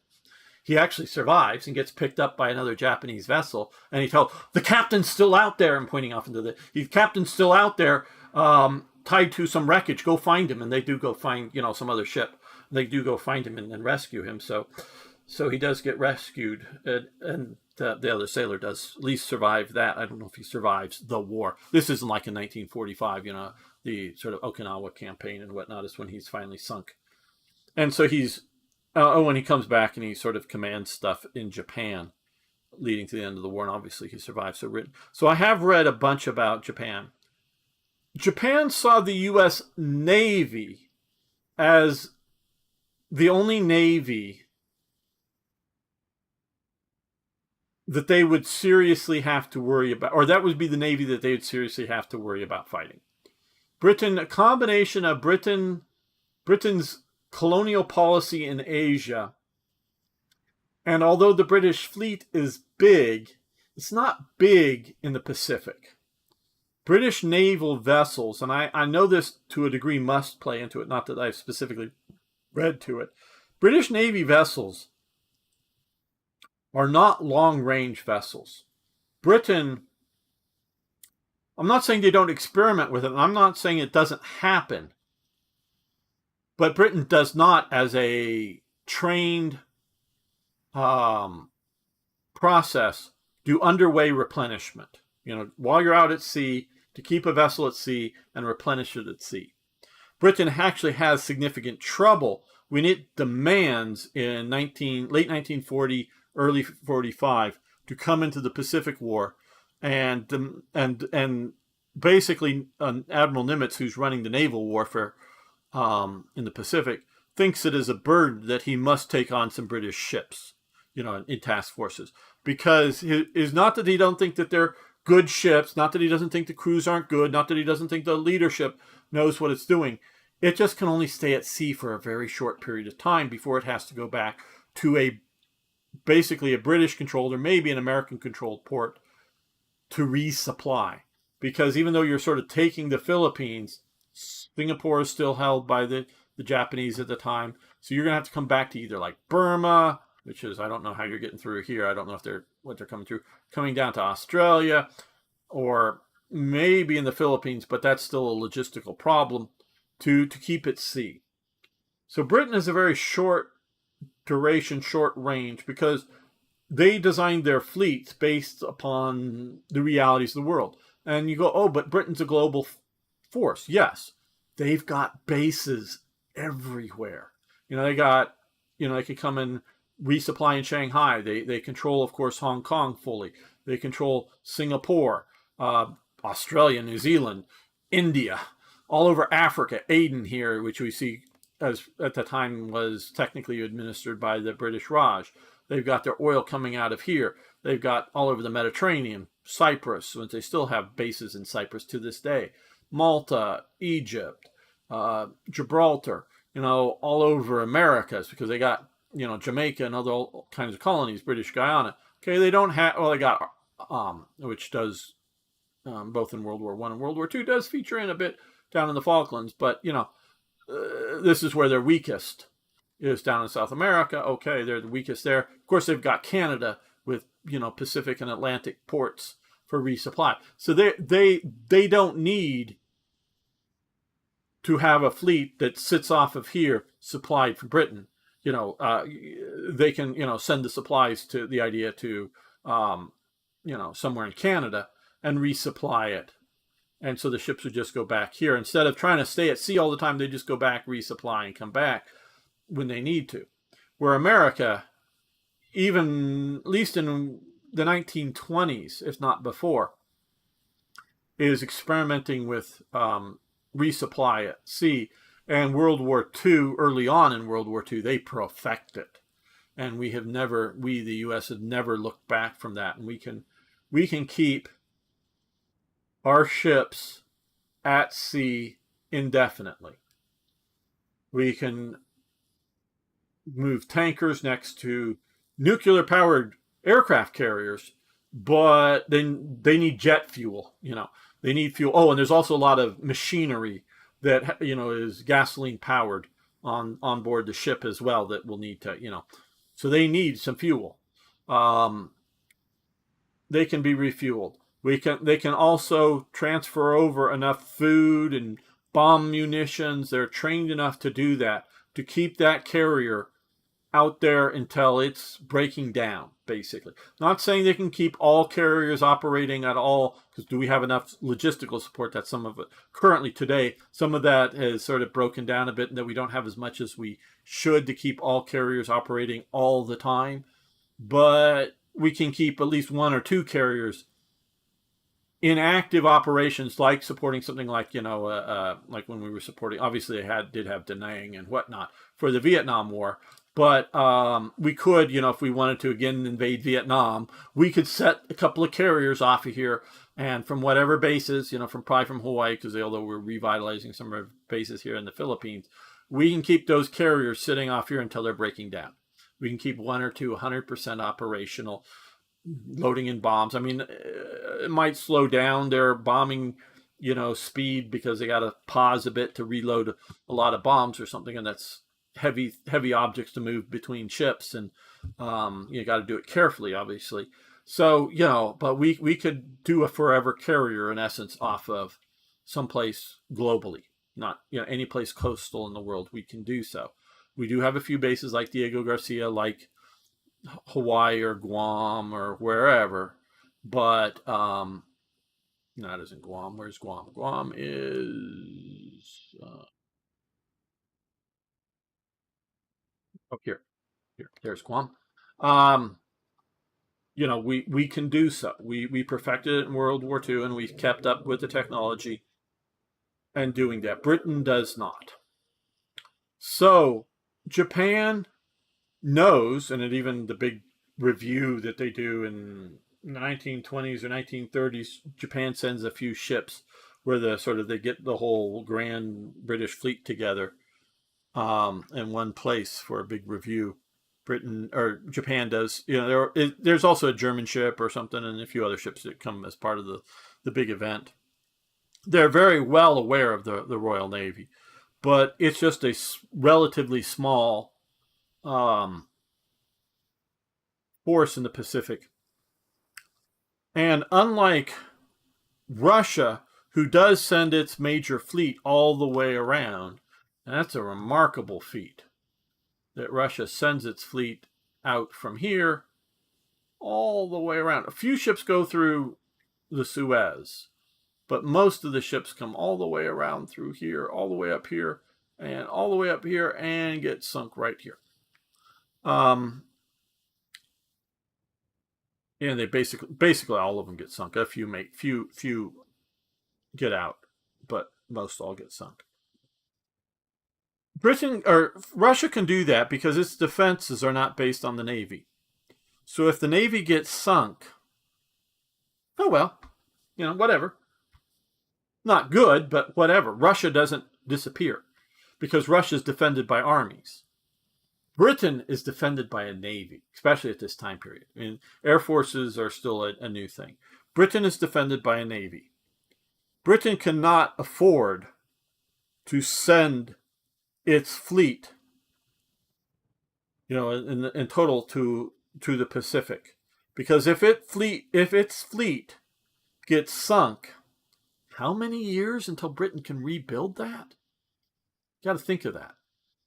He actually survives and gets picked up by another Japanese vessel. And he tells, the captain's still out there. I'm pointing off into the captain's still out there, tied to some wreckage. Go find him. And they do go find, some other ship. They do go find him and rescue him. So he does get rescued, and the other sailor does at least survive that. I don't know if he survives the war. This isn't like in 1945, the sort of Okinawa campaign and whatnot is when he's finally sunk. And so he's, when he comes back and he sort of commands stuff in Japan, leading to the end of the war, and obviously he survives. So I have read a bunch about Japan. Japan saw the U.S. Navy as the only navy that they would seriously have to worry about, or that would be the navy that they would seriously have to worry about fighting. Britain, a combination of Britain's colonial policy in Asia, and although the British fleet is big, it's not big in the Pacific. British naval vessels, and I know this to a degree must play into it, not that I've specifically read to it. British Navy vessels are not long-range vessels. Britain, I'm not saying they don't experiment with it, and I'm not saying it doesn't happen, but Britain does not, as a trained process, do underway replenishment. While you're out at sea, to keep a vessel at sea and replenish it at sea. Britain actually has significant trouble when it demands in late 1940, early 45 to come into the Pacific War, and basically Admiral Nimitz, who's running the naval warfare in the Pacific, thinks it is a burden that he must take on some British ships, in task forces, because it's not that he don't think that they're good ships, not that he doesn't think the crews aren't good, not that he doesn't think the leadership knows what it's doing. It just can only stay at sea for a very short period of time before it has to go back to basically a British-controlled or maybe an American-controlled port to resupply. Because even though you're sort of taking the Philippines, Singapore is still held by the Japanese at the time. So you're going to have to come back to either like Burma, which is, I don't know how you're getting through here. I don't know what they're coming through. Coming down to Australia, or maybe in the Philippines, but that's still a logistical problem to keep at sea. So Britain is a very short duration, short range, because they designed their fleets based upon the realities of the world. And you go, oh, but Britain's a global force. Yes, they've got bases everywhere. They got, they could come and resupply in Shanghai. They control, of course, Hong Kong fully. They control Singapore, Australia, New Zealand, India, all over Africa, Aden here, which we see as at the time was technically administered by the British Raj. They've got their oil coming out of here. They've got all over the Mediterranean, Cyprus, since they still have bases in Cyprus to this day, Malta, Egypt, Gibraltar, all over Americas, because they got, Jamaica and other kinds of colonies, British Guyana. Okay, they don't have, they got, which does, both in World War I and World War II, does feature in a bit down in the Falklands, but, this is where they're weakest, is down in South America. Okay, they're the weakest there. Of course, they've got Canada with, Pacific and Atlantic ports for resupply. So they don't need to have a fleet that sits off of here supplied from Britain. They can, send the supplies to the idea to, somewhere in Canada and resupply it And so the ships would just go back here. Instead of trying to stay at sea all the time, they just go back, resupply, and come back when they need to. Where America, even at least in the 1920s, if not before, is experimenting with resupply at sea. And World War II, early on in World War II, they perfect it. And we, the U.S., have never looked back from that. And we can keep our ships at sea indefinitely. We can move tankers next to nuclear powered aircraft carriers, but then they need jet fuel. They need fuel. Oh, and there's also a lot of machinery that is gasoline powered on board the ship as well that will need to so they need some fuel. They can be refueled. They can also transfer over enough food and bomb munitions. They're trained enough to do that, to keep that carrier out there until it's breaking down, basically. Not saying they can keep all carriers operating at all, because do we have enough logistical support that some of it currently today, some of that has sort of broken down a bit, and that we don't have as much as we should to keep all carriers operating all the time. But we can keep at least one or two carriers in active operations, like supporting something like like when we were supporting. Obviously, they did have Da Nang and whatnot for the Vietnam War, but we could, if we wanted to again invade Vietnam, we could set a couple of carriers off of here, and from whatever bases, probably from Hawaii, because although we're revitalizing some of our bases here in the Philippines, we can keep those carriers sitting off here until they're breaking down. We can keep one or two 100% operational, loading in bombs. I mean, it might slow down their bombing, speed, because they got to pause a bit to reload a lot of bombs or something, and that's heavy objects to move between ships, and you got to do it carefully, obviously. So but we could do a forever carrier in essence off of someplace globally, not any place coastal in the world. We can do so. We do have a few bases like Diego Garcia, like Hawaii or Guam or wherever, but no, it isn't Guam. Where's Guam? Guam is here. There's Guam. We can do so. We perfected it in World War II, and we kept up with the technology and doing that. Britain does not. So Japan knows, and even the big review that they do in the 1920s or 1930s, Japan sends a few ships where they get the whole grand British fleet together in one place for a big review. Japan does. There's also a German ship or something, and a few other ships that come as part of the big event. They're very well aware of the Royal Navy, but it's just a relatively small force in the Pacific. And unlike Russia, who does send its major fleet all the way around, and that's a remarkable feat, that Russia sends its fleet out from here all the way around. A few ships go through the Suez, but most of the ships come all the way around through here, all the way up here, and all the way up here, and get sunk right here. And they basically all of them get sunk. A few get out, but most all get sunk. Russia can do that because its defenses are not based on the Navy. So if the Navy gets sunk, oh well, whatever. Not good, but whatever. Russia doesn't disappear because Russia is defended by armies. Britain is defended by a navy, especially at this time period. I mean, air forces are still a new thing. Britain is defended by a navy. Britain cannot afford to send its fleet, in total to the Pacific, because if its fleet gets sunk, how many years until Britain can rebuild that? You got to think of that.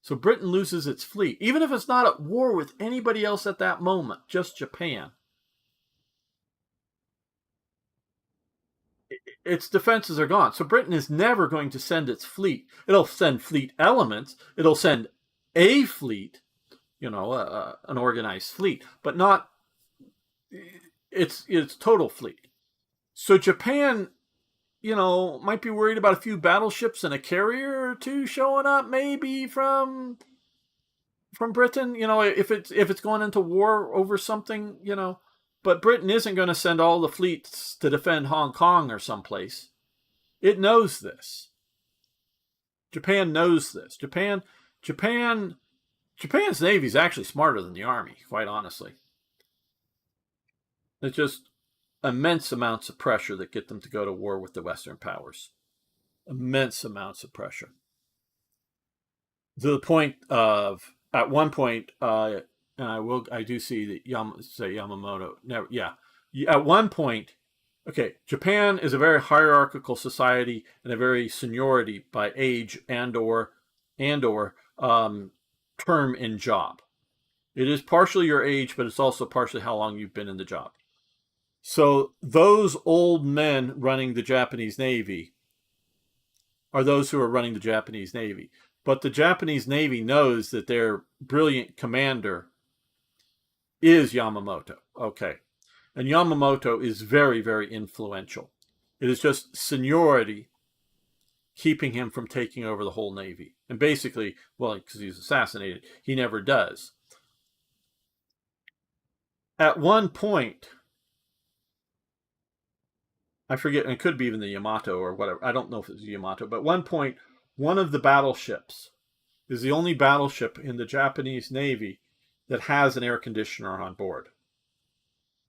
So Britain loses its fleet, even if it's not at war with anybody else at that moment, just Japan. its defenses are gone. So Britain is never going to send its fleet. It'll send fleet elements. It'll send a fleet, an organized fleet, but not its total fleet. So Japan, might be worried about a few battleships and a carrier or two showing up, maybe from Britain. If it's going into war over something, but Britain isn't going to send all the fleets to defend Hong Kong or someplace. It knows this. Japan knows this. Japan's Navy is actually smarter than the Army, quite honestly. It's just immense amounts of pressure that get them to go to war with the Western powers. Immense amounts of pressure. To the point of, at one point, and I do see that Yamamoto. No, yeah. At one point, okay, Japan is a very hierarchical society and a very seniority by age and/or term in job. It is partially your age, but it's also partially how long you've been in the job. So those old men running the Japanese Navy are those who are running the Japanese Navy. But the Japanese Navy knows that their brilliant commander is Yamamoto. Okay. And Yamamoto is very, very influential. It is just seniority keeping him from taking over the whole Navy. And basically, well, because he's assassinated, he never does. At one point, I forget, it could be even the Yamato or whatever. I don't know if it's Yamato, but at one point, one of the battleships is the only battleship in the Japanese Navy that has an air conditioner on board.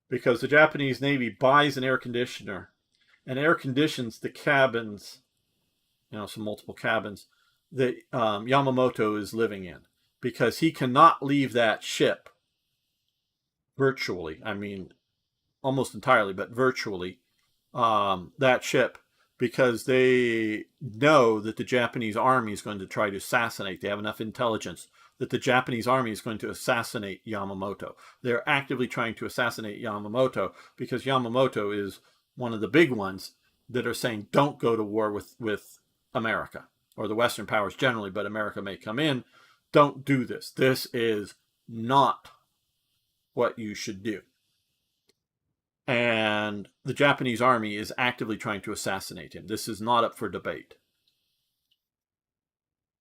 Because the Japanese Navy buys an air conditioner and air conditions the cabins, some multiple cabins that Yamamoto is living in. Because he cannot leave that ship virtually, almost entirely, but virtually, that ship, because they know that the Japanese army is going to try to assassinate. They have enough intelligence that the Japanese army is going to assassinate Yamamoto. They're actively trying to assassinate Yamamoto because Yamamoto is one of the big ones that are saying, don't go to war with America or the Western powers generally, but America may come in. Don't do this. This is not what you should do. And the Japanese army is actively trying to assassinate him. This is not up for debate.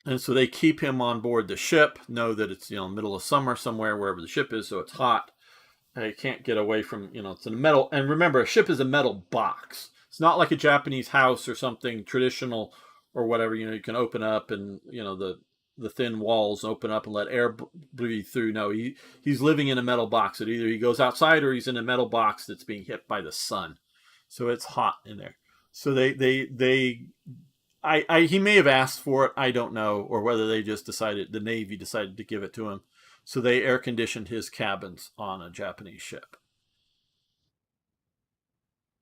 And so they keep him on board the ship, know that it's, middle of summer somewhere, wherever the ship is, so it's hot. They can't get away from, it's in a metal. And remember, a ship is a metal box. It's not like a Japanese house or something traditional or whatever, you can open up and, the thin walls open up and let air breathe through. No, he's living in a metal box. That either he goes outside or he's in a metal box that's being hit by the sun. So it's hot in there. So he may have asked for it. I don't know, or whether they just the Navy decided to give it to him. So they air conditioned his cabins on a Japanese ship,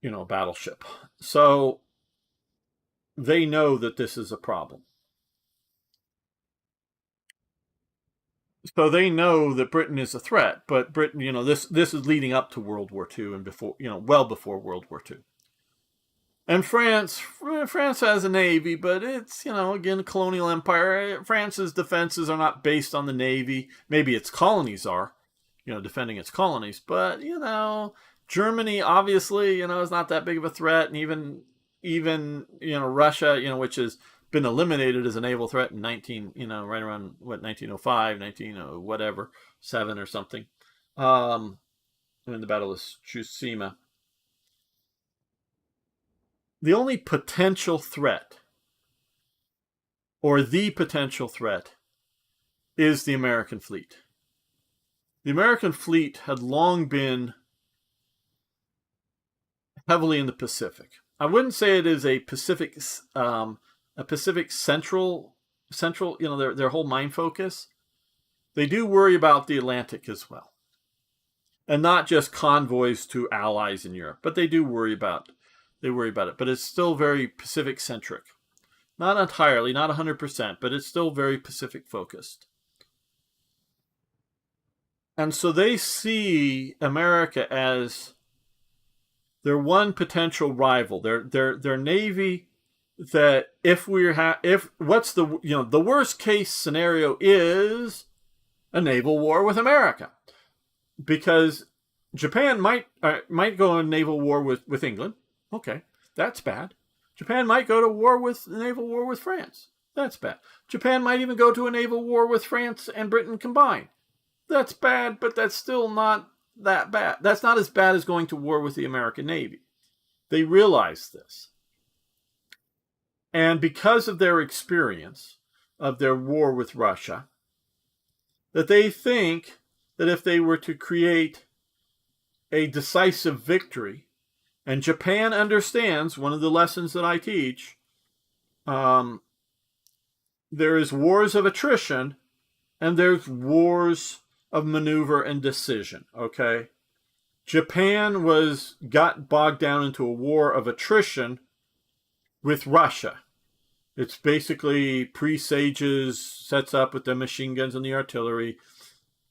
a battleship. So they know that this is a problem. So they know that Britain is a threat, but Britain, this is leading up to World War II and before, well before World War II. And France has a navy, but it's, again, a colonial empire. France's defenses are not based on the navy. Maybe its colonies are, defending its colonies, but Germany obviously, is not that big of a threat, and even Russia, which is been eliminated as a naval threat in right around 1905, 7 or something, in the Battle of Tsushima. The only potential threat, or the potential threat, is the American fleet. The American fleet had long been heavily in the Pacific. I wouldn't say it is a Pacific Central, their whole mind focus. They do worry about the Atlantic as well. And not just convoys to allies in Europe, but they do worry about it. But it's still very Pacific centric. Not entirely, not 100%, but it's still very Pacific focused. And so they see America as They're one potential rival. They're navy that if what's the worst case scenario is a naval war with America, because Japan might go in naval war with England. Okay, that's bad. Japan might go to naval war with France. That's bad. Japan might even go to a naval war with France and Britain combined. That's bad, but that's still not that bad. That's not as bad as going to war with the American Navy. They realize this. And because of their experience of their war with Russia, that they think that if they were to create a decisive victory, and Japan understands, one of the lessons that I teach, there is wars of attrition and there's wars of maneuver and decision, okay? Japan got bogged down into a war of attrition with Russia. It's basically presages, sets up with the machine guns and the artillery,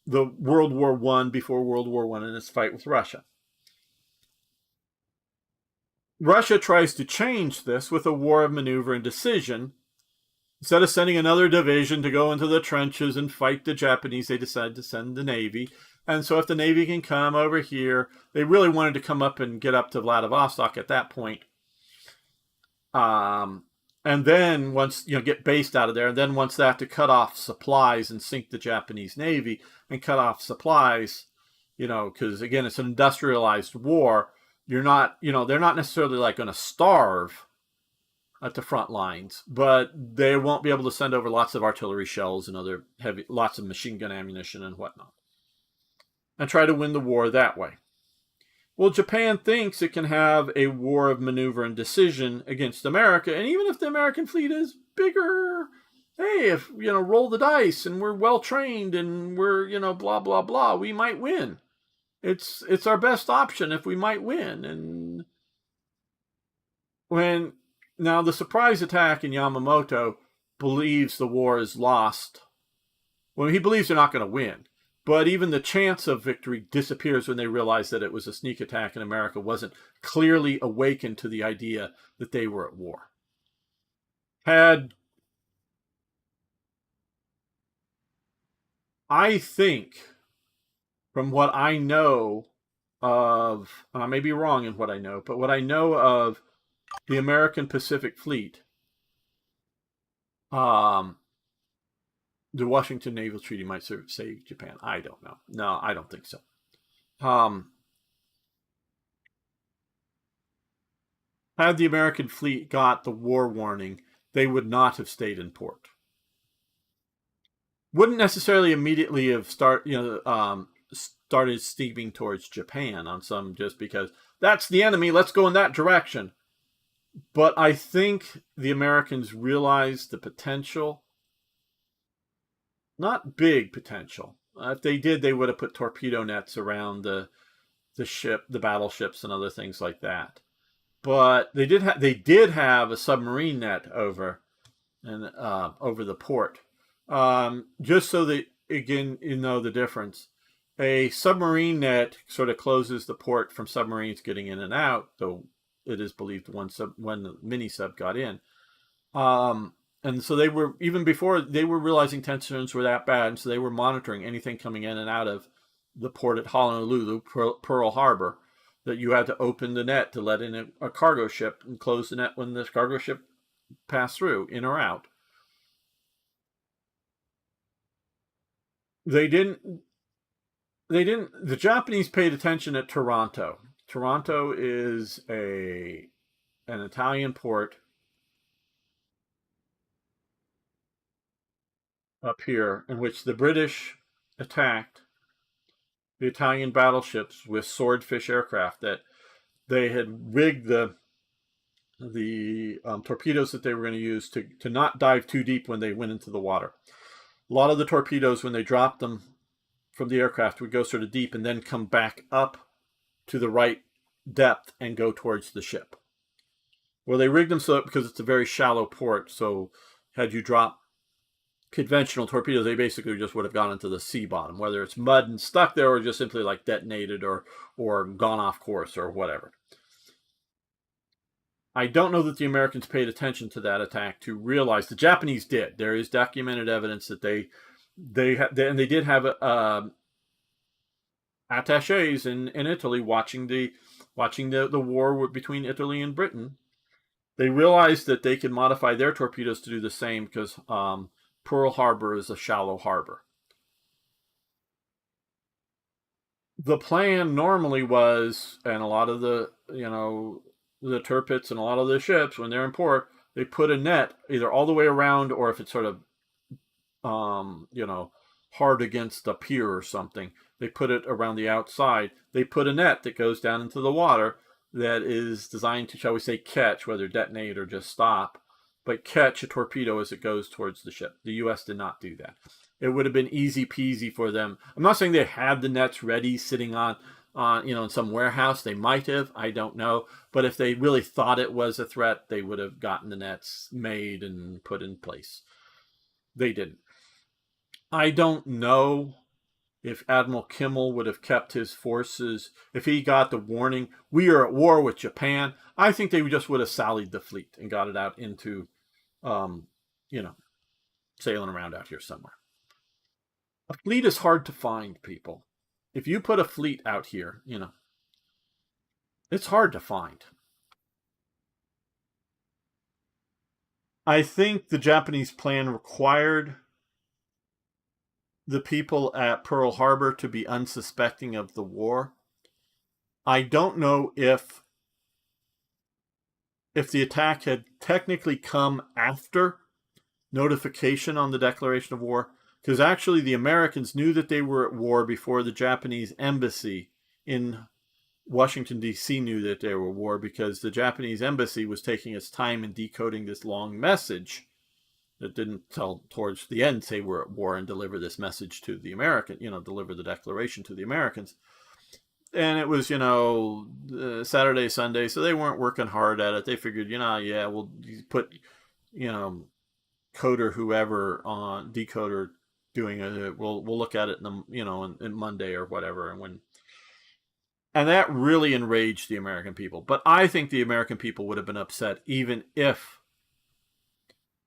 the World War I before World War I in its fight with Russia. Russia tries to change this with a war of maneuver and decision. Instead of sending another division to go into the trenches and fight the Japanese, they decided to send the Navy. And so if the Navy can come over here, they really wanted to come up and get up to Vladivostok at that point. And then once, get based out of there, and then once they have to cut off supplies and sink the Japanese Navy and cut off supplies, because again, it's an industrialized war. They're not necessarily like going to starve at the front lines, but they won't be able to send over lots of artillery shells and lots of machine gun ammunition and whatnot, and try to win the war that way. Well, Japan thinks it can have a war of maneuver and decision against America, and even if the American fleet is bigger, hey, if roll the dice and we're well trained and we're blah blah blah, we might win. It's our best option if we might win. And now the surprise attack in Yamamoto believes the war is lost. Well, he believes they're not going to win. But even the chance of victory disappears when they realize that it was a sneak attack and America wasn't clearly awakened to the idea that they were at war. I think, from what I know of, and I may be wrong in what I know, but what I know of the American Pacific Fleet, the Washington Naval Treaty might save Japan. I don't know. No, I don't think so. Had the American fleet got the war warning, they would not have stayed in port. Wouldn't necessarily immediately have started steaming towards Japan on some, just because that's the enemy, let's go in that direction. But I think the Americans realized the potential. Not big potential. If they did, they would have put torpedo nets around the battleships and other things like that. But they did have a submarine net over the port, just so that, again, the difference. A submarine net sort of closes the port from submarines getting in and out, though it is believed one mini sub got in. And so they were, even before, they were realizing tensions were that bad, and so they were monitoring anything coming in and out of the port at Honolulu, Pearl Harbor, that you had to open the net to let in a cargo ship and close the net when the cargo ship passed through, in or out. The Japanese paid attention at Taranto. Taranto is an Italian port up here, in which the British attacked the Italian battleships with Swordfish aircraft. That they had rigged the torpedoes that they were going to use to not dive too deep when they went into the water. A lot of the torpedoes, when they dropped them from the aircraft, would go sort of deep and then come back up to the right depth and go towards the ship. Well, they rigged them so because it's a very shallow port, so had you dropped conventional torpedoes, they basically just would have gone into the sea bottom, whether it's mud and stuck there or just simply like detonated or gone off course or whatever. I don't know that the Americans paid attention to that attack to realize the Japanese did. There is documented evidence that they did have attaches in Italy watching the war between Italy and Britain. They realized that they could modify their torpedoes to do the same because Pearl Harbor is a shallow harbor. The plan normally was, and a lot of the Tirpitz and a lot of the ships, when they're in port, they put a net either all the way around, or if it's sort of hard against a pier or something, they put it around the outside. They put a net that goes down into the water that is designed to, shall we say, catch, whether detonate or just stop, but catch a torpedo as it goes towards the ship. The U.S. did not do that. It would have been easy peasy for them. I'm not saying they had the nets ready sitting on in some warehouse. They might have, I don't know. But if they really thought it was a threat, they would have gotten the nets made and put in place. They didn't. I don't know if Admiral Kimmel would have kept his forces, if he got the warning, we are at war with Japan. I think they just would have sallied the fleet and got it out into, sailing around out here somewhere. A fleet is hard to find, people. If you put a fleet out here, it's hard to find. I think the Japanese plan required the people at Pearl Harbor to be unsuspecting of the war. I don't know if the attack had technically come after notification on the declaration of war, because actually the Americans knew that they were at war before the Japanese embassy in Washington, D.C. knew that they were at war, because the Japanese embassy was taking its time in decoding this long message that didn't tell towards the end say we're at war and deliver this message to the American, deliver the declaration to the Americans. And it was, Saturday, Sunday, so they weren't working hard at it. They figured, we'll put, coder whoever on decoder doing it. We'll look at it in Monday or whatever, and that really enraged the American people. But I think the American people would have been upset even if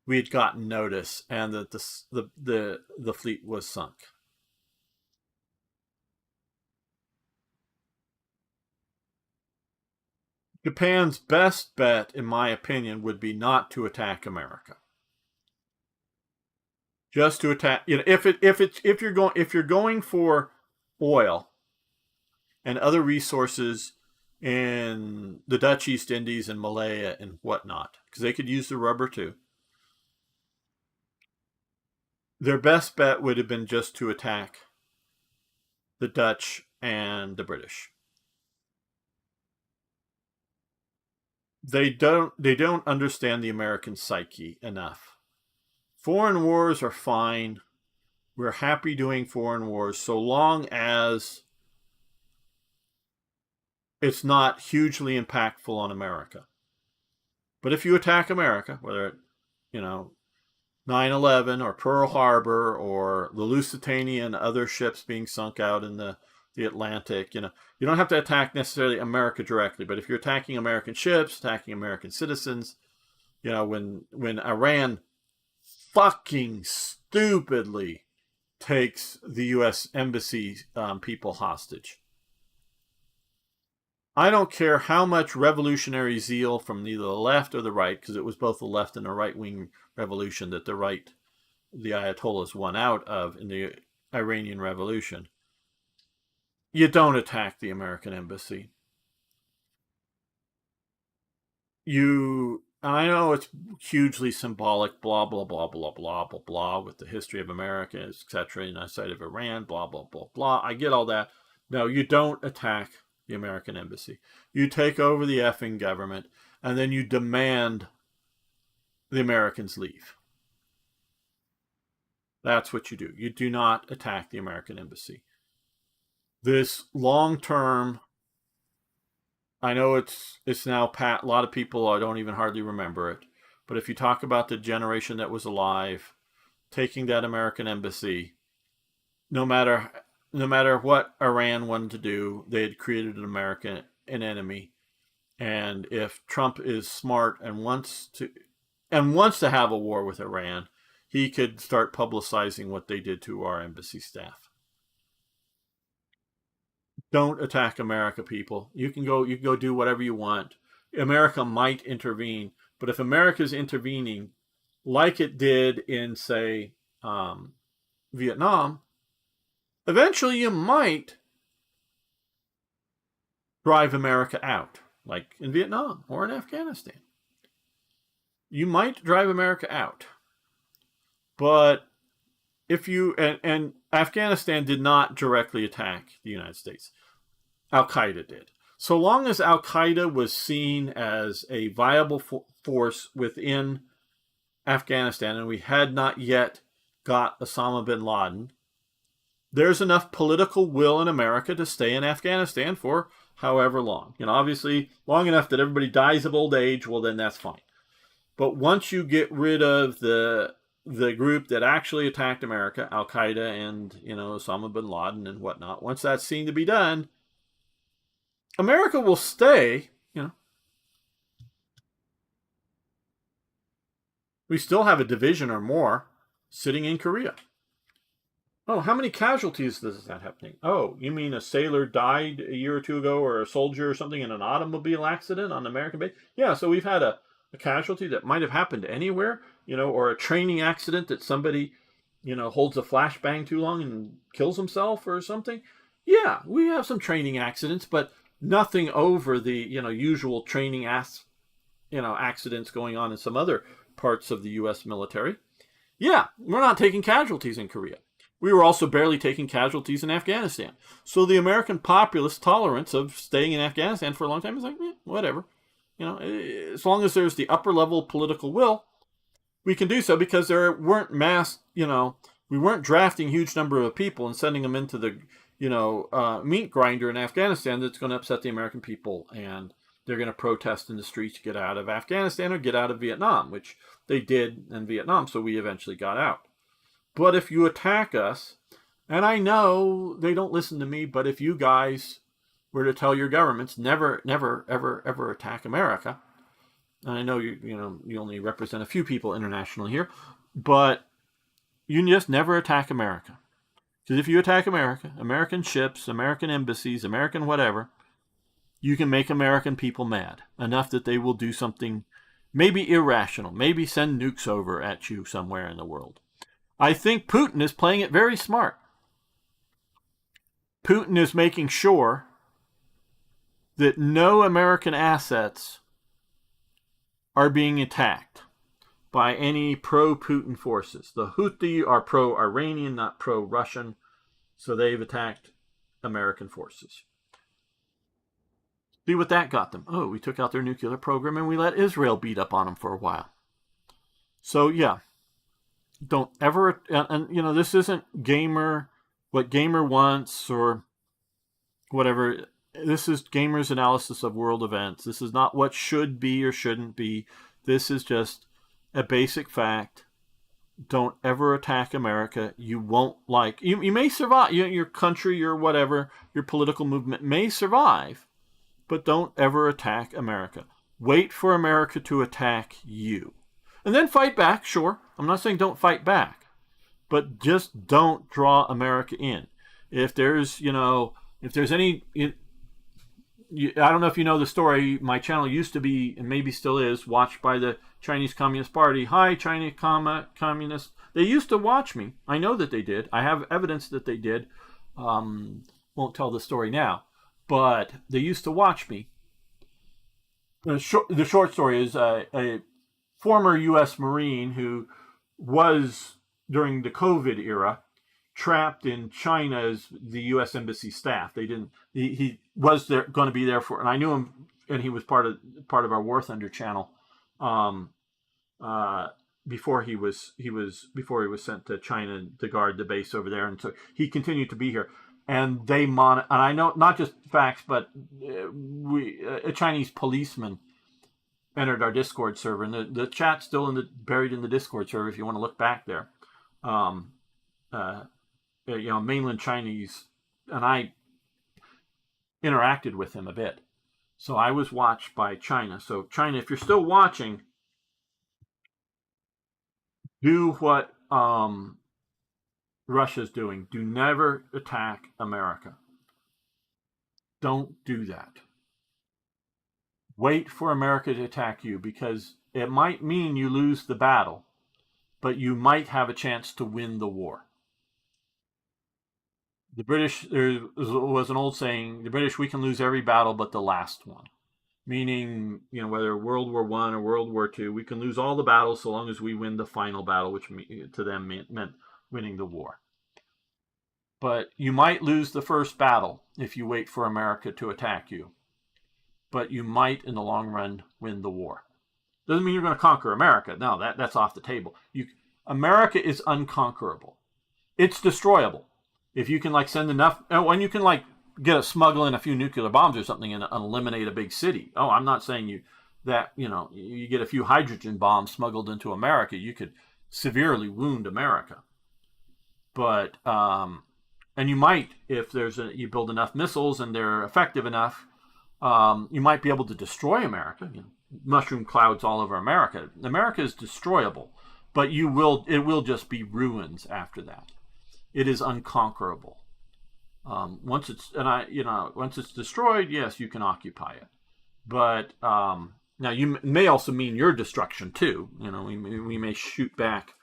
we had gotten notice and that the fleet was sunk. Japan's best bet, in my opinion, would be not to attack America. Just to attack, if you're going for oil and other resources in the Dutch East Indies and Malaya and whatnot, because they could use the rubber too. Their best bet would have been just to attack the Dutch and the British. They don't understand the American psyche enough. Foreign wars are fine. We're happy doing foreign wars so long as it's not hugely impactful on America. But if you attack America, whether it, 9/11 or Pearl Harbor or the Lusitania and other ships being sunk out in the Atlantic, you don't have to attack necessarily America directly, but if you're attacking American ships, attacking American citizens, when Iran fucking stupidly takes the U.S. embassy people hostage. I don't care how much revolutionary zeal from neither the left or the right, because it was both the left and the right-wing revolution that the Ayatollahs won out of in the Iranian Revolution. You don't attack the American embassy. I know it's hugely symbolic, blah, blah, blah, blah, blah, blah, blah, with the history of America, etc., outside of Iran, blah, blah, blah, blah. I get all that. No, you don't attack the American embassy. You take over the effing government, and then you demand the Americans leave. That's what you do. You do not attack the American embassy. This long-term, I know it's now a lot of people, I don't even hardly remember it, but if you talk about the generation that was alive, taking that American embassy, no matter what Iran wanted to do, they had created an enemy. And if Trump is smart and wants to have a war with Iran, he could start publicizing what they did to our embassy staff. Don't attack America, people. You can go do whatever you want. America might intervene, but if America's intervening like it did in, say, Vietnam, eventually you might drive America out, like in Vietnam or in Afghanistan. You might drive America out. But if you, and Afghanistan did not directly attack the United States, Al Qaeda did. So long as Al Qaeda was seen as a viable force within Afghanistan, and we had not yet got Osama bin Laden, there's enough political will in America to stay in Afghanistan for however long. Obviously, long enough that everybody dies of old age, well, then that's fine. But once you get rid of the group that actually attacked America, Al Qaeda and Osama bin Laden and whatnot, once that's seen to be done, America will stay. We still have a division or more sitting in Korea. Oh, how many casualties is that happening? Oh, you mean a sailor died a year or two ago, or a soldier or something in an automobile accident on American base? Yeah, so we've had a casualty that might have happened anywhere, or a training accident that somebody, holds a flashbang too long and kills himself or something. Yeah, we have some training accidents, but nothing over the, usual training accidents going on in some other parts of the U.S. military. Yeah, we're not taking casualties in Korea. We were also barely taking casualties in Afghanistan. So the American populace tolerance of staying in Afghanistan for a long time is like, whatever. As long as there's the upper level political will, we can do so, because there weren't we weren't drafting huge number of people and sending them into the, meat grinder in Afghanistan that's going to upset the American people, and they're going to protest in the streets to get out of Afghanistan or get out of Vietnam, which they did in Vietnam, so we eventually got out. But if you attack us, and I know they don't listen to me, but if you guys were to tell your governments never, never, ever, ever attack America, and I know you only represent a few people internationally here, but you just never attack America. Because if you attack America, American ships, American embassies, American whatever, you can make American people mad enough that they will do something maybe irrational, maybe send nukes over at you somewhere in the world. I think Putin is playing it very smart. Putin is making sure that no American assets are being attacked by any pro-Putin forces. The Houthi are pro-Iranian, not pro-Russian, so they've attacked American forces. See what that got them. Oh, we took out their nuclear program and we let Israel beat up on them for a while. So, yeah. Don't ever, and this isn't gamer, what gamer wants or whatever. This is gamer's analysis of world events. This is not what should be or shouldn't be. This is just a basic fact. Don't ever attack America. You won't you may survive. Your country, your whatever, your political movement may survive, but don't ever attack America. Wait for America to attack you. And then fight back, sure. I'm not saying don't fight back, but just don't draw America in. If there's, if there's any, I don't know if you know the story. My channel used to be, and maybe still is, watched by the Chinese Communist Party. Hi, Chinese Communists. They used to watch me. I know that they did. I have evidence that they did. Won't tell the story now, but they used to watch me. The short story is a former U.S. Marine who was, during the COVID era, trapped in China as the U.S. Embassy staff. They didn't. He was there, going to be there for, and I knew him, and he was part of our War Thunder channel. Before he was sent to China to guard the base over there, and so he continued to be here. And they and I know not just facts, but a Chinese policeman entered our Discord server, and the chat's still buried in the Discord server if you want to look back there. Mainland Chinese, and I interacted with him a bit. So I was watched by China. So China, if you're still watching, do what Russia's doing. Do never attack America. Don't do that. Wait for America to attack you, because it might mean you lose the battle, but you might have a chance to win the war. The British, there was an old saying, the British, we can lose every battle but the last one. Meaning, whether World War I or World War II, we can lose all the battles so long as we win the final battle, which to them meant winning the war. But you might lose the first battle if you wait for America to attack you. But you might, in the long run, win the war. Doesn't mean you're going to conquer America. No, that's off the table. America is unconquerable. It's destroyable. If you can send enough, when you can smuggle in a few nuclear bombs or something and eliminate a big city. Oh, I'm not saying you get a few hydrogen bombs smuggled into America, you could severely wound America. But and you might, if you build enough missiles and they're effective enough, you might be able to destroy America. Mushroom clouds all over America. America is destroyable, but it will just be ruins after that. It is unconquerable. Once it's destroyed, yes, you can occupy it. But now you may also mean your destruction too. We may shoot back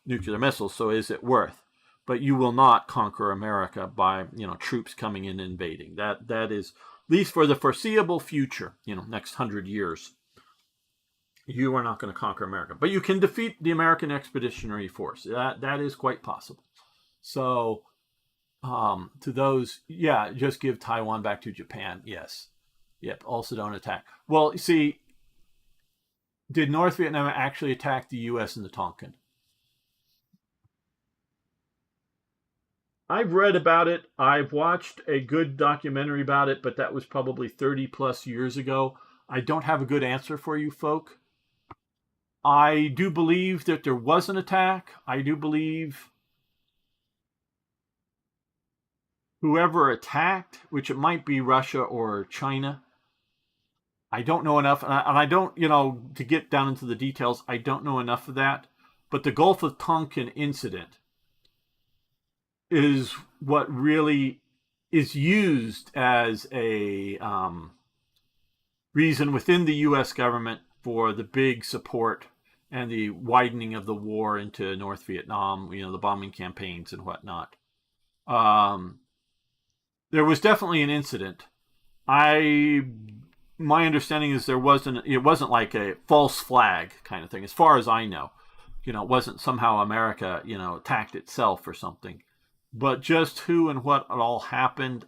nuclear missiles. So is it worth? But you will not conquer America by troops coming in and invading. That is, at least for the foreseeable future, next 100 years, you are not going to conquer America. But you can defeat the American Expeditionary Force. That is quite possible. So to those, just give Taiwan back to Japan. Yes. Yep. Also don't attack. Well, see, did North Vietnam actually attack the U.S. in the Tonkin? I've read about it. I've watched a good documentary about it, but that was probably 30 plus years ago. I don't have a good answer for you folk. I do believe that there was an attack. I do believe whoever attacked, which it might be Russia or China. I don't know enough, and I don't, to get down into the details, I don't know enough of that. But the Gulf of Tonkin incident is what really is used as a reason within the U.S. government for the big support and the widening of the war into North Vietnam, the bombing campaigns and whatnot. There was definitely an incident. My understanding is it wasn't like a false flag kind of thing, as far as I know. It wasn't somehow America, attacked itself or something. But just who and what all happened,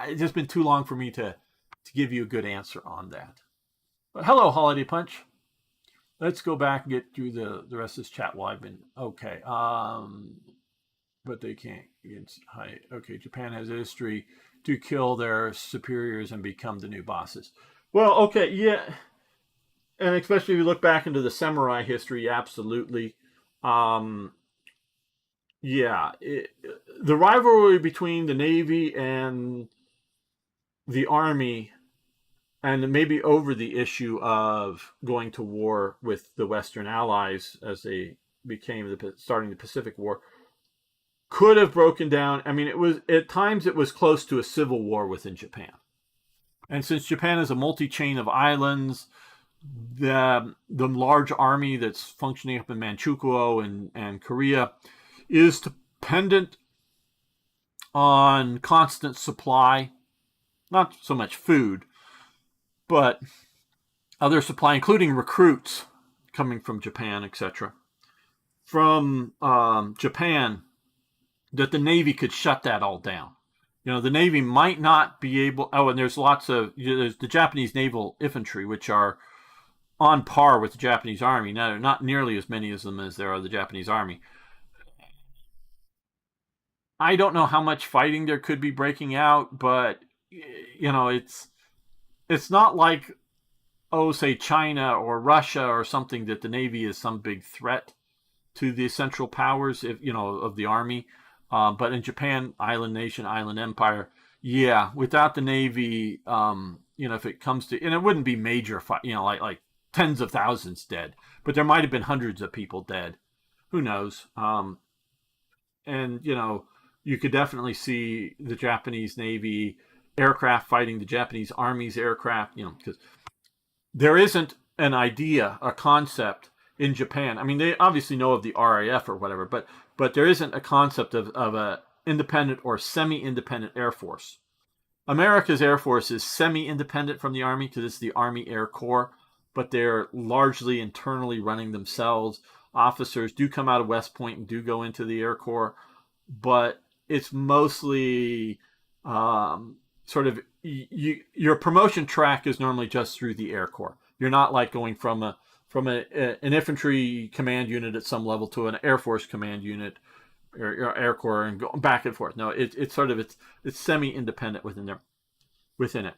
it's just been too long for me to give you a good answer on that. But hello, Holiday Punch. Let's go back and get through the rest of this chat while I've been okay. But they can't against high. Okay, Japan has a history to kill their superiors and become the new bosses. Well, okay, yeah, and especially if you look back into the samurai history, absolutely. The rivalry between the Navy and the Army, and maybe over the issue of going to war with the Western Allies as they became starting the Pacific War, could have broken down. I mean, at times it was close to a civil war within Japan. And since Japan is a multi-chain of islands, the large army that's functioning up in Manchukuo and Korea is dependent on constant supply, not so much food, but other supply, including recruits coming from Japan, etc. From Japan, that the Navy could shut that all down. The Navy might not be able. Oh, and there's lots of there's the Japanese naval infantry, which are on par with the Japanese Army. Now, not nearly as many of them as there are the Japanese Army. I don't know how much fighting there could be breaking out, but it's not like, say China or Russia or something, that the Navy is some big threat to the central powers of the Army. But in Japan, island nation, island empire, without the Navy, if it comes to, and it wouldn't be major, like tens of thousands dead, but there might have been hundreds of people dead. Who knows? And you could definitely see the Japanese Navy aircraft fighting the Japanese Army's aircraft, because there isn't an idea, a concept in Japan. I mean, they obviously know of the RAF or whatever, but there isn't a concept of a independent or semi-independent Air Force. America's Air Force is semi-independent from the Army because it's the Army Air Corps, but they're largely internally running themselves. Officers do come out of West Point and do go into the Air Corps, but it's mostly sort of your promotion track is normally just through the Air Corps. You're not like going from an infantry command unit at some level to an Air Force command unit or Air Corps and going back and forth. No, it's semi-independent within it.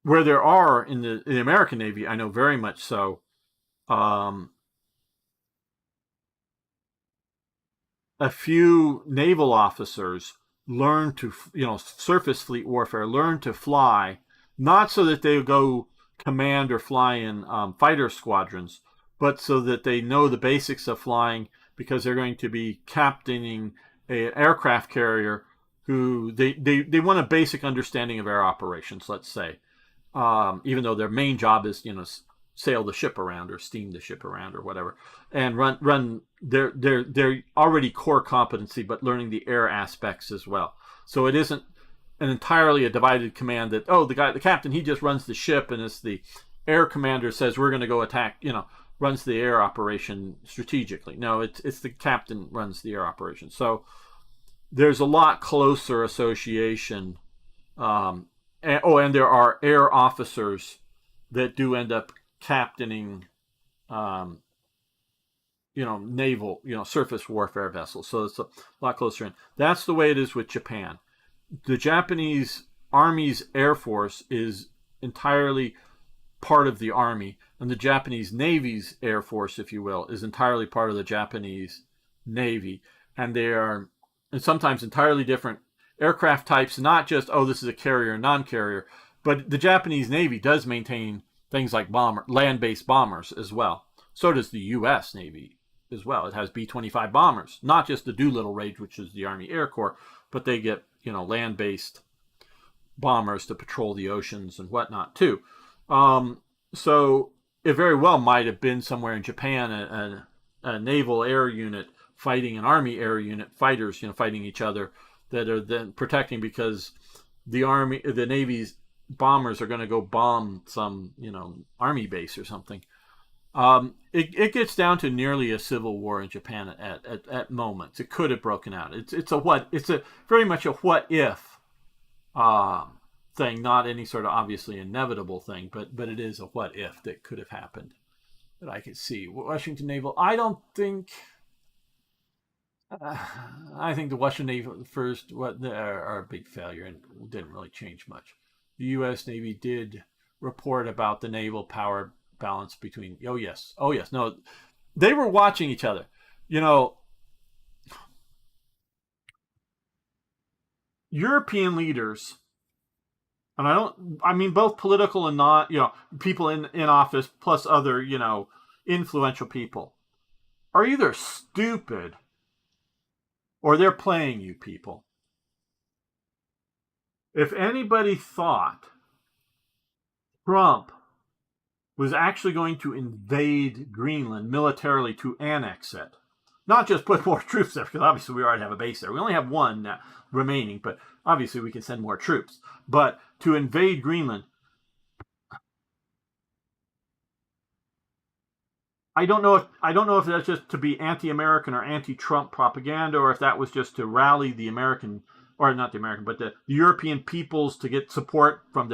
Where there are in the American Navy, I know very much so. A few naval officers learn to, surface fleet warfare, learn to fly, not so that they go command or fly in fighter squadrons, but so that they know the basics of flying because they're going to be captaining an aircraft carrier who they want a basic understanding of air operations, let's say, even though their main job is, sail the ship around or steam the ship around or whatever, and run their already core competency, but learning the air aspects as well. So it isn't an entirely a divided command that, the captain, he just runs the ship, and it's the air commander says we're going to go attack, runs the air operation strategically. No, it's the captain runs the air operation. So there's a lot closer association. And there are air officers that do end up captaining, naval, surface warfare vessels. So it's a lot closer in. That's the way it is with Japan. The Japanese Army's Air Force is entirely part of the Army, and the Japanese Navy's Air Force, if you will, is entirely part of the Japanese Navy. And they are, and sometimes entirely different aircraft types, not just, this is a carrier, non-carrier, but the Japanese Navy does maintain things like land-based bombers as well. So does the U.S. Navy as well. It has B-25 bombers, not just the Doolittle range, which is the Army Air Corps, but they get, land-based bombers to patrol the oceans and whatnot too. So it very well might have been somewhere in Japan a naval air unit fighting an Army air unit, fighters, fighting each other, that are then protecting because the Navy's bombers are going to go bomb some, Army base or something. It gets down to nearly a civil war in Japan at moments. It could have broken out. It's a very much a what if thing, not any sort of obviously inevitable thing, but it is a what if that could have happened that I could see. Washington Naval, I don't think. I think the Washington Navy first are a big failure and didn't really change much. The U.S. Navy did report about the naval power balance between. Oh yes, no, they were watching each other. European leaders, and I mean both political and not, people in office plus other, influential people, are either stupid or they're playing you people. If anybody thought Trump was actually going to invade Greenland militarily to annex it, not just put more troops there, because obviously we already have a base there. We only have one remaining, but obviously we can send more troops. But to invade Greenland, I don't know if that's just to be anti-American or anti-Trump propaganda, or if that was just to rally the American, or not the American, but the European peoples to get support for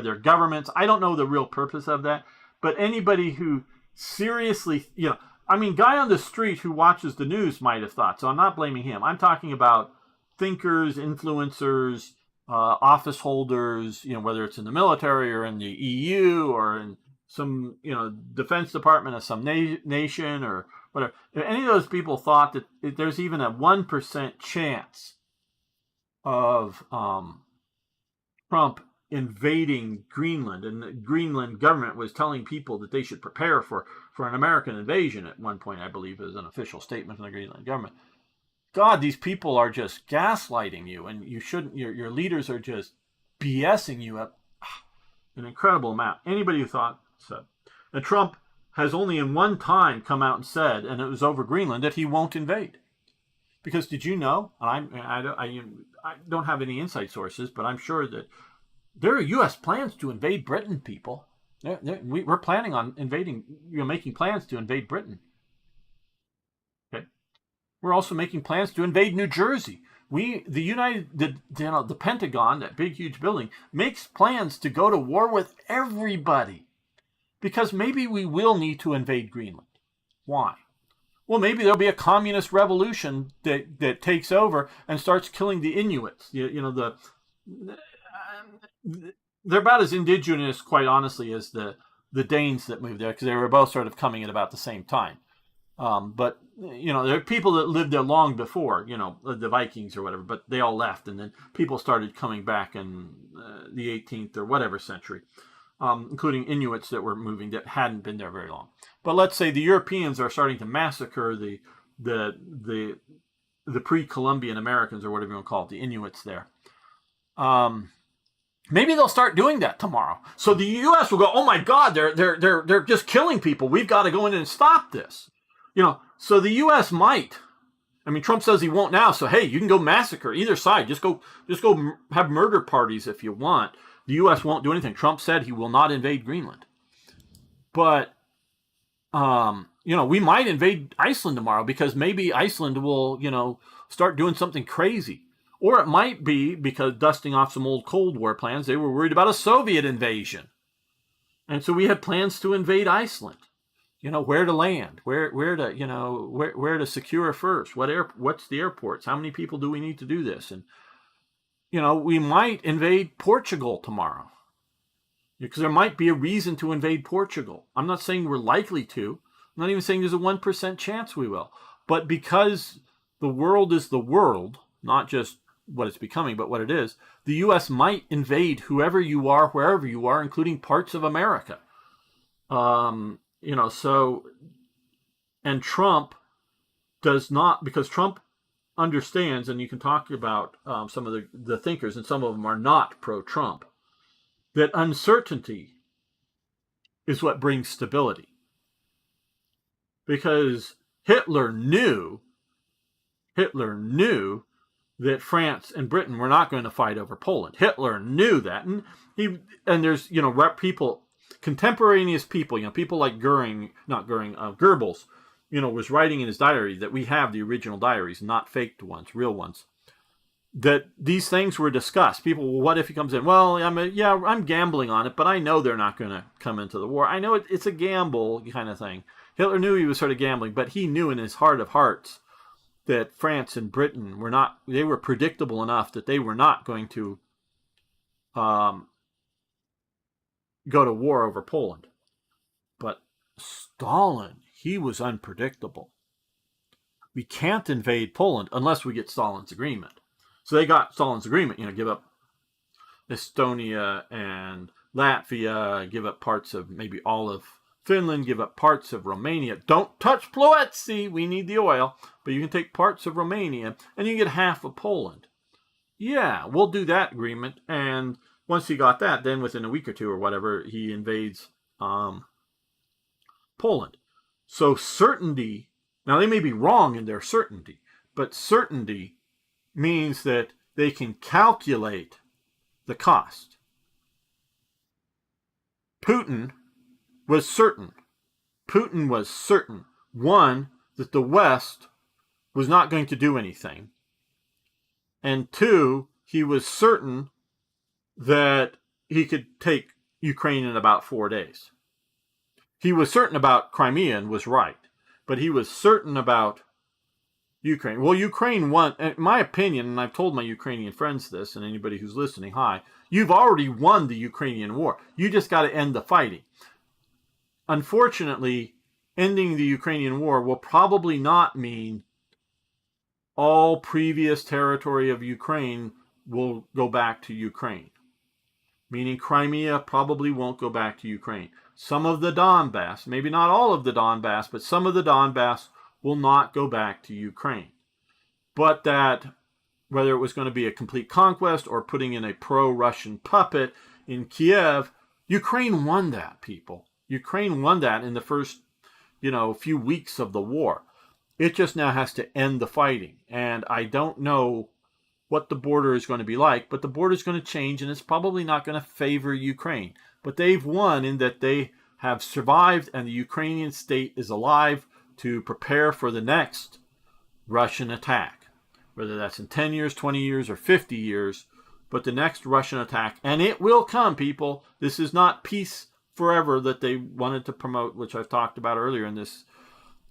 their governments. I don't know the real purpose of that, but anybody who seriously, guy on the street who watches the news might have thought. So I'm not blaming him. I'm talking about thinkers, influencers, office holders, whether it's in the military or in the EU or in some, defense department of some nation or whatever. If any of those people thought that there's even a 1% chance of Trump invading Greenland, and the Greenland government was telling people that they should prepare for an American invasion at one point, I believe, as an official statement from the Greenland government. God, these people are just gaslighting you, and you shouldn't. Your leaders are just BSing you up an incredible amount. Anybody who thought so. And Trump has only in one time come out and said, and it was over Greenland, that he won't invade. Because did you know? I don't have any inside sources, but I'm sure that there are U.S. plans to invade Britain. People, we're planning on invading. Making plans to invade Britain. Okay, we're also making plans to invade New Jersey. The Pentagon, that big huge building, makes plans to go to war with everybody, because maybe we will need to invade Greenland. Why? Well, maybe there'll be a communist revolution that takes over and starts killing the Inuits. They're about as indigenous, quite honestly, as the Danes that moved there, because they were both sort of coming at about the same time. But there are people that lived there long before, the Vikings or whatever, but they all left, and then people started coming back in the 18th or whatever century, including Inuits that were moving that hadn't been there very long. But let's say the Europeans are starting to massacre the pre-Columbian Americans, or whatever you want to call it, the Inuits there. Maybe they'll start doing that tomorrow. So the U.S. will go, oh my God, they're just killing people. We've got to go in and stop this. So the U.S. might. I mean, Trump says he won't now. So hey, you can go massacre either side. Just go have murder parties if you want. The U.S. won't do anything. Trump said he will not invade Greenland. But we might invade Iceland tomorrow, because maybe Iceland will, start doing something crazy. Or it might be because, dusting off some old Cold War plans, they were worried about a Soviet invasion. And so we had plans to invade Iceland. Where to land, where to secure first, what's the airports, how many people do we need to do this? And, we might invade Portugal tomorrow, because there might be a reason to invade Portugal. I'm not saying we're likely to. I'm not even saying there's a 1% chance we will. But because the world is the world, not just what it's becoming, but what it is, the U.S. might invade whoever you are, wherever you are, including parts of America. And Trump does not, because Trump understands, and you can talk about some of the thinkers, and some of them are not pro-Trump, that uncertainty is what brings stability. Because Hitler knew that France and Britain were not going to fight over Poland. Hitler knew that, and there's people, contemporaneous people, people like Goebbels, was writing in his diary, that we have the original diaries, not faked ones, real ones, that these things were discussed. People, well, what if he comes in? Well, I'm gambling on it, but I know they're not going to come into the war. I know it's a gamble kind of thing. Hitler knew he was sort of gambling, but he knew in his heart of hearts that France and Britain they were predictable enough that they were not going to go to war over Poland. But Stalin, he was unpredictable. We can't invade Poland unless we get Stalin's agreement. So they got Stalin's agreement, give up Estonia and Latvia, give up parts of maybe all of Finland, give up parts of Romania. Don't touch Ploetsi, we need the oil. But you can take parts of Romania, and you get half of Poland. Yeah, we'll do that agreement. And once he got that, then within a week or two or whatever, he invades Poland. So certainty, now they may be wrong in their certainty, but certainty means that they can calculate the cost. Putin was certain. One, that the West was not going to do anything. And two, he was certain that he could take Ukraine in about 4 days. He was certain about Crimea and was right, but he was certain about Ukraine. Well, Ukraine won, in my opinion, and I've told my Ukrainian friends this, and anybody who's listening, hi, you've already won the Ukrainian war. You just got to end the fighting. Unfortunately, ending the Ukrainian war will probably not mean all previous territory of Ukraine will go back to Ukraine. meaning Crimea probably won't go back to Ukraine. Some of the Donbass, maybe not all of the Donbass, but some of the Donbass will not go back to Ukraine. But that, whether it was going to be a complete conquest or putting in a pro-Russian puppet in Kiev, Ukraine won that, people. Ukraine won that in the first, few weeks of the war. It just now has to end the fighting. And I don't know what the border is going to be like, but the border is going to change, and it's probably not going to favor Ukraine. But they've won in that they have survived, and the Ukrainian state is alive to prepare for the next Russian attack, whether that's in 10 years, 20 years, or 50 years, but the next Russian attack, and it will come, people. This is not peace forever that they wanted to promote, which I've talked about earlier in this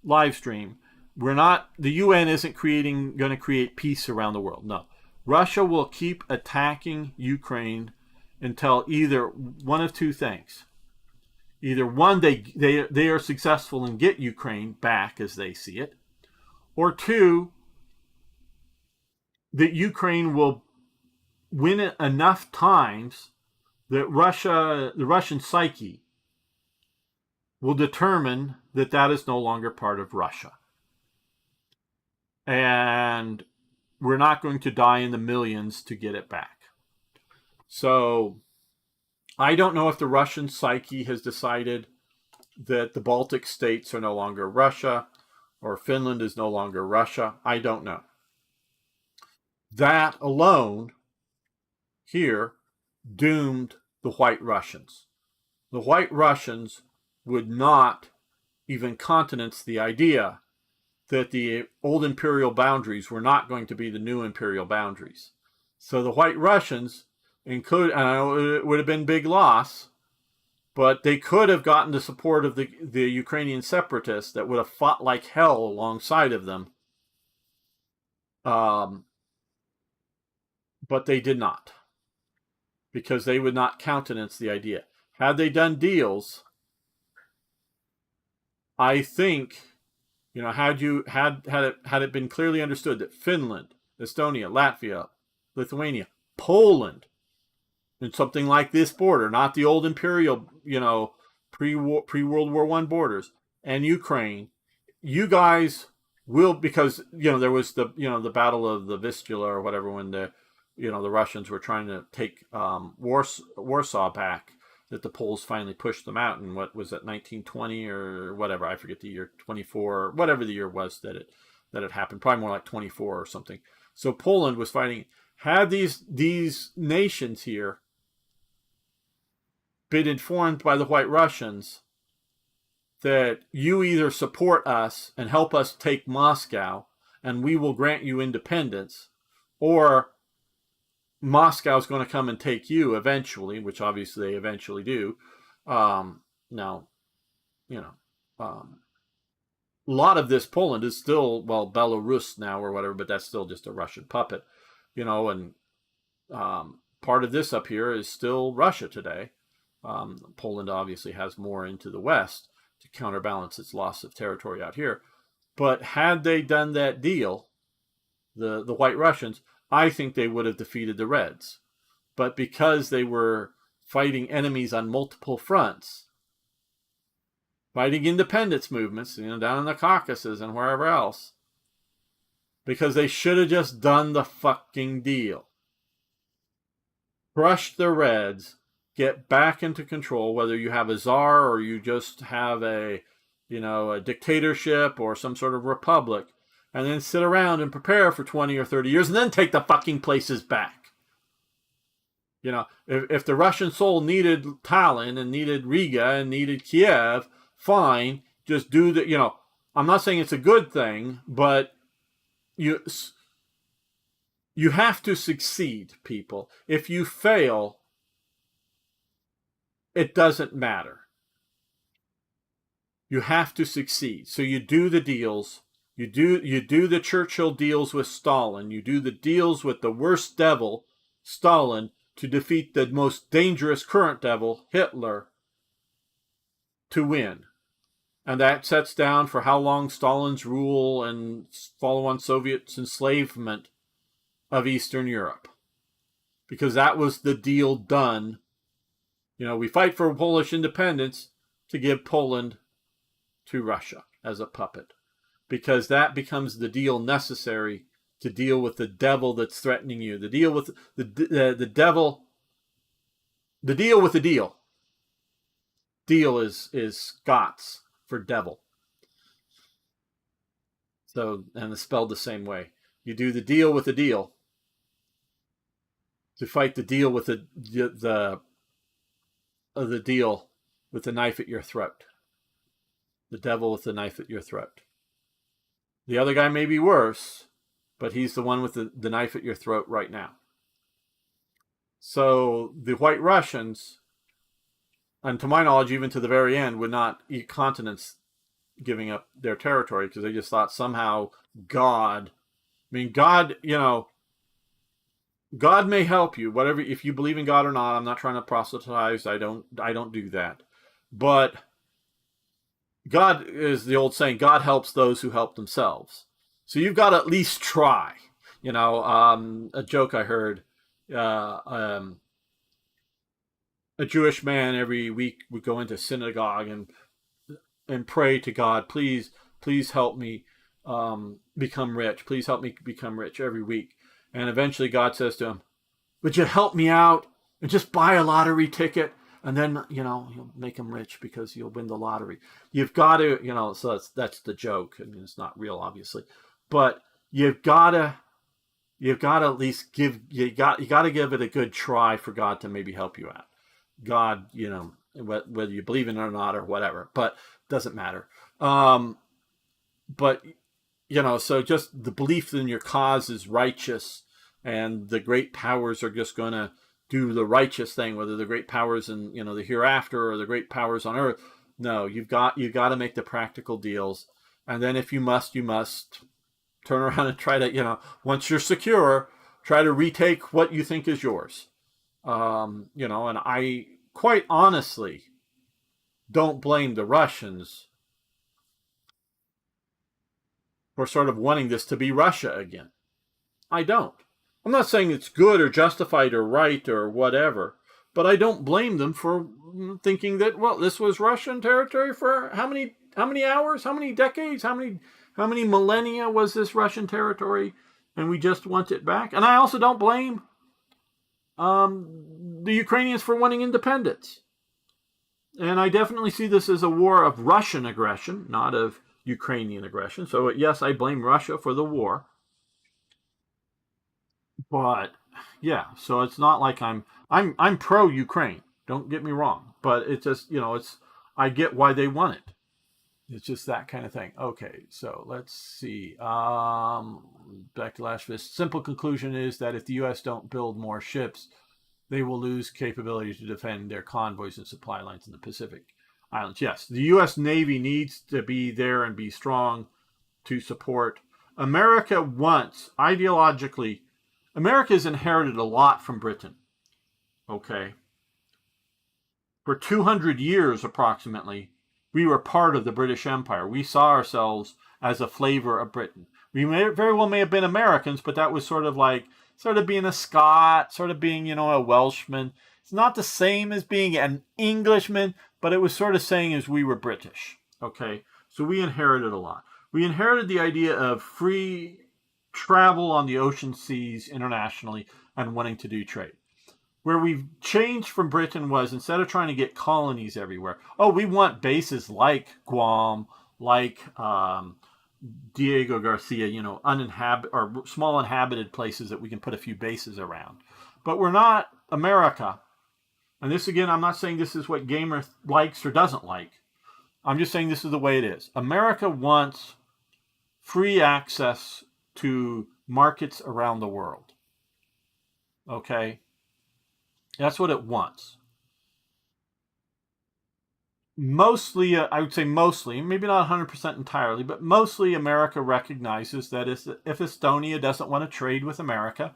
live stream. The UN isn't going to create peace around the world. No. Russia will keep attacking Ukraine until either one of two things. Either one, they are successful and get Ukraine back as they see it, or two, that Ukraine will win it enough times that the Russian psyche will determine that that is no longer part of Russia. And we're not going to die in the millions to get it back. So I don't know if the Russian psyche has decided that the Baltic states are no longer Russia or Finland is no longer Russia. I don't know. That alone here doomed the White Russians. The White Russians would not even countenance the idea that the old imperial boundaries were not going to be the new imperial boundaries. So the White Russians include, and I know it would have been big loss, but they could have gotten the support of the Ukrainian separatists that would have fought like hell alongside of them. But they did not, because they would not countenance the idea. Had they done deals, I think, had it been clearly understood that Finland, Estonia, Latvia, Lithuania, Poland, in something like this border, not the old imperial, pre-World War I borders, and Ukraine, you guys will, because there was the Battle of the Vistula or whatever, when the Russians were trying to take Warsaw back, that the Poles finally pushed them out in, what was it, 1920 or whatever, I forget the year, 24, whatever the year was that it happened, probably more like 24 or something. So Poland was fighting. Had these nations here been informed by the White Russians that you either support us and help us take Moscow and we will grant you independence, or Moscow's going to come and take you eventually, which obviously they eventually do. A lot of this Poland is still, Belarus now or whatever, but that's still just a Russian puppet, and part of this up here is still Russia today. Poland obviously has more into the west to counterbalance its loss of territory out here. But had they done that deal, the White Russians, I think they would have defeated the Reds. But because they were fighting enemies on multiple fronts, fighting independence movements, down in the Caucasus and wherever else, because they should have just done the fucking deal. Crush the Reds, get back into control, whether you have a czar or you just have a dictatorship or some sort of republic, and then sit around and prepare for 20 or 30 years and then take the fucking places back. If the Russian soul needed Tallinn and needed Riga and needed Kiev, fine, just do the, I'm not saying it's a good thing, but you have to succeed, people. If you fail, it doesn't matter. You have to succeed. So you do the deals. You do the Churchill deals with Stalin. You do the deals with the worst devil, Stalin, to defeat the most dangerous current devil, Hitler, to win. And that sets down for how long Stalin's rule and follow-on Soviet enslavement of Eastern Europe. Because that was the deal done We fight for Polish independence to give Poland to Russia as a puppet, because that becomes the deal necessary to deal with the devil that's threatening you. The deal with the devil. The deal with the deal. Deal is Scots for devil. So, and it's spelled the same way. You do the deal with the deal to fight the deal with the deal with the knife at your throat. The devil with the knife at your throat. The other guy may be worse, but he's the one with the knife at your throat right now. So the White Russians, and to my knowledge, even to the very end, would not eat continents giving up their territory, because they just thought somehow God, God, God may help you, whatever, if you believe in God or not. I'm not trying to proselytize. I don't do that. But God is the old saying, God helps those who help themselves. So you've got to at least try. A joke I heard, a Jewish man every week would go into synagogue and pray to God, please help me become rich. Please help me become rich every week. And eventually God says to him, would you help me out and just buy a lottery ticket? And then, you'll make him rich because you'll win the lottery. You've got to, so that's the joke. I mean, it's not real, obviously. But you've got to at least you got to give it a good try for God to maybe help you out. God, whether you believe in it or not or whatever, but doesn't matter. But, so just the belief in your cause is righteous, and the great powers are just going to do the righteous thing, whether the great powers in, the hereafter or the great powers on earth. No, you've got to make the practical deals. And then if you must turn around and try to, once you're secure, try to retake what you think is yours. And I quite honestly don't blame the Russians for sort of wanting this to be Russia again. I don't. I'm not saying it's good or justified or right or whatever, but I don't blame them for thinking that, well, this was Russian territory for how many hours, how many decades, how many millennia was this Russian territory, and we just want it back. And I also don't blame the Ukrainians for wanting independence. And I definitely see this as a war of Russian aggression, not of Ukrainian aggression. So yes, I blame Russia for the war. But yeah, so it's not like I'm pro Ukraine. Don't get me wrong, but it's just I get why they want it. It's just that kind of thing. Okay, so let's see. Back to last list. Simple conclusion is that if the U.S. don't build more ships, they will lose capability to defend their convoys and supply lines in the Pacific Islands. Yes, the U.S. Navy needs to be there and be strong to support. America wants, ideologically, America's inherited a lot from Britain. Okay. For 200 years, approximately, we were part of the British Empire. We saw ourselves as a flavor of Britain. We very well may have been Americans, but that was sort of being a Scot, sort of being, a Welshman. It's not the same as being an Englishman, but it was sort of saying as we were British. Okay. So we inherited a lot. We inherited the idea of free travel on the ocean seas internationally and wanting to do trade. Where we've changed from Britain was, instead of trying to get colonies everywhere, we want bases like Guam, like Diego Garcia, uninhabited or small inhabited places that we can put a few bases around. But we're not America. And this, again, I'm not saying this is what Gamer likes or doesn't like. I'm just saying this is the way it is. America wants free access to markets around the world. Okay? That's what it wants. Mostly, I would say mostly, maybe not 100% entirely, but mostly America recognizes that if Estonia doesn't want to trade with America,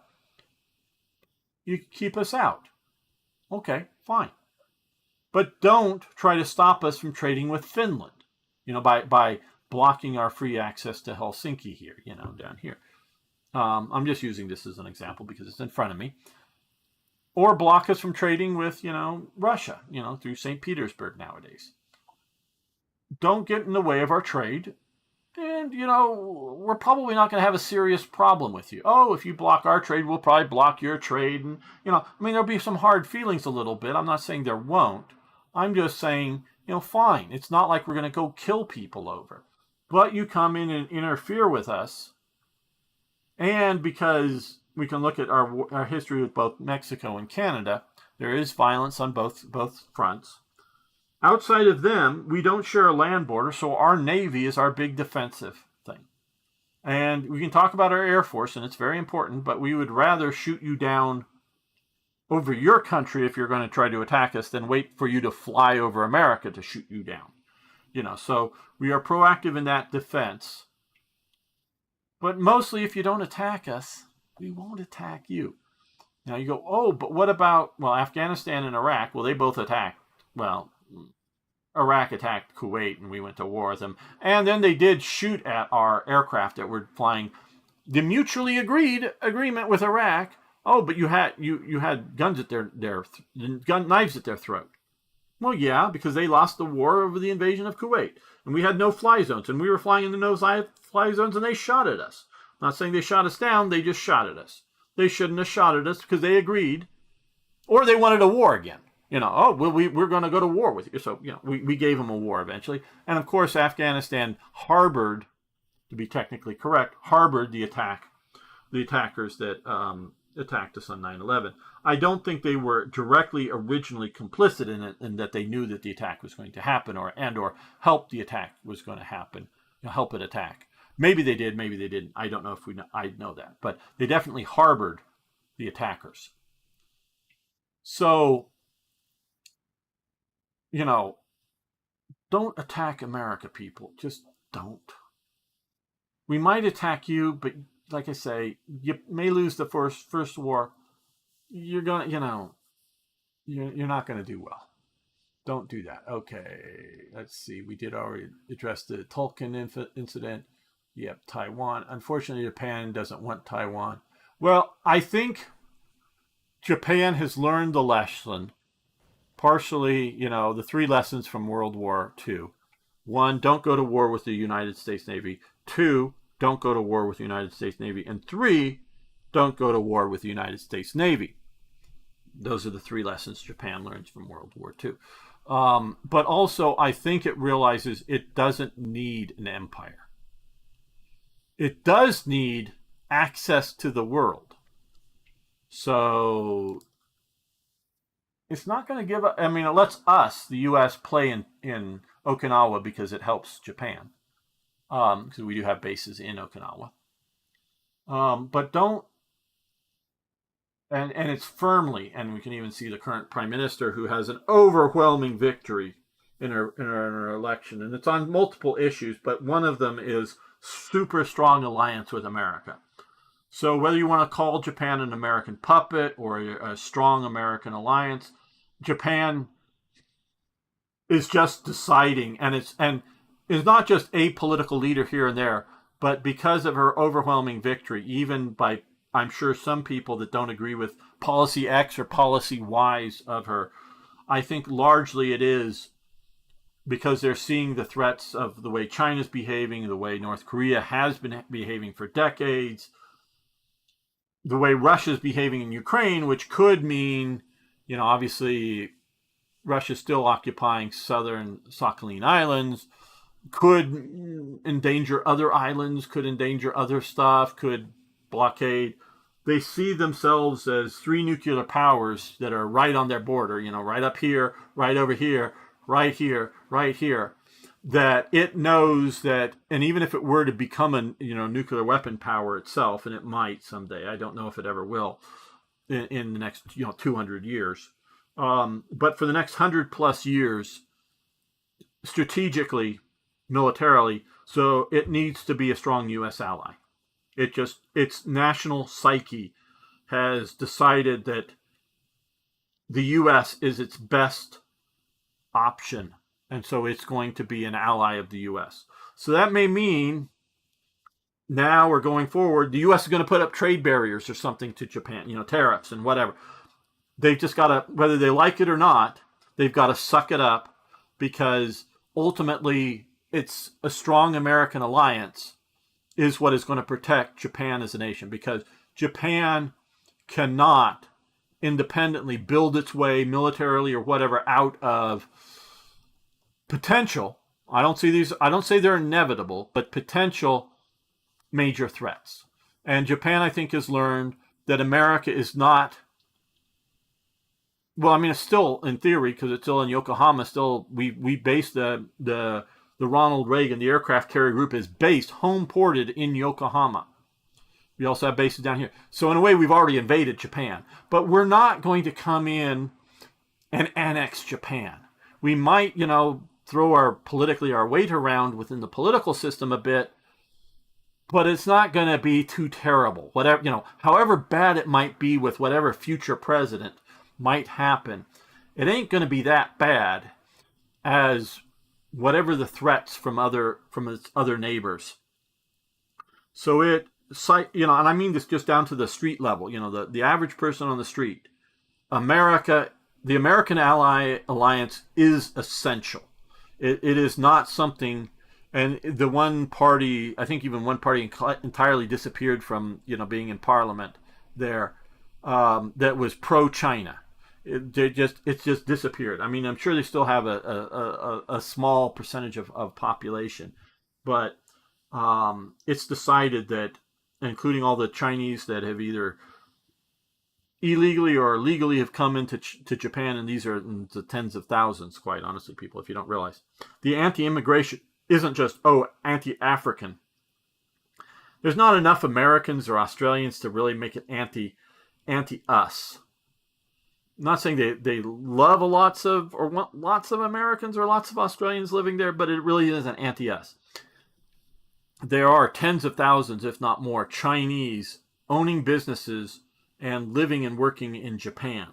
you keep us out. Okay, fine. But don't try to stop us from trading with Finland, by blocking our free access to Helsinki here, down here. I'm just using this as an example because it's in front of me. or block us from trading with, Russia, through St. Petersburg nowadays. Don't get in the way of our trade. And, we're probably not going to have a serious problem with you. Oh, if you block our trade, we'll probably block your trade. And, there'll be some hard feelings a little bit. I'm not saying there won't. I'm just saying, fine. It's not like we're going to go kill people over. But you come in and interfere with us. And because we can look at our history with both Mexico and Canada, there is violence on both fronts. Outside of them, we don't share a land border, so our Navy is our big defensive thing. And we can talk about our Air Force, and it's very important, but we would rather shoot you down over your country if you're going to try to attack us than wait for you to fly over America to shoot you down. So we are proactive in that defense. But mostly, if you don't attack us, we won't attack you. Now you go, oh, but what about, Afghanistan and Iraq? Well, they both attacked. Well, Iraq attacked Kuwait and we went to war with them. And then they did shoot at our aircraft that were flying. The mutually agreed agreement with Iraq. Oh, but you had guns at their knives at their throat. Well, yeah, because they lost the war over the invasion of Kuwait. And we had no fly zones. And we were flying in the no fly zones and they shot at us. I'm not saying they shot us down, they just shot at us. They shouldn't have shot at us because they agreed. Or they wanted a war again. We're going to go to war with you. So, we gave them a war eventually. And, of course, Afghanistan harbored, to be technically correct, the attackers that attacked us on 9/11. I don't think they were directly originally complicit in it and that they knew that the attack was going to happen or help the attack was going to happen, help it attack. Maybe they did, maybe they didn't. I don't know if I know that. But they definitely harbored the attackers. So, don't attack America, people. Just don't. We might attack you, but like I say, you may lose the first war. You're gonna, you're not gonna do well. Don't do that. Okay, let's see. We did already address the Tulkin incident. Yep, Taiwan. Unfortunately, Japan doesn't want Taiwan. Well, I think Japan has learned the lesson. Partially, the 3 lessons from World War II. 1, don't go to war with the United States Navy. 2, don't go to war with the United States Navy. And 3, don't go to war with the United States Navy. Those are the 3 lessons Japan learns from World War II. But also, I think it realizes it doesn't need an empire. It does need access to the world. So it's not going to give up. It lets us, the U.S., play in Okinawa because it helps Japan. Because we do have bases in Okinawa. But don't, and it's firmly, and we can even see the current prime minister who has an overwhelming victory in her election. And it's on multiple issues, but one of them is super strong alliance with America. So whether you want to call Japan an American puppet or a strong American alliance, Japan is just deciding, and is not just a political leader here and there, but because of her overwhelming victory, even by, I'm sure, some people that don't agree with policy X or policy Y's of her, I think largely it is because they're seeing the threats of the way China's behaving, the way North Korea has been behaving for decades, the way Russia's behaving in Ukraine, which could mean, obviously Russia's still occupying southern Sakhalin Islands, could endanger other islands, could endanger other stuff, could blockade. They see themselves as 3 nuclear powers that are right on their border, right up here, right over here, right here, right here, that it knows that, and even if it were to become a nuclear weapon power itself, and it might someday, I don't know if it ever will in the next 200 years, but for the next 100 plus years, strategically, militarily, so it needs to be a strong U.S. ally. Its national psyche has decided that the U.S. is its best option, and so it's going to be an ally of the U.S. So that may mean now or going forward, the U.S. is going to put up trade barriers or something to Japan, tariffs and whatever. they've just got to, whether they like it or not, they've got to suck it up, because ultimately it's a strong American alliance is what is going to protect Japan as a nation, because Japan cannot independently build its way militarily or whatever out of potential. I don't say they're inevitable, but potential major threats. And Japan, I think, has learned that America is not, well, I mean, it's still in theory, because it's still in Yokohama. Still, we based the Ronald Reagan, the aircraft carrier group, is based home ported in Yokohama. We also have bases down here. So in a way, we've already invaded Japan, but we're not going to come in and annex Japan. We might, throw our weight around within the political system a bit, but it's not going to be too terrible. Whatever, however bad it might be with whatever future president might happen, it ain't going to be that bad as whatever the threats from its other neighbors. So and I mean this just down to the street level, the average person on the street. The American Ally Alliance is essential. It is not something, and the one party, I think even one party entirely disappeared from, being in Parliament there, that was pro-China. It's just disappeared. I mean, I'm sure they still have a small percentage of population, but it's decided that, including all the Chinese that have either illegally or legally have come into Japan, and these are in the tens of thousands, quite honestly, people, if you don't realize. The anti-immigration isn't just, anti-African. There's not enough Americans or Australians to really make it anti-us. I'm not saying they love want lots of Americans or lots of Australians living there, but it really isn't anti-us. There are tens of thousands, if not more, Chinese owning businesses and living and working in Japan.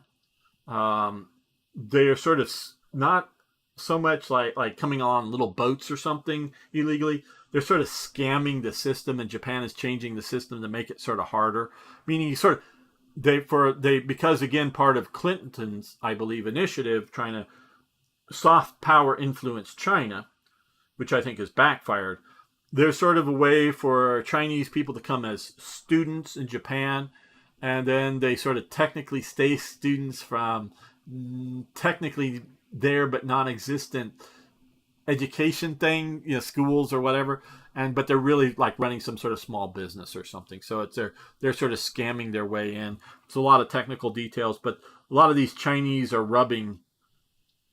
They are sort of not so much like coming on little boats or something illegally. They're sort of scamming the system, and Japan is changing the system to make it sort of harder. Meaning, because again, part of Clinton's, I believe, initiative trying to soft power influence China, which I think has backfired. There's sort of a way for Chinese people to come as students in Japan, and then they sort of technically stay students from technically there but non-existent education thing, schools or whatever, but they're really like running some sort of small business or something. So they're sort of scamming their way in. It's a lot of technical details, but a lot of these Chinese are rubbing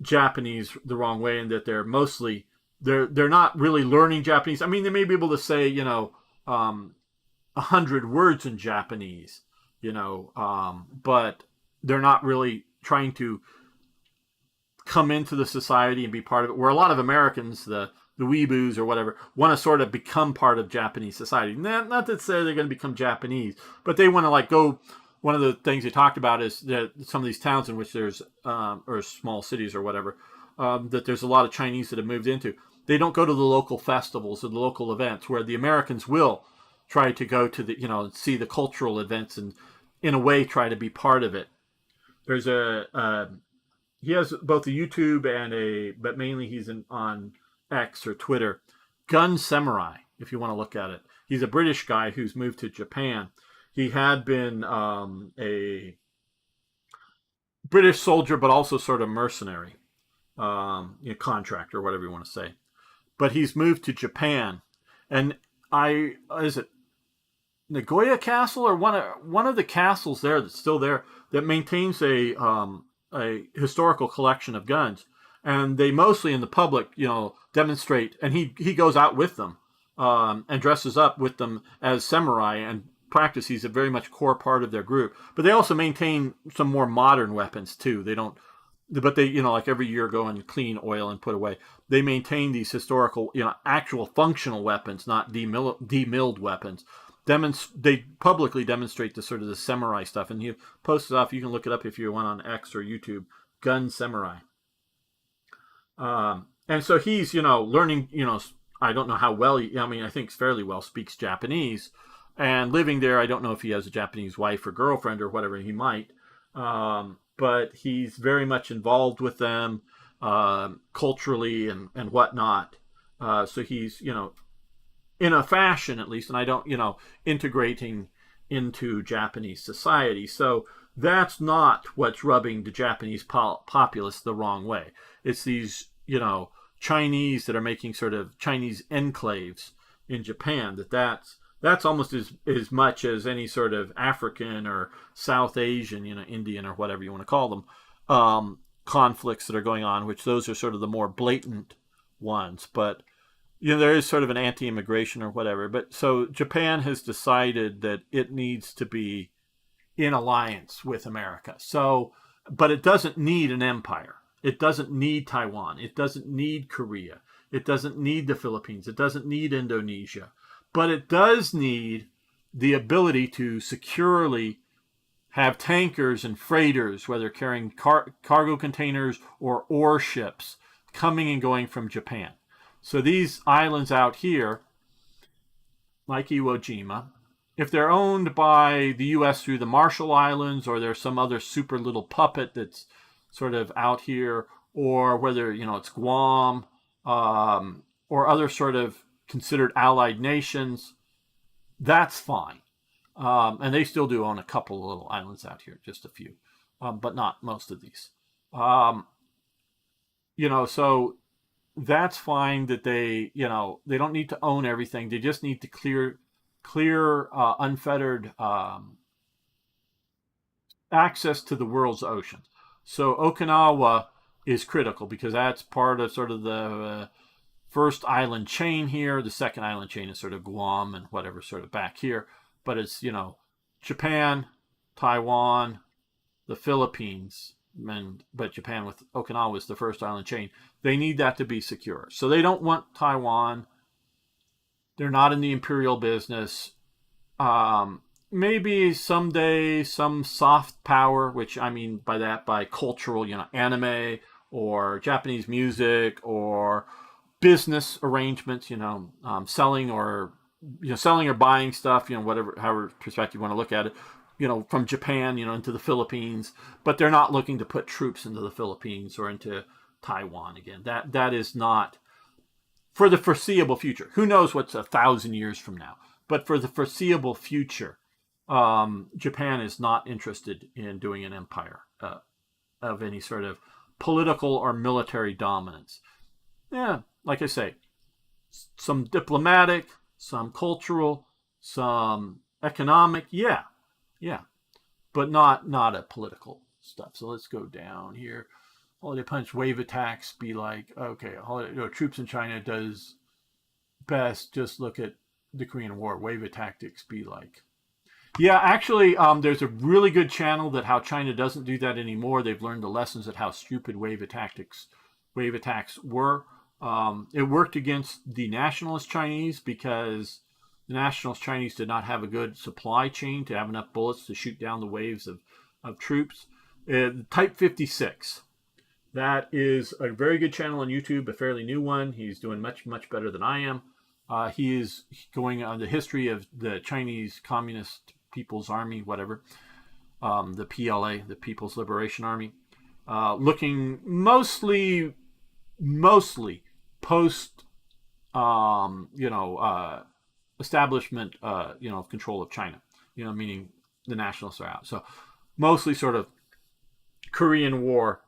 Japanese the wrong way, in that they're not really learning Japanese. I mean, they may be able to say 100 words in Japanese, but they're not really trying to come into the society and be part of it. Where a lot of Americans, the weeboos or whatever, want to sort of become part of Japanese society. Not to say they're going to become Japanese, but they want to go. One of the things they talked about is that some of these towns in which there's, or small cities or whatever, that there's a lot of Chinese that have moved into. They don't go to the local festivals or the local events, where the Americans will try to go to see the cultural events and, in a way, try to be part of it. There's he has both a YouTube but mainly he's on X or Twitter, Gun Samurai, if you want to look at it. He's a British guy who's moved to Japan. He had been a British soldier, but also sort of mercenary, contractor, whatever you want to say. But he's moved to Japan, and is it Nagoya Castle or one of the castles there that's still there that maintains a historical collection of guns, and they mostly in the public, demonstrate, and he goes out with them and dresses up with them as samurai and practice. He's a very much core part of their group, but they also maintain some more modern weapons too. They don't. But they, like every year, go and clean, oil, and put away. They maintain these historical, actual functional weapons, not demilled weapons. They publicly demonstrate the sort of the samurai stuff, and he posts it off. You can look it up if you want on X or YouTube. Gun Samurai. And so he's, learning. I don't know how well. I think fairly well speaks Japanese, and living there. I don't know if he has a Japanese wife or girlfriend or whatever he might. But but he's very much involved with them culturally and whatnot. So he's, in a fashion at least, and I don't, integrating into Japanese society. So that's not what's rubbing the Japanese populace the wrong way. It's these, Chinese that are making sort of Chinese enclaves in Japan. That's almost as much as any sort of African or South Asian, Indian or whatever you want to call them, conflicts that are going on, which those are sort of the more blatant ones. But there is sort of an anti-immigration or whatever. But so Japan has decided that it needs to be in alliance with America. So, but it doesn't need an empire. It doesn't need Taiwan. It doesn't need Korea. It doesn't need the Philippines. It doesn't need Indonesia. But it does need the ability to securely have tankers and freighters, whether carrying cargo containers or ore ships, coming and going from Japan. So these islands out here, like Iwo Jima, if they're owned by the U.S. through the Marshall Islands, or there's some other super little puppet that's sort of out here, or whether, it's Guam, or other sort of considered allied nations, that's fine. And they still do own a couple of little islands out here, just a few, but not most of these. So that's fine that they don't need to own everything. They just need to clear unfettered access to the world's oceans. So Okinawa is critical because that's part of sort of the first island chain here. The second island chain is sort of Guam and whatever sort of back here. But it's, Japan, Taiwan, the Philippines, but Japan with Okinawa is the first island chain. They need that to be secure. So they don't want Taiwan. They're not in the imperial business. Maybe someday some soft power, which I mean by that, by cultural, anime or Japanese music or business arrangements, selling or buying stuff, whatever, however perspective you want to look at it, from Japan, into the Philippines, but they're not looking to put troops into the Philippines or into Taiwan again. That is not for the foreseeable future. Who knows what's 1,000 years from now? But for the foreseeable future, Japan is not interested in doing an empire of any sort of political or military dominance. Yeah, like I say, some diplomatic, some cultural, some economic, yeah, but not a political stuff. So let's go down here. Holiday punch, wave attacks, be like, okay, troops in China does best. Just look at the Korean War. Wave tactics be like. Yeah, actually, there's a really good channel that how China doesn't do that anymore. They've learned the lessons of how stupid wave attacks were. It worked against the nationalist Chinese because the nationalist Chinese did not have a good supply chain to have enough bullets to shoot down the waves of troops. Type 56. That is a very good channel on YouTube, a fairly new one. He's doing much, much better than I am. He is going on the history of the Chinese Communist People's Army, whatever, the PLA, the People's Liberation Army, looking mostly post, establishment, of control of China, meaning the nationalists are out. So mostly sort of Korean War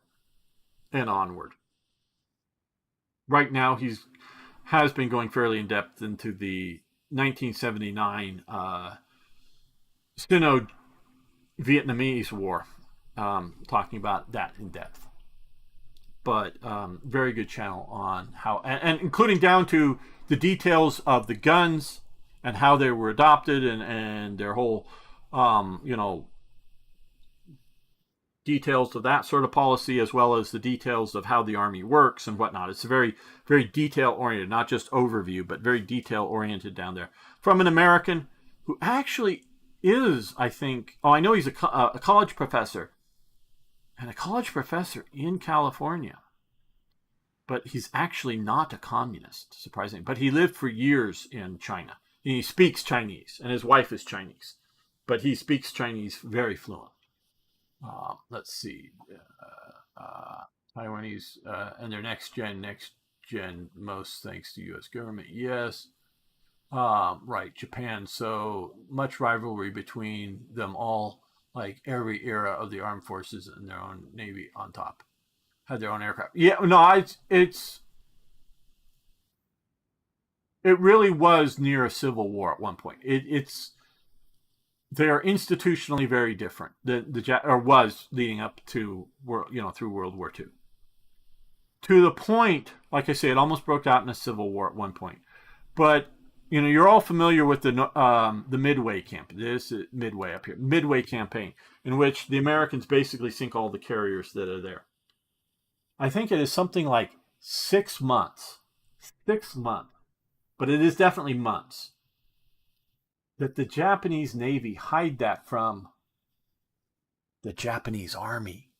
and onward. Right now, has been going fairly in depth into the 1979 Sino-Vietnamese War, talking about that in depth. But very good channel on how, and including down to the details of the guns and how they were adopted and their whole, details of that sort of policy, as well as the details of how the army works and whatnot. It's very, very detail oriented, not just overview, but very detail oriented down there. From an American who actually is, I think, I know he's a college professor, and a college professor in California, but he's actually not a communist, surprisingly. But he lived for years in China. And he speaks Chinese, and his wife is Chinese, but he speaks Chinese very fluent. Let's see. Taiwanese and their next gen, most thanks to U.S. government. Yes. Right, Japan. So much rivalry between them all, like every era of the armed forces and their own navy on top had their own aircraft. Yeah, no, it really was near a civil war at one point. It's they are institutionally very different. Or was leading up to through World War II, to the point, like I say, it almost broke out in a civil war at one point. But you're all familiar with the Midway campaign. This is Midway up here, Midway campaign, in which the Americans basically sink all the carriers that are there. I think it is something like 6 months, 6 months, but it is definitely months that the Japanese Navy hide that from the Japanese Army.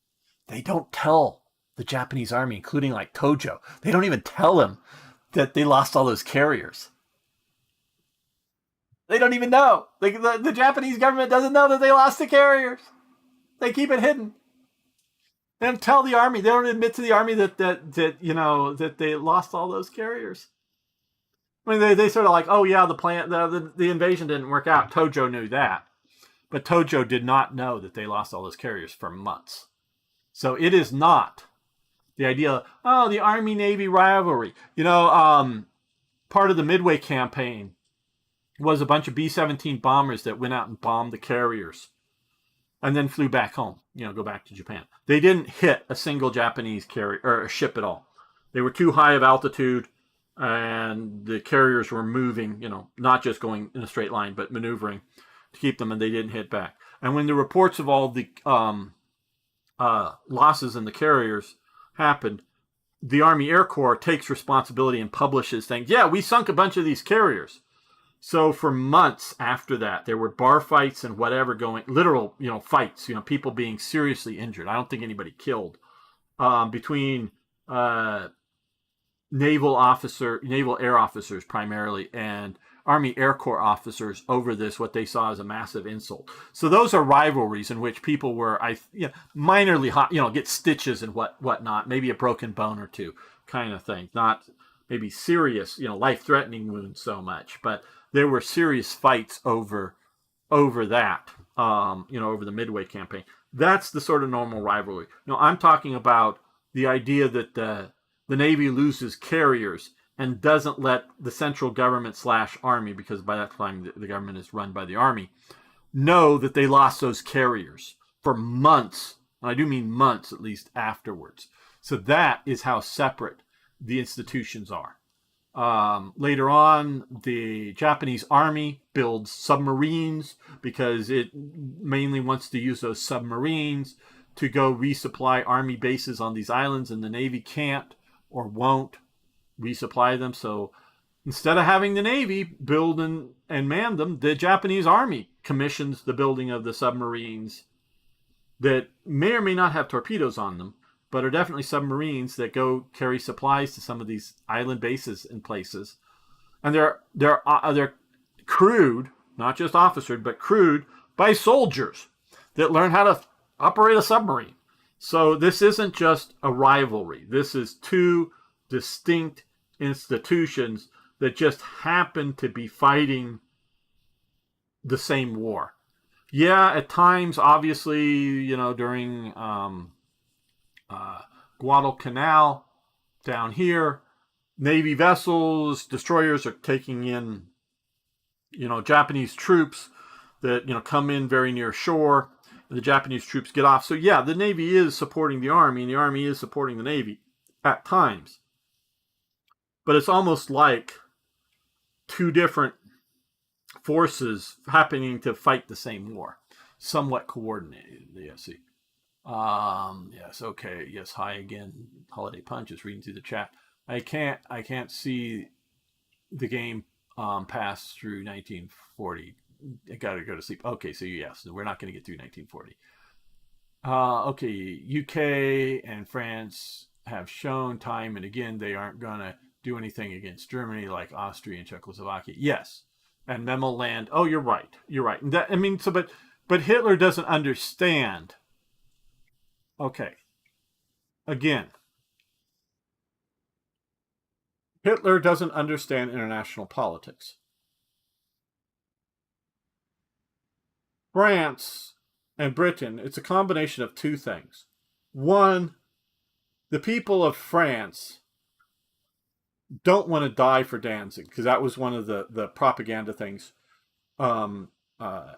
They don't tell the Japanese Army, including like Tojo. They don't even tell them that they lost all those carriers. They don't even know. Like the Japanese government doesn't know that they lost the carriers. They keep it hidden. They don't tell the army. They don't admit to the army that they lost all those carriers. I mean, they sort of like, oh yeah, the invasion didn't work out. Tojo knew that, but Tojo did not know that they lost all those carriers for months. So it is not the idea. Oh, the Army Navy rivalry. Part of the Midway campaign was a bunch of B-17 bombers that went out and bombed the carriers and then flew back home, go back to Japan. They didn't hit a single Japanese carrier or a ship at all. They were too high of altitude, and the carriers were moving, not just going in a straight line, but maneuvering to keep them, and they didn't hit back. And when the reports of all the losses in the carriers happened, the Army Air Corps takes responsibility and publishes things. Yeah, we sunk a bunch of these carriers. So for months after that, there were bar fights and whatever going, literal, fights, people being seriously injured. I don't think anybody killed, between naval air officers primarily, and Army Air Corps officers over this, what they saw as a massive insult. So those are rivalries in which people were, minorly hot, get stitches and whatnot, maybe a broken bone or two kind of thing. Not maybe serious, life-threatening wounds so much, but there were serious fights over that, over the Midway campaign. That's the sort of normal rivalry. No, I'm talking about the idea that the Navy loses carriers and doesn't let the central government / Army, because by that time the government is run by the Army, know that they lost those carriers for months. And I do mean months, at least, afterwards. So that is how separate the institutions are. Later on, the Japanese Army builds submarines because it mainly wants to use those submarines to go resupply Army bases on these islands, and the Navy can't or won't resupply them. So instead of having the Navy build and man them, the Japanese Army commissions the building of the submarines that may or may not have torpedoes on them, but are definitely submarines that go carry supplies to some of these island bases and places. And they're crewed, not just officered, but crewed by soldiers that learn how to operate a submarine. So this isn't just a rivalry. This is two distinct institutions that just happen to be fighting the same war. Yeah, at times, obviously, during Guadalcanal down here, Navy vessels, destroyers are taking in, Japanese troops that, come in very near shore, and the Japanese troops get off. So yeah, the Navy is supporting the Army, and the Army is supporting the Navy at times. But it's almost like two different forces happening to fight the same war, somewhat coordinated. Yes, yes, okay, yes. Hi again. Holiday Punch is reading through the chat. I can't see the game pass through 1940. I gotta go to sleep. Okay, so yes, we're not going to get through 1940. Okay, UK and France have shown time and again they aren't going to do anything against Germany like Austria and Czechoslovakia. Yes, and Memo Land. Oh, you're right. And that, but Hitler doesn't understand Okay. Again, Hitler doesn't understand international politics. France and Britain, it's a combination of two things. One, the people of France don't want to die for Danzig, because that was one of the propaganda things um, uh,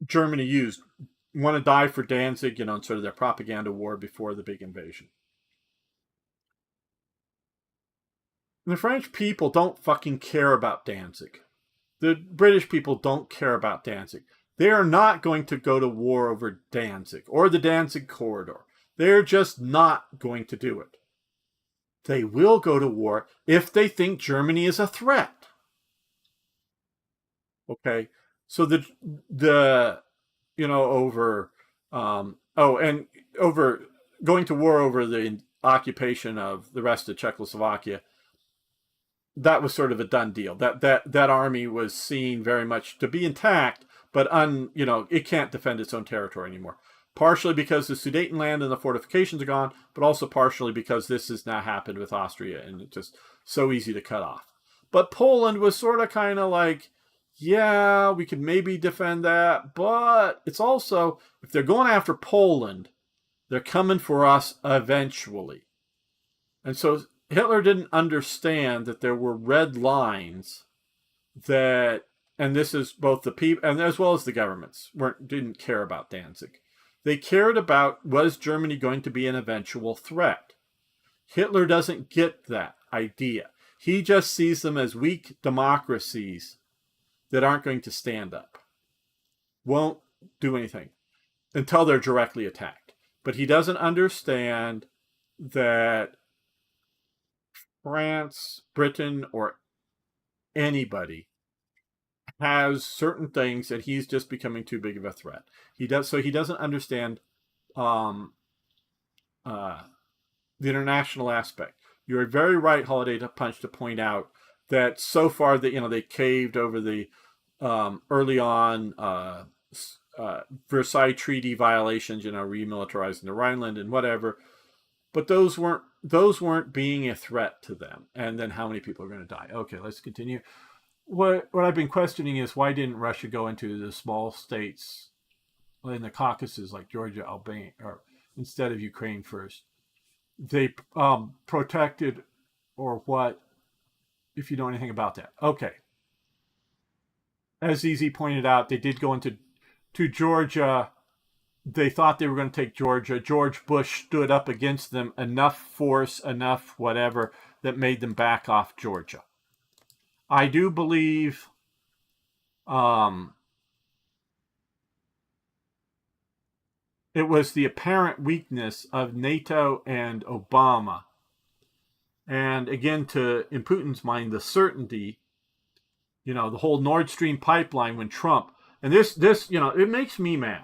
Germany used. Want to die for Danzig, in sort of their propaganda war before the big invasion. And the French people don't fucking care about Danzig. The British people don't care about Danzig. They are not going to go to war over Danzig or the Danzig corridor. They're just not going to do it. They will go to war if they think Germany is a threat. Okay, so the over and over going to war over the occupation of the rest of Czechoslovakia, that was sort of a done deal. That army was seen very much to be intact, but it can't defend its own territory anymore. Partially because the Sudetenland and the fortifications are gone, but also partially because this has now happened with Austria, and it's just so easy to cut off. But Poland was sort of kind of like, yeah, we could maybe defend that, but it's also, if they're going after Poland, they're coming for us eventually. And so Hitler didn't understand that there were red lines that, and this is both the people and as well as the governments didn't care about Danzig. They cared about, was Germany going to be an eventual threat? Hitler doesn't get that idea. He just sees them as weak democracies that aren't going to stand up, won't do anything until they're directly attacked. But he doesn't understand that France, Britain, or anybody has certain things that he's just becoming too big of a threat. He doesn't understand the international aspect. You're very right, Holiday Punch, to point out that so far that they caved over the early on Versailles Treaty violations, remilitarizing the Rhineland and whatever, but those weren't being a threat to them. And then how many people are going to die? Okay, let's continue. What I've been questioning is, why didn't Russia go into the small states in the Caucasus like Georgia, Albania, or instead of Ukraine first? They protected, or what? If you know anything about that, okay. As ZZ pointed out, they did go into Georgia. They thought they were going to take Georgia. George Bush stood up against them, enough force, enough whatever, that made them back off Georgia. I do believe it was the apparent weakness of NATO and Obama. And again, in Putin's mind, the certainty, the whole Nord Stream pipeline when Trump, and this, it makes me mad.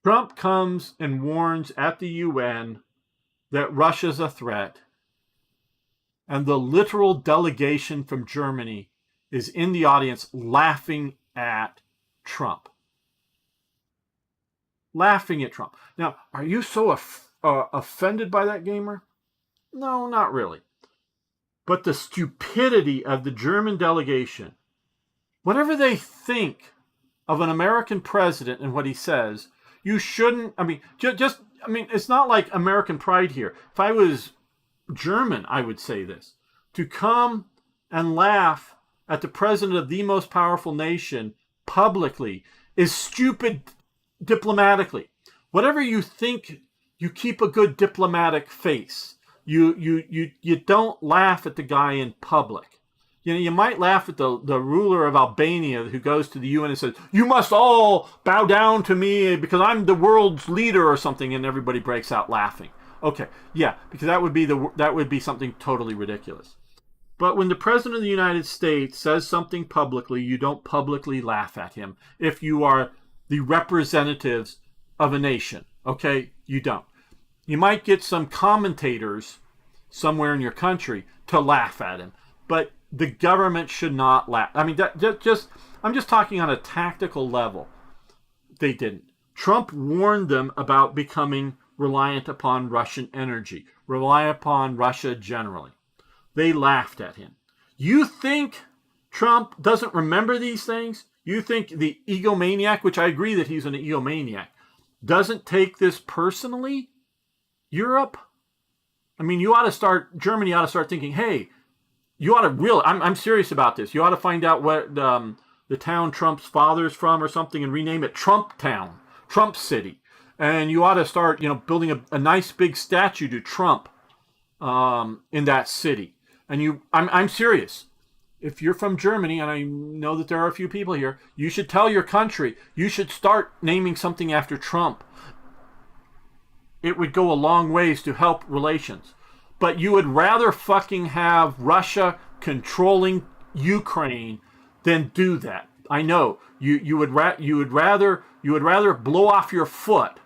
Trump comes and warns at the UN that Russia's a threat, and the literal delegation from Germany is in the audience laughing at Trump. Laughing at Trump. Now, are you so offended by that, gamer? No, not really. But the stupidity of the German delegation, whatever they think of an American president and what he says, you shouldn't, it's not like American pride here. If I was German, I would say this. To come and laugh at the president of the most powerful nation publicly is stupid diplomatically. Whatever you think, you keep a good diplomatic face. You don't laugh at the guy in public. You might laugh at the ruler of Albania who goes to the UN and says, "You must all bow down to me because I'm the world's leader," or something, and everybody breaks out laughing. Okay, yeah, because that would be something totally ridiculous. But when the President of the United States says something publicly, you don't publicly laugh at him if you are the representatives of a nation. Okay, you don't. You might get some commentators somewhere in your country to laugh at him, but the government should not laugh. I'm just talking on a tactical level. They didn't. Trump warned them about becoming reliant upon Russian energy, reliant upon Russia generally. They laughed at him. You think Trump doesn't remember these things? You think the egomaniac, which I agree that he's an egomaniac, doesn't take this personally? Europe? I mean, Germany ought to start thinking, hey, you ought to I'm serious about this. You ought to find out what the town Trump's father's from or something and rename it Trump Town, Trump City. And you ought to start, building a nice big statue to Trump in that city. And I'm serious. If you're from Germany, and I know that there are a few people here, you should tell your country, you should start naming something after Trump. It would go a long ways to help relations. But you would rather fucking have Russia controlling Ukraine than do that. I know you would rather blow off your foot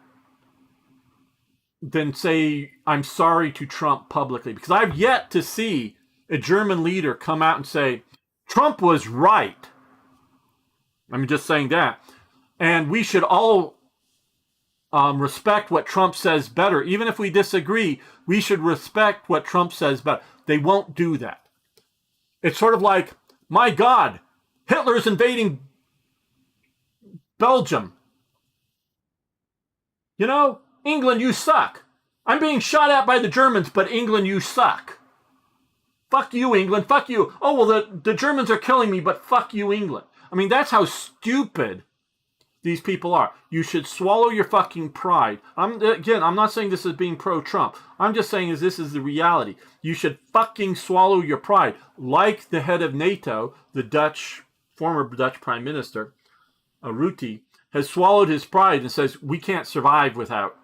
than say I'm sorry to Trump publicly, because I've yet to see a German leader come out and say Trump was right. I'm just saying that, and we should all respect what Trump says better. Even if we disagree, we should respect what Trump says better. They won't do that. It's sort of like, my God, Hitler's invading Belgium. England, you suck. I'm being shot at by the Germans, but England, you suck. Fuck you, England. Fuck you. Oh, well, the Germans are killing me, but fuck you, England. I mean, that's how stupid these people are. You should swallow your fucking pride. I'm not saying this is being pro-Trump. I'm just saying this is the reality. You should fucking swallow your pride. Like the head of NATO, the former Dutch Prime Minister, Rutte, has swallowed his pride and says, we can't survive without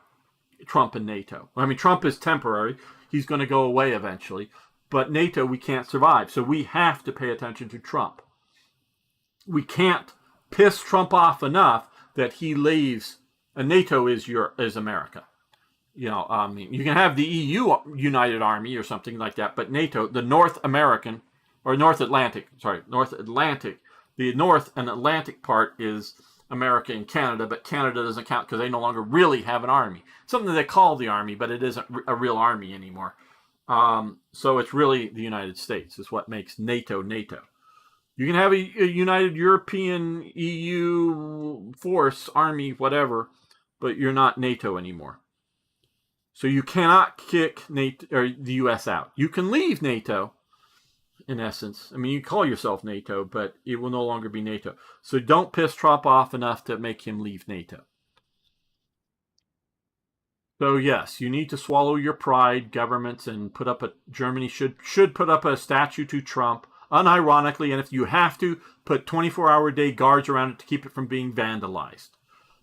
Trump and NATO. I mean, Trump is temporary. He's going to go away eventually. But NATO, we can't survive. So we have to pay attention to Trump. We can't piss Trump off enough that he leaves, and NATO is America. You can have the EU United Army or something like that, but NATO, the North Atlantic, the North and Atlantic part is America and Canada, but Canada doesn't count because they no longer really have an army. Something they call the army, but it isn't a real army anymore. So it's really the United States is what makes NATO NATO. You can have a United European EU force, army, whatever, but you're not NATO anymore. So you cannot kick NATO or the U.S. out. You can leave NATO, in essence. I mean, you call yourself NATO, but it will no longer be NATO. So don't piss Trump off enough to make him leave NATO. So yes, you need to swallow your pride, governments, and Germany should put up a statue to Trump, unironically, and if you have to, put 24-hour-a-day guards around it to keep it from being vandalized.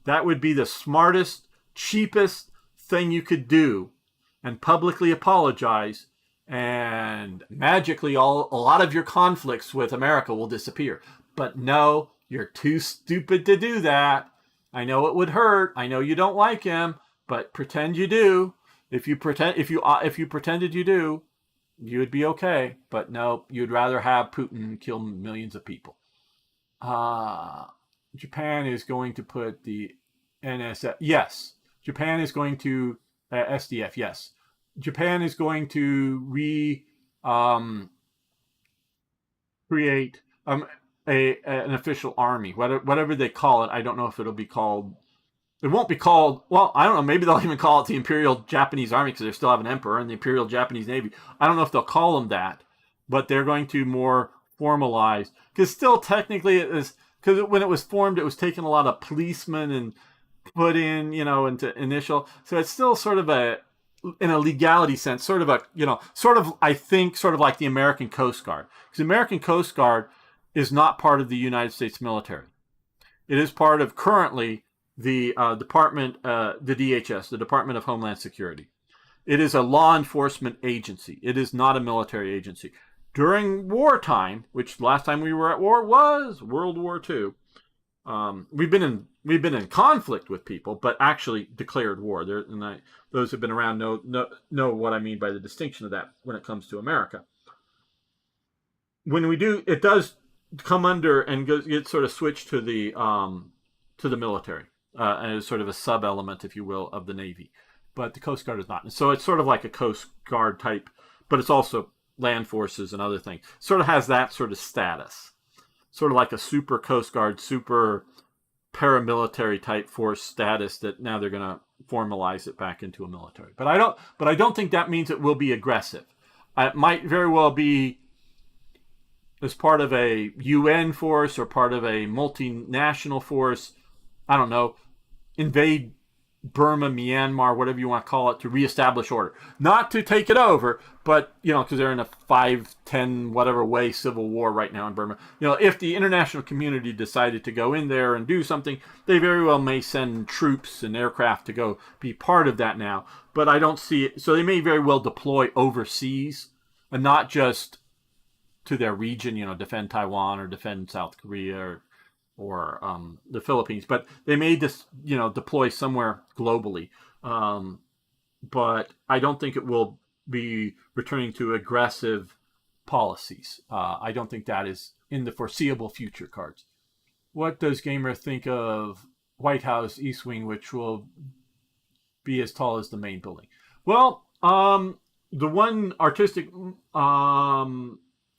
That would be the smartest, cheapest thing you could do, and publicly apologize, and magically a lot of your conflicts with America will disappear. But no, you're too stupid to do that. I know it would hurt. I know you don't like him, but pretend you do. If you pretended you do, you would be okay. But no, you'd rather have Putin kill millions of people. Japan is going to put the NSF. Yes. Japan is going to SDF. Yes. Japan is going to create an official army, whatever they call it. I don't know if it'll be called. It won't be called. Well, I don't know. Maybe they'll even call it the Imperial Japanese Army because they still have an emperor and the Imperial Japanese Navy. I don't know if they'll call them that, but they're going to more formalize, because still technically it is, because when it was formed, it was taking a lot of policemen and put in, into initial. So it's still sort of in a legality sense, sort of I think sort of like the American Coast Guard, because the American Coast Guard is not part of the United States military. It is part of currently the department, the DHS, the Department of Homeland Security. It is a law enforcement agency. It is not a military agency. During wartime, which the last time we were at war was World War II, we've been in conflict with people, but actually declared war. Those who've been around know what I mean by the distinction of that when it comes to America. When we do, it does come under and gets sort of switched to the military. as sort of a sub element, if you will, of the Navy. But the Coast Guard is not. And so it's sort of like a Coast Guard type, but it's also land forces and other things. Sort of has that sort of status, sort of like a super Coast Guard, super paramilitary type force status that now they're going to formalize it back into a military. But I don't think that means it will be aggressive. It might very well be as part of a UN force or part of a multinational force. I don't know, invade Burma, Myanmar, whatever you want to call it, to reestablish order. Not to take it over, but, because they're in a 5, 10, whatever way civil war right now in Burma. If the international community decided to go in there and do something, they very well may send troops and aircraft to go be part of that now. But I don't see it. So they may very well deploy overseas and not just to their region, defend Taiwan or defend South Korea or the Philippines, but they may just deploy somewhere globally. But I don't think it will be returning to aggressive policies. I don't think that is in the foreseeable future cards. What does Gamer think of White House East Wing, which will be as tall as the main building? Well, the one artistic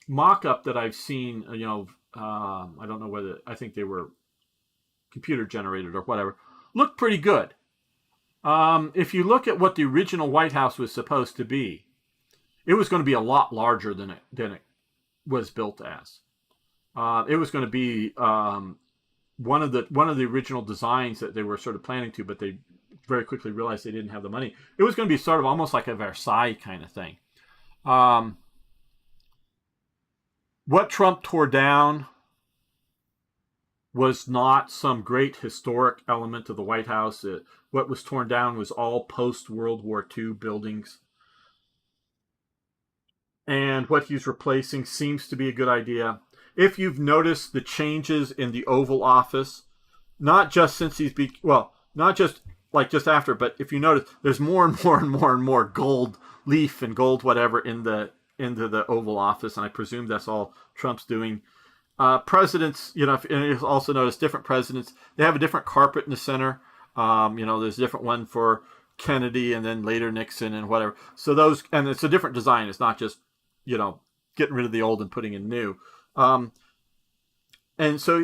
mock-up that I've seen, I don't know whether, I think they were computer generated or whatever, looked pretty good. If you look at what the original White House was supposed to be, it was going to be a lot larger than it was built as. It was going to be one of the original designs that they were sort of planning to, but they very quickly realized they didn't have the money. It was going to be sort of almost like a Versailles kind of thing. What Trump tore down was not some great historic element of the White House. What was torn down was all post-World War II buildings. And what he's replacing seems to be a good idea. If you've noticed the changes in the Oval Office, not just since not just like just after, but if you notice, there's more and more and more and more gold leaf and gold whatever into the Oval Office, and I presume that's all Trump's doing. Presidents, and you've also noticed different presidents, they have a different carpet in the center. There's a different one for Kennedy and then later Nixon and whatever. So those, and it's a different design. It's not just, getting rid of the old and putting in new. And so,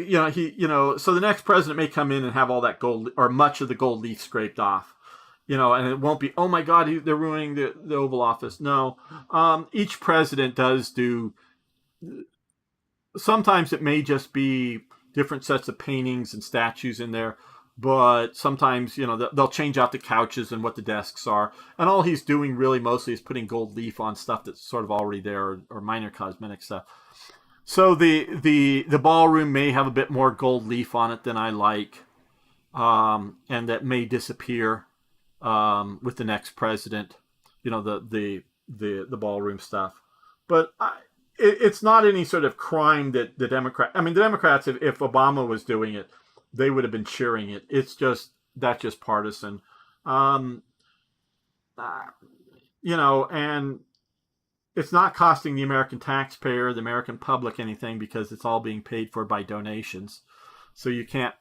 so the next president may come in and have all that gold or much of the gold leaf scraped off. And it won't be, oh my God, they're ruining the Oval Office. No, each president does do. Sometimes it may just be different sets of paintings and statues in there, but sometimes they'll change out the couches and what the desks are, and all he's doing really mostly is putting gold leaf on stuff that's sort of already there or minor cosmetic stuff. So the ballroom may have a bit more gold leaf on it than I like, and that may disappear. With the next president, the ballroom stuff, but it's not any sort of crime that the Democrats, if Obama was doing it, they would have been cheering it. It's just that's just partisan, and it's not costing the American taxpayer, the American public anything because it's all being paid for by donations, so you can't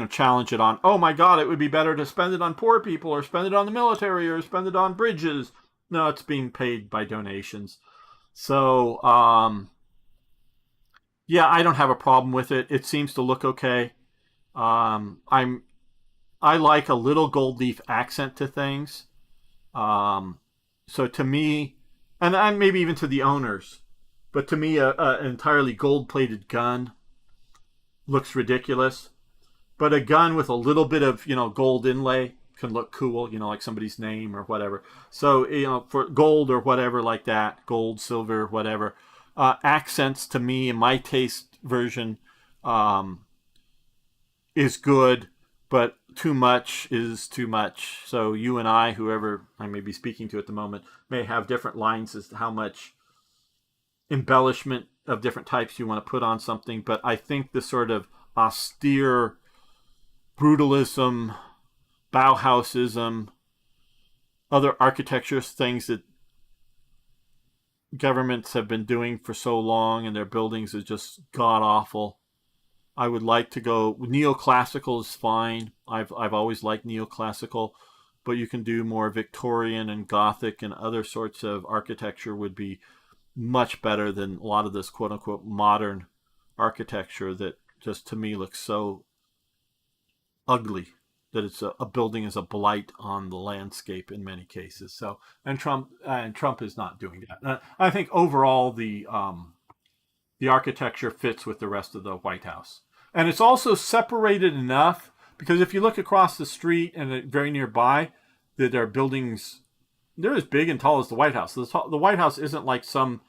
challenge it on, oh my God, it would be better to spend it on poor people or spend it on the military or spend it on bridges. No, it's being paid by donations. So, I don't have a problem with it. It seems to look okay. I like a little gold leaf accent to things. So to me, and maybe even to the owners, but to me, an entirely gold-plated gun looks ridiculous. But a gun with a little bit of, gold inlay can look cool, like somebody's name or whatever. So, for gold or whatever like that, gold, silver, whatever, accents to me in my taste version is good, but too much is too much. So you and I, whoever I may be speaking to at the moment, may have different lines as to how much embellishment of different types you want to put on something. But I think the sort of austere brutalism, Bauhausism, other architecture things that governments have been doing for so long and their buildings is just god awful. I would like to go. Neoclassical is fine. I've always liked neoclassical, but you can do more Victorian and Gothic and other sorts of architecture would be much better than a lot of this quote unquote modern architecture that just to me looks so ugly that it's a building is a blight on the landscape in many cases. So and Trump is not doing that. I think overall the architecture fits with the rest of the White House, and it's also separated enough because if you look across the street and very nearby, that there are buildings. They're as big and tall as the White House. The White House isn't like some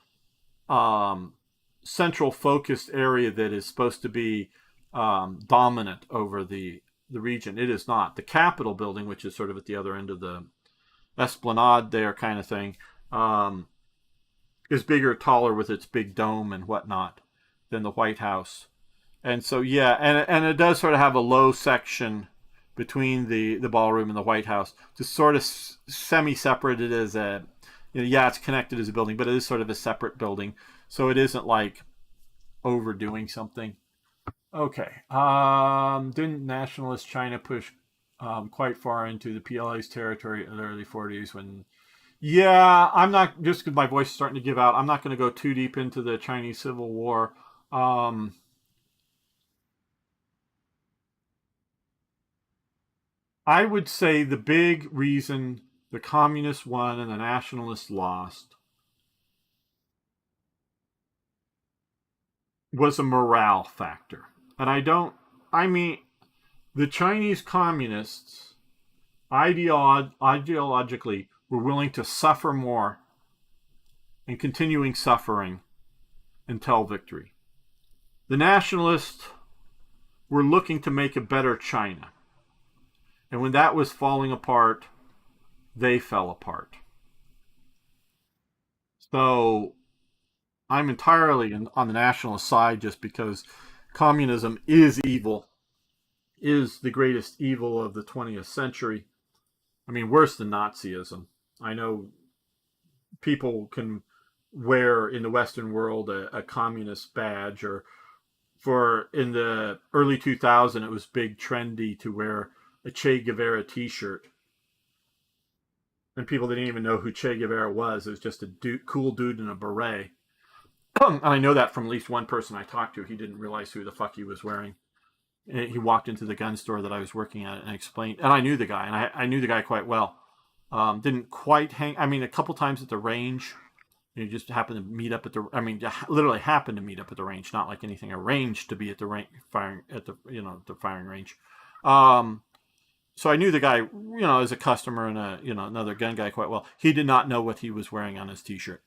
um, central focused area that is supposed to be dominant over the region. It is not. The Capitol building, which is sort of at the other end of the esplanade there kind of thing, is bigger, taller with its big dome and whatnot than the White House. And so, yeah, and it does sort of have a low section between the ballroom and the White House, just sort of semi-separated as a, yeah, it's connected as a building, but it is sort of a separate building. So it isn't like overdoing something. Okay. Didn't nationalist China push quite far into the PLA's territory in the early 40s when. Yeah, I'm not, just because my voice is starting to give out, I'm not going to go too deep into the Chinese Civil War. Um, I would say the big reason the communists won and the nationalists lost was a morale factor. And I mean, the Chinese communists ideologically were willing to suffer more and continuing suffering until victory. The nationalists were looking to make a better China. And when that was falling apart, they fell apart. So I'm entirely on the nationalist side just because communism is evil, is the greatest evil of the 20th century. I mean, worse than Nazism. I know people can wear in the Western world a communist badge, or for in the early 2000s, it was big trendy to wear a Che Guevara T-shirt, and people didn't even know who Che Guevara was. It was just a cool dude in a beret. And I know that from at least one person I talked to. He didn't realize who the fuck he was wearing. And he walked into the gun store that I was working at and explained. And I knew the guy, and I knew the guy quite well. Didn't quite hang. I mean, a couple times at the range. You just happened to meet up at the. I mean, literally happened to meet up at the range. Not like anything arranged to be at the firing at the the firing range. So I knew the guy, as a customer and another gun guy quite well. He did not know what he was wearing on his T-shirt.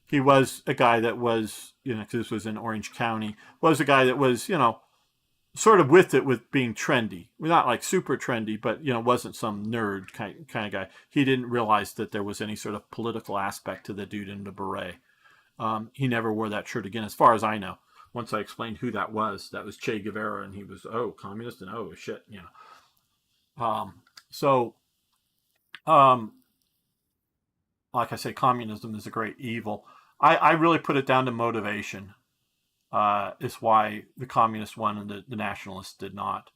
He was a guy that was, because this was in Orange County, was a guy that was, sort of with it with being trendy. Not like super trendy, but, wasn't some nerd kind of guy. He didn't realize that there was any sort of political aspect to the dude in the beret. He never wore that shirt again, as far as I know. Once I explained who that was Che Guevara, and he was, communist, and shit, So, like I say, communism is a great evil. I really put it down to motivation. Is why the communists won and the nationalists did not.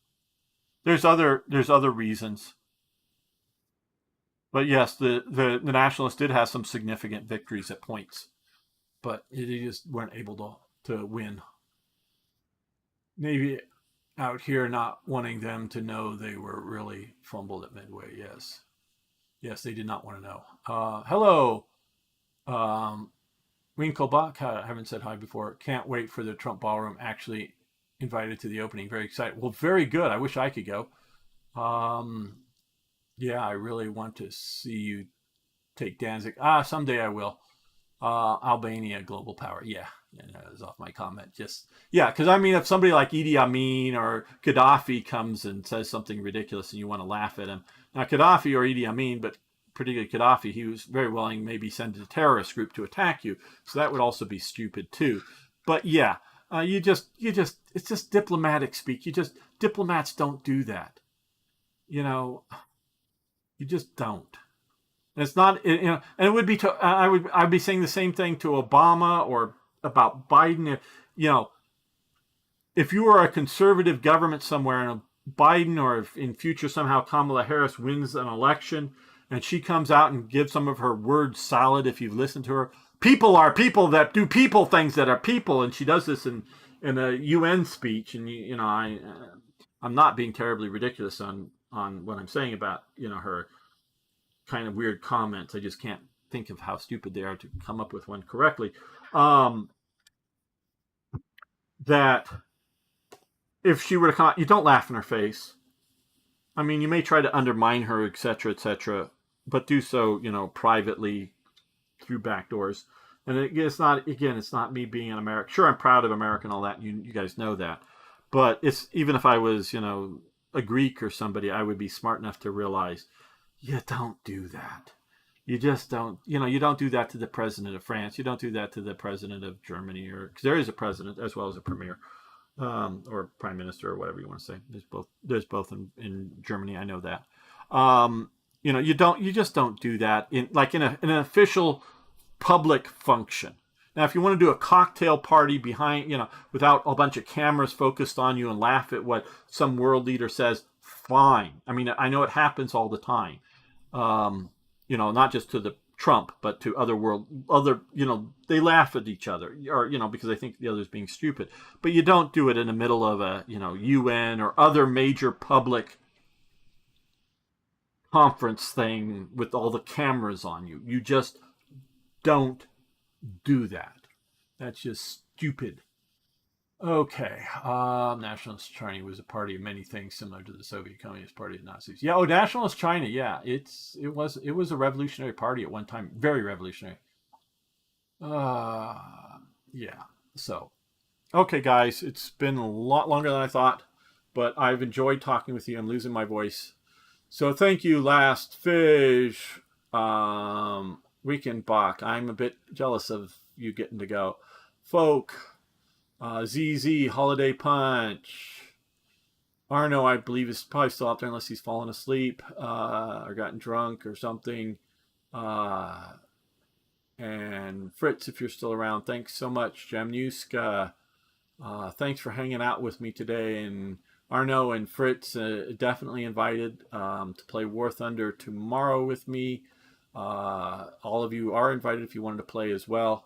There's other reasons, but yes, the nationalists did have some significant victories at points, but they just weren't able to win. Maybe out here not wanting them to know they were really fumbled at Midway. Yes, they did not want to know. Hello, Winklebuck. I haven't said hi before. Can't wait for the Trump Ballroom. Actually invited to the opening. Very excited. Well, very good. I wish I could go. Yeah, I really want to see you take Danzig. Someday I will. Albania, global power. Yeah, that was off my comment. Because I mean, if somebody like Idi Amin or Gaddafi comes and says something ridiculous and you want to laugh at him. Now, Gaddafi or Idi Amin, but particularly Gaddafi, he was very willing maybe send a terrorist group to attack you. So that would also be stupid too. But yeah, it's just diplomatic speak. Diplomats don't do that. You just don't. It's not, and it would be I'd be saying the same thing to Obama or about Biden. if you were a conservative government somewhere and Biden or if in future somehow Kamala Harris wins an election and she comes out and gives some of her words solid, if you've listened to her, people are people that do people things that are people, and she does this in a UN speech, and I'm not being terribly ridiculous on what I'm saying about her kind of weird comments. I just can't think of how stupid they are to come up with one correctly. That if she were to come out, you don't laugh in her face. I mean, you may try to undermine her, etc., but do so, privately through back doors. And it's not me being an American. Sure, I'm proud of America and all that. You guys know that. But it's even if I was, a Greek or somebody, I would be smart enough to realize you don't do that. You just don't, you don't do that to the president of France. You don't do that to the president of Germany, or because there is a president as well as a premier, or prime minister, or whatever you want to say. There's both in Germany. I know that. You just don't do that in an official public function. Now, if you want to do a cocktail party behind, without a bunch of cameras focused on you and laugh at what some world leader says, fine. I mean, I know it happens all the time. Not just to the Trump, but to they laugh at each other, or because they think the other's being stupid. But you don't do it in the middle of a UN or other major public conference thing with all the cameras on you. You just don't do that. That's just stupid. Okay. Nationalist China was a party of many things similar to the Soviet Communist Party of Nazis. Yeah. Oh, Nationalist China. Yeah. It was a revolutionary party at one time. Very revolutionary. Yeah. So, okay, guys, it's been a lot longer than I thought, but I've enjoyed talking with you. I'm losing my voice. So thank you, Last Fish. Weekend Bach. I'm a bit jealous of you getting to go. Folk. ZZ, Holiday Punch. Arno, I believe, is probably still out there unless he's fallen asleep or gotten drunk or something. And Fritz, if you're still around, thanks so much. Jamnuska, thanks for hanging out with me today. And Arno and Fritz definitely invited to play War Thunder tomorrow with me. All of you are invited if you wanted to play as well.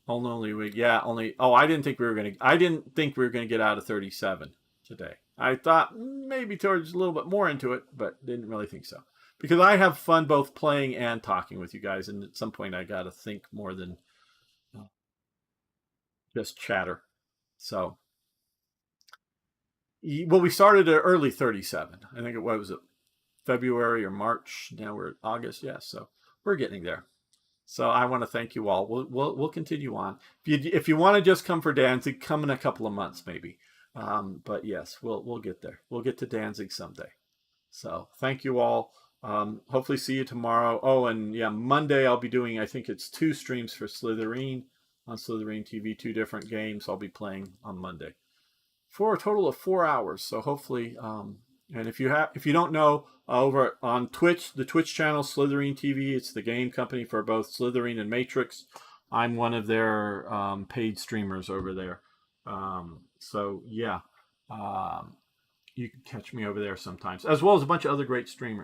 I didn't think we were gonna get out of 37 today. I thought maybe towards a little bit more into it, but didn't really think so. Because I have fun both playing and talking with you guys, and at some point I gotta think more than just chatter. So, we started at early 37. I think it was February or March. Now we're at August. Yeah, so we're getting there. So I want to thank you all. We'll continue on. If you want to just come for Danzig, come in a couple of months maybe. But yes, we'll get there. We'll get to Danzig someday. So thank you all. Hopefully see you tomorrow. Oh, and yeah, Monday I'll be doing, I think it's 2 streams for Slytherin on Slytherin TV, 2 different games I'll be playing on Monday for a total of 4 hours. So hopefully, and if you don't know, over on Twitch, the Twitch channel Slytherin TV, it's the game company for both Slytherin and Matrix. I'm one of their paid streamers over there. So yeah, you can catch me over there sometimes, as well as a bunch of other great streamers.